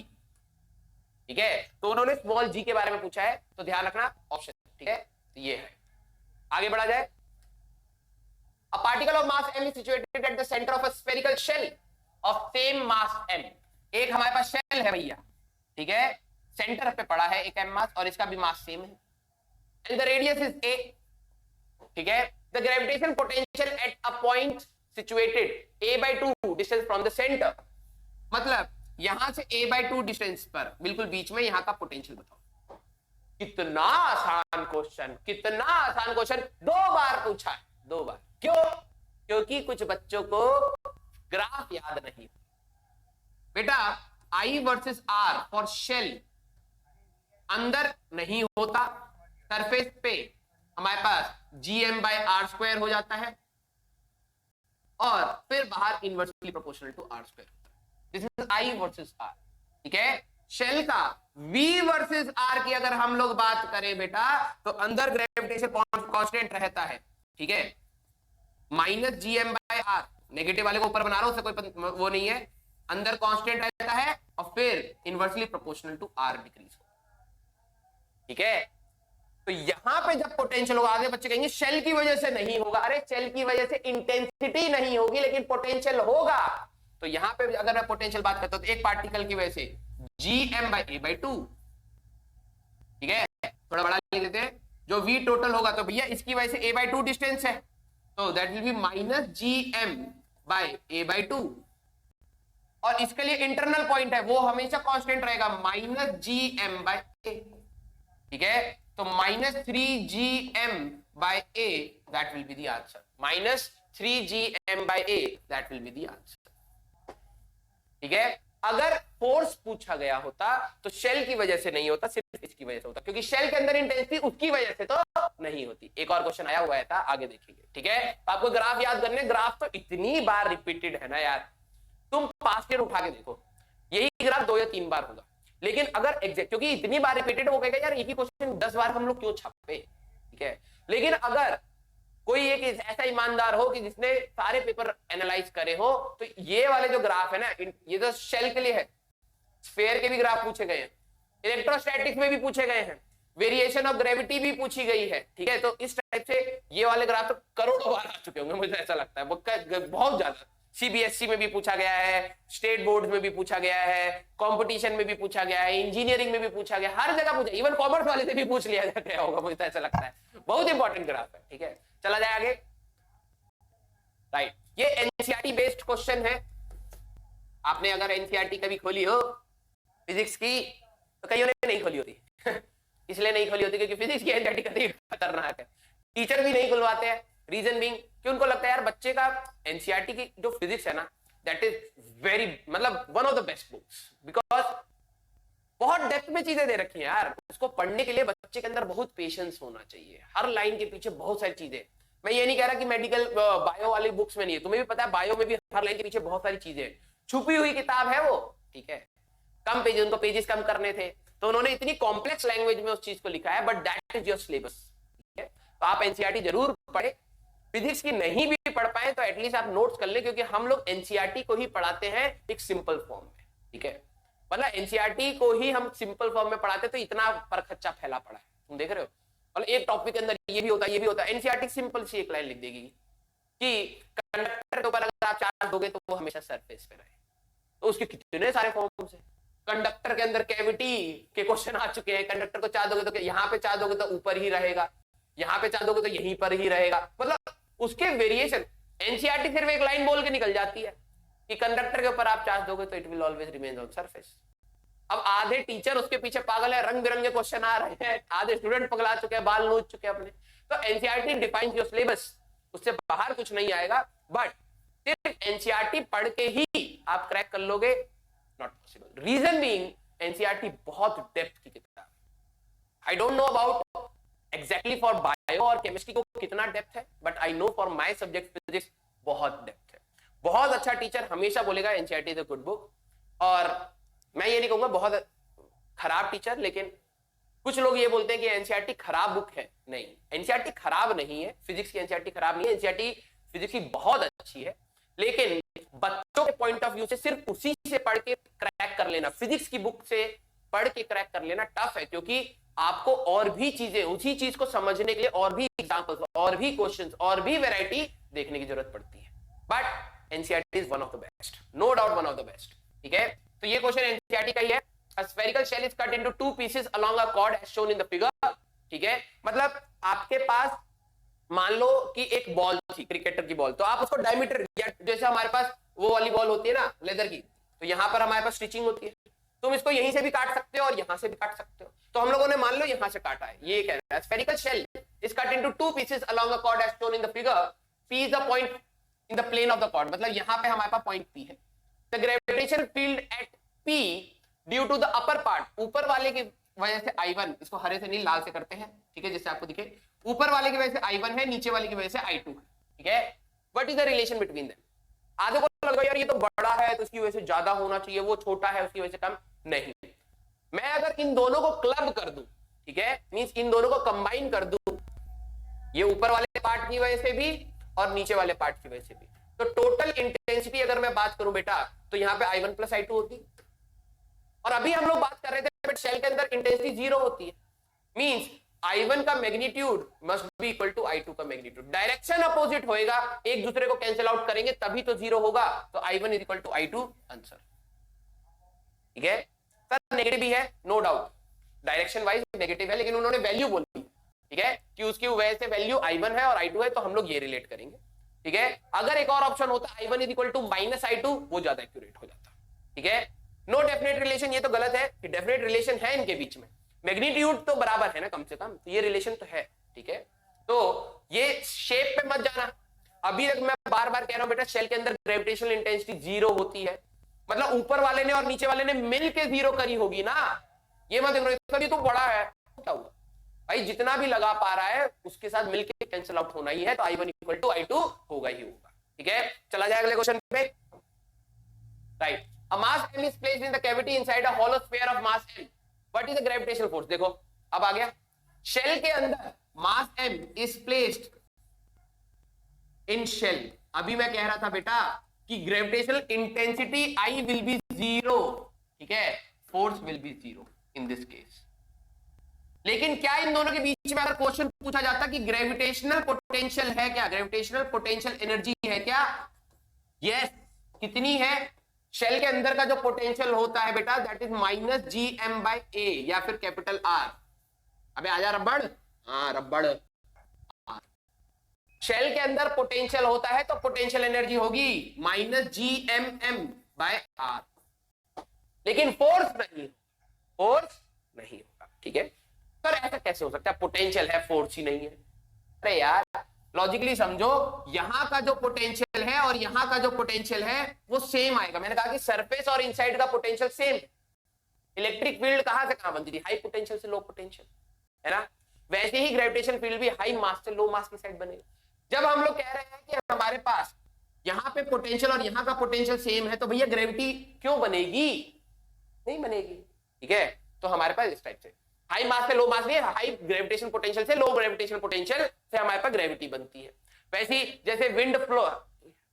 ठीक है, तो उन्होंने स्मॉल जी के बारे में पूछा है, तो ध्यान रखना ऑप्शन, ठीक है, तो ये है। आगे बढ़ा जाए। A particle of mass m is situated at the center of a spherical shell of same mass m। एक हमारे पास शेल है भैया, ठीक है, सेंटर पे पड़ा है एक m मास, और इसका भी मास सेम है, and the radius is a, ठीक है। The gravitation potential at a point situated a/2 distance from the center, मतलब यहां से a/2 डिस्टेंस पर बिल्कुल बीच में यहाँ का पोटेंशियल बताओ। कितना आसान क्वेश्चन, कितना आसान क्वेश्चन, 2 बार पूछा है, 2 बार। क्यों? क्योंकि कुछ बच्चों को ग्राफ याद नहीं। बेटा I versus R for shell अंदर नहीं होता, सरफेस पे हमारे पास gm/r² हो जाता है, और फिर बाहर इनवर्सली प्रोपोर्शनल टू r² होता है। This is I versus R, ठीक है। शेल का V वर्सेस R की अगर हम लोग बात करें बेटा, तो अंदर ग्रेविटेशन कांस्टेंट रहता है, ठीक है, -gm/r, नेगेटिव वाले को ऊपर बना रहा हूं, उससे कोई वो नहीं है, अंदर कांस्टेंट रहता है, और फिर inversely proportional to r decrease हो, ठीक है। तो यहां पे जब पोटेंशियल होगा, आगे बच्चे कहेंगे शेल की वजह से नहीं होगा, अरे शेल की वजह से इंटेंसिटी नहीं होगी लेकिन पोटेंशियल होगा। तो यहां पे अगर मैं पोटेंशियल बात करता हूं तो एक पार्टिकल की वजह से gm/a/2, ठीक है, थोड़ा बड़ा लिख देते हैं, जो v टोटल होगा, तो भैया इसकी वजह से a/2 डिस्टेंस है, तो दैट विल बी -gm/a/2, और इसके लिए इंटरनल पॉइंट है, वो हमेशा कांस्टेंट रहेगा, -gm/a, ठीक है, तो -3gm/a that will be the answer, -3gm/a that will be the answer, ठीक है। अगर फोर्स पूछा गया होता तो शेल की वजह से नहीं होता, सिर्फ इसकी वजह से होता, क्योंकि शेल के अंदर इंटेंसिटी उसकी वजह से तो नहीं होती। एक और क्वेश्चन आया हुआ था, आगे देखेंगे, ठीक है। तो आपको ग्राफ याद करने, ग्राफ तो इतनी बार रिपीटेड है ना यार, तुम पास्ट ईयर उठा के देखो, यही ग्राफ 2 या 3 बार होगा, लेकिन अगर एग्जैक्ट, क्योंकि इतनी बार रिपीटेड हो गया यार, एक ही क्वेश्चन 10 बार हम लोग क्यों छापे, ठीक है। लेकिन अगर कोई एक ऐसा ईमानदार हो कि जिसने सारे पेपर एनालाइज करे हो, तो ये वाले जो ग्राफ है ना, ये तो शेल के लिए है, स्फीयर के भी ग्राफ पूछे गए हैं, इलेक्ट्रोस्टैटिक्स में भी पूछे गए हैं, वेरिएशन ऑफ ग्रेविटी भी पूछी गई है, ठीक है। तो इस टाइप से ये वाले ग्राफ तो करोड़ों बार आ चुके होंगे, मुझे ऐसा लगता है, बहुत ज्यादा। सीबीएसई में भी पूछा गया है, स्टेट बोर्ड में भी पूछा गया है, कंपटीशन में भी पूछा गया है, इंजीनियरिंग में भी पूछा गया, हर जगह पूछा, इवन कॉमर्स वाले से भी पूछ लिया गया होगा, मुझे ऐसा लगता है। बहुत इंपॉर्टेंट ग्राफ है, ठीक है। चला जाए आगे, राइट। ये एनसीईआरटी बेस्ड क्वेश्चन है। आपने अगर एनसीईआरटी कभी खोली हो फिजिक्स की, तो कईयों ने नहीं खोली होती इसलिए नहीं खोली होती क्योंकि फिजिक्स की एनसीईआरटी कभी खतरनाक है, टीचर भी नहीं खुलवाते हैं। रीजन बीइंग कि उनको लगता है यार बच्चे का एनसीईआरटी की जो फिजिक्स है ना, दैट इज वेरी मतलब one of the best books, because बहुत डेप्थ में चीजें दे रखी हैं यार। उसको पढ़ने के लिए बच्चे के अंदर बहुत पेशेंस होना चाहिए, हर लाइन के पीछे बहुत सारी चीजें। मैं ये नहीं कह रहा कि मेडिकल बायो वाली बुक्स में नहीं है, तुम्हें भी पता है बायो में भी हर लाइन के पीछे बहुत सारी चीजें, छुपी हुई किताब है वो, ठीक है। कम पेजेस, उनको पेजेस कम करने थे तो उन्होंने इतनी कॉम्प्लेक्स लैंग्वेज में उस चीज को लिखा है, but that is your syllabus, ठीक है। तो आप एनसीईआरटी जरूर पढ़े, फिजिक्स की नहीं भी पढ़ पाए तो एटलीस्ट आप नोट्स कर ले, क्योंकि हम लोग एनसीईआरटी को ही पढ़ाते हैं एक सिंपल फॉर्म में, ठीक है। मतलब एनसीईआरटी को ही हम सिंपल फॉर्म में पढ़ाते तो इतना परखच्चा फैला पड़ा है, तुम देख रहे हो। मतलब एक टॉपिक के अंदर ये भी होता है, ये भी होता है। एनसीईआरटी सिंपल सी एक लाइन लिख देगी कि कंडक्टर के ऊपर अगर आप चार्ज दोगे तो वो हमेशा सरफेस पे रहे, तो उसके कितने सारे फॉर्म्स हैं। कंडक्टर के अंदर कैविटी के क्वेश्चन आ चुके हैं, कंडक्टर को चार्ज दोगे तो यहाँ पे चार्ज दोगे तो ऊपर ही रहेगा, यहाँ पे चार्ज दोगे तो यहीं पर ही रहेगा, मतलब उसके वेरिएशन। एनसीईआरटी सिर्फ एक लाइन बोल के निकल जाती है कि कंडक्टर के ऊपर आप चार्ज दोगे तो it will always remain on surface. अब आधे टीचर उसके पीछे पागल है, रंग बिरंगे क्वेश्चन आ रहे हैं, आधे स्टूडेंट पगला चुके हैं, बाल नोच चुके हैं अपने। तो एनसीईआरटी डिफाइंस योर सिलेबस, उससे बाहर कुछ नहीं आएगा, बट सिर्फ एनसीईआरटी पढ़ के ही आप क्रैक कर लोगे, not possible. Reason being NCERT बहुत डेप्थ की किताब है। I don't know about exactly for bio और केमिस्ट्री को कितना डेप्थ है, but I know for my subject physics बहुत डेप्थ है। बहुत अच्छा टीचर हमेशा बोलेगा NCERT is a good book, और मैं ये नहीं कहूंगा बहुत खराब टीचर, लेकिन कुछ लोग ये बोलते हैं कि एनसीईआरटी खराब बुक है। नहीं, एनसीईआरटी खराब नहीं है, फिजिक्स की एनसीईआरटी खराब नहीं है, एनसीईआरटी फिजिक्स की बहुत अच्छी है, लेकिन बच्चों के पॉइंट ऑफ व्यू से सिर्फ उसी से पढ़ के क्रैक कर लेना, फिजिक्स की बुक से पढ़ के क्रैक कर लेना टफ है, क्योंकि आपको और भी चीजें, उसी चीज को समझने के लिए और भी एग्जांपल्स, और भी क्वेश्चंस, और भी वैरायटी देखने की जरूरत पड़ती है। But NCERT is one of the best, no doubt one of the best, ठीक है। तो ये क्वेश्चन एनसीईआरटी का ही है। A spherical shell is cut into two pieces along a chord as shown in the figure, ठीक है। मतलब आपके पास मान लो कि एक बॉल थी, क्रिकेटर की बॉल, तो आप उसको डायमीटर, जैसे हमारे पास वो वाली बॉल होती है ना लेदर की, तो यहां पर हमारे पास स्टिचिंग होती है, तुम इसको यहीं से भी काट सकते हो और यहां से भी काट सकते हो। तो हम लोगों ने मान लो यहां से काटा है, ये कह रहा है spherical shell is cut into two pieces along a chord as shown in the figure, P is the point in the plane of the chord, मतलब यहां पे हमारे पास पॉइंट P है। The gravitational field at P due to the upper part, ऊपर वाले की वजह से I1, इसको हरे से नहीं लाल से करते हैं, ठीक है, जिससे आपको दिखे, ऊपर वाले की वजह से I1 है, नीचे वाले की वजह से I2 है, ठीक है। What is the relation between them? आधे को लगा यार ये तो बड़ा है तो उसकी वजह से ज्यादा होना चाहिए, वो छोटा है उसकी वजह से कम, नहीं। मैं अगर इन दोनों को क्लब कर दूं, ठीक है, मींस इन दोनों को कंबाइन कर दूं, ये ऊपर वाले पार्ट की वजह से भी और नीचे वाले पार्ट की वजह से भी, तो टोटल इंटेंसिटी अगर मैं बात करूं बेटा, तो यहां पे I1 प्लस I2 होती। और अभी हम लोग बात कर रहे थे बट शेल के अंदर इंटेंसिटी जीरो होती है, मींस I1 का magnitude must be equal to I2 का मैग्नीट्यूड, डायरेक्शन अपोजिट होएगा, एक दूसरे को कैंसिल आउट करेंगे तभी तो जीरो होगा, तो I1 is equal to I2 answer, ठीक है। सर नेगेटिव भी है, no doubt, direction wise negative है, लेकिन उन्होंने वैल्यू बोली, ठीक है, कि उसकी वजह से वैल्यू I1 है और I2 है, तो हम लोग ये रिलेट करेंगे, ठीक है। अगर एक और ऑप्शन होता I1 is equal to minus I2, वो ज्यादा एक्यूरेट हो जाता, ठीक है। नो डेफिनेट रिलेशन, ये तो गलत है कि डेफिनेट रिलेशन है इनके बीच में, मैग्नीट्यूड तो बराबर है ना कम से कम, तो ये रिलेशन तो है, ठीक है। तो ये शेप पे मत जाना, अभी तक मैं बार बार कह रहा हूं बेटा, शेल के अंदर ग्रेविटेशनल इंटेंसिटी जीरो होती है, मतलब ऊपर वाले ने और नीचे वाले ने मिल के जीरो करी होगी ना, ये मत देखो तो बड़ा है, क्या हुआ भाई, जितना भी लगा पा रहा है उसके साथ मिलके कैंसिल आउट होना ही है, तो I1 इक्वल टू I2 होगा ही होगा, ठीक है। चला जाए अगले क्वेश्चन पे, right. A mass m is placed in the cavity inside a hollow sphere of mass m. What is the gravitational force? देखो अब आ गया, शेल के अंदर मास m is placed in shell। अभी मैं कह रहा था बेटा कि gravitational intensity I will be zero, ठीक है, force will be zero in this case। लेकिन क्या इन दोनों के बीच में अगर क्वेश्चन पूछा जाता कि ग्रेविटेशनल पोटेंशियल है क्या, ग्रेविटेशनल पोटेंशियल एनर्जी है क्या, यस, कितनी है, शेल के अंदर का जो पोटेंशियल होता है बेटा that is minus GM by A या फिर कैपिटल R। अबे आजा रबड़, हाँ रबड़, शेल के अंदर पोटेंशियल होता है तो पोटेंशियल एनर्जी होगी माइनस GMM बाय R, लेकिन फोर्स नहीं, फोर्स नहीं होगा, ठीक है। सर ऐसा कैसे हो सकता है, पोटेंशियल है फोर्स ही नहीं है, अरे यार लॉजिकली समझो, यहां का जो पोटेंशियल पोटेंशियल है और यहाँ का जो पोटेंशियल है वो सेम आएगा। मैंने कहा कि सरफेस और इनसाइड का पोटेंशियल सेम। इलेक्ट्रिक फील्ड कहां से कहां बनती थी? हाई पोटेंशियल से लो पोटेंशियल, है ना? वैसे ही ग्रेविटेशन फील्ड भी हाई मास से लो मास की साइड बनेगा। जब हम लोग कह रहे हैं कि हमारे पास यहाँ पे पोटेंशियल और यहाँ का पोटेंशियल सेम है, तो भैया ग्रेविटी क्यों बनेगी? नहीं बनेगी, ठीक है? तो हमारे पास इस टाइप से हाई मास से लो मास नहीं, हाई ग्रेविटेशन पोटेंशियल से लो ग्रेविटेशन पोटेंशियल से हमारे पास ग्रेविटी बनती है। वैसे ही जैसे विंड फ्लो,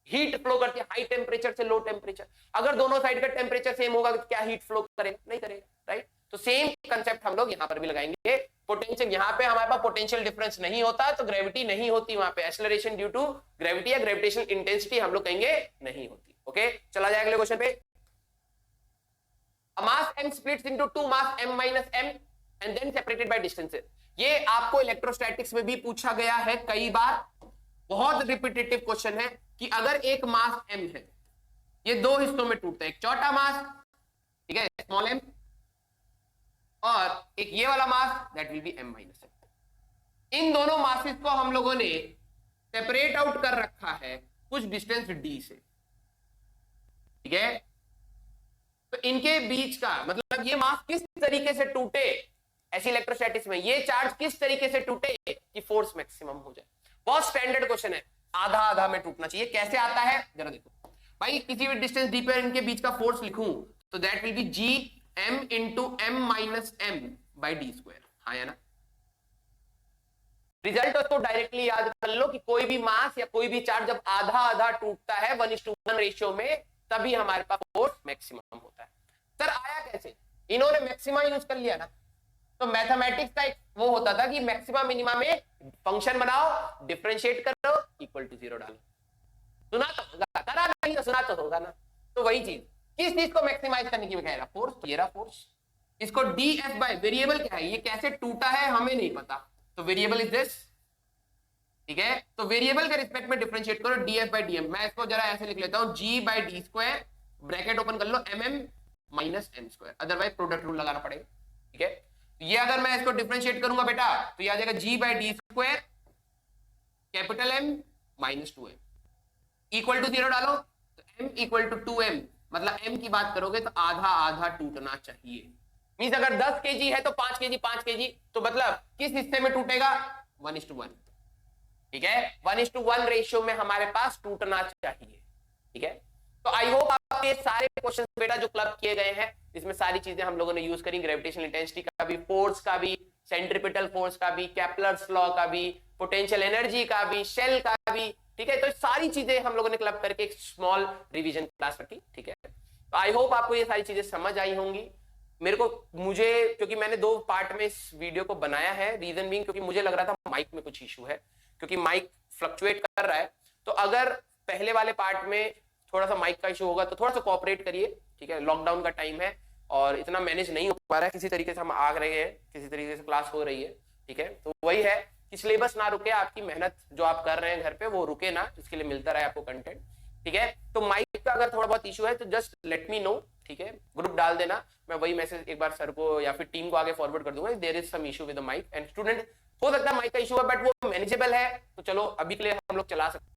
हीट फ्लो करती है हाई टेम्परेचर से लो टेम्परेचर, अगर दोनों साइड का टेम्परेचर सेम होगा तो क्या हीट फ्लो करेगा? नहीं करेगा, राइट? तो सेम कंसेप्ट हम लोग यहाँ पर भी लगाएंगे। पोटेंशियल, यहाँ पे हमारे पास पोटेंशियल डिफरेंस नहीं होता तो ग्रेविटी नहीं होती वहां पे, एक्सेलरेशन ड्यू टू ग्रेविटी या ग्रेविटेशनल इंटेंसिटी हम लोग कहेंगे नहीं होती। ओके, चला जाएगा अगले क्वेश्चन पे। A mass m splits into two mass m minus m and then separated by distances। ये आपको इलेक्ट्रोस्टैटिक्स में भी पूछा गया है कई बार, बहुत रिपीटेटिव क्वेश्चन है कि अगर एक मास m है, ये दो हिस्सों में टूटता है, एक छोटा मास, ठीक है, स्मॉल m, और एक ये वाला mass that will B m minus m। इन दोनों मासेस को हम लोगों ने सेपरेट आउट कर रखा है कुछ डिस्टेंस d से, ठीक है? तो इनके बीच का मतलब ये मास किस तरीके से टूटे, ऐसी इलेक्ट्रोस्टैटिक्स में ये चार्ज किस तरीके से टूटे कि फोर्स मैक्सिमम हो जाए। बहुत स्टैंडर्ड क्वेश्चन है, आधा आधा में टूटना चाहिए। कैसे आता है जरा देखो भाई, किसी भी डिस्टेंस डी पर इनके बीच का फोर्स लिखूं तो that will be G M into M minus M by D square. हाँ या ना? रिजल्ट तो डायरेक्टली याद कर लो कि कोई भी मास या कोई भी चार्ज जब आधा आधा टूटता है 1:1 रेशियो में, तभी हमारे पास फोर्स मैक्सिमम होता है। सर आया कैसे? इन्होंने मैक्सिमा यूज कर लिया ना, तो मैथमेटिक्स का एक वो होता था कि मैक्सिमा मिनिमा में फंक्शन बनाओ, डिफरेंशिएट करो, इक्वल टू 0 डालो। सुना तो होगा, करा नहीं तो सुना तो होगा ना। तो वही चीज, किस चीज को मैक्सिमाइज करने की कह रहा? फोर्स। ये रहा फोर्स, इसको dF बाय वेरिएबल क्या है, ये कैसे टूटा है हमें नहीं पता, तो वेरिएबल इज दिस, ठीक है? तो वेरिएबल के रिस्पेक्ट में डिफरेंशिएट करो dF बाय dm। मैं इसको जरा ऐसे लिख लेता हूं, g by D square, bracket open कर लो, mm minus m square, otherwise product rule लगाना पड़ेगा, ठीक है? तो ये अगर मैं इसको डिफरेंशिएट करूंगा बेटा तो ये आ जाएगा g by D square capital M minus 2m equal to 0 डालो, तो m इक्वल टू 2m, मतलब m की बात करोगे तो आधा आधा टूटना चाहिए। मींस अगर 10 kg है तो 5 kg, तो मतलब किस हिस्से में टूटेगा? 1:1, ठीक है? 1:1 रेशियो में हमारे पास टूटना चाहिए, ठीक है? तो आई होप आपके सारे क्वेश्चन बेटा जो क्लब किए गए हैं, इसमें सारी चीजें हम लोगों ने यूज करी, ग्रेविटेशनल इंटेंसिटी का भी, फोर्स का भी, सेंट्रीपिटल फोर्स का भी, केपलर्स लॉ का भी, पोटेंशियल एनर्जी का भी, शेल का भी, ठीक है? तो सारी चीजें हम लोगों ने क्लब करके एक स्मॉल रिवीजन क्लास रखी, ठीक है? तो आई होप आपको ये सारी चीजें समझ आई होंगी। मुझे क्योंकि मैंने 2 पार्ट में इस वीडियो को बनाया है, रीजन बीइंग क्योंकि मुझे लग रहा था माइक में कुछ इशू है, क्योंकि माइक फ्लक्चुएट कर रहा है। तो अगर पहले वाले पार्ट में थोड़ा सा माइक का इशू होगा तो थोड़ा सा कोऑपरेट करिए, ठीक है? लॉकडाउन का टाइम है और इतना मैनेज नहीं हो पा रहा है, किसी तरीके से हम आ रहे हैं, किसी तरीके से क्लास हो रही है, ठीक है? तो वही है कि सिलेबस ना रुके, आपकी मेहनत जो आप कर रहे हैं घर पे वो रुके ना, इसके लिए मिलता रहे आपको कंटेंट, ठीक है? तो माइक का अगर थोड़ा बहुत इशू है तो जस्ट लेट मी नो, ठीक है? ग्रुप डाल देना, मैं वही मैसेज एक बार सर को या फिर टीम को आगे फॉरवर्ड कर दूंगा, there is some issue with the mic and student. हो सकता है माइक का इशू है बट वो मैनेजेबल है, तो चलो अभी के लिए हम लोग चला सकते हैं।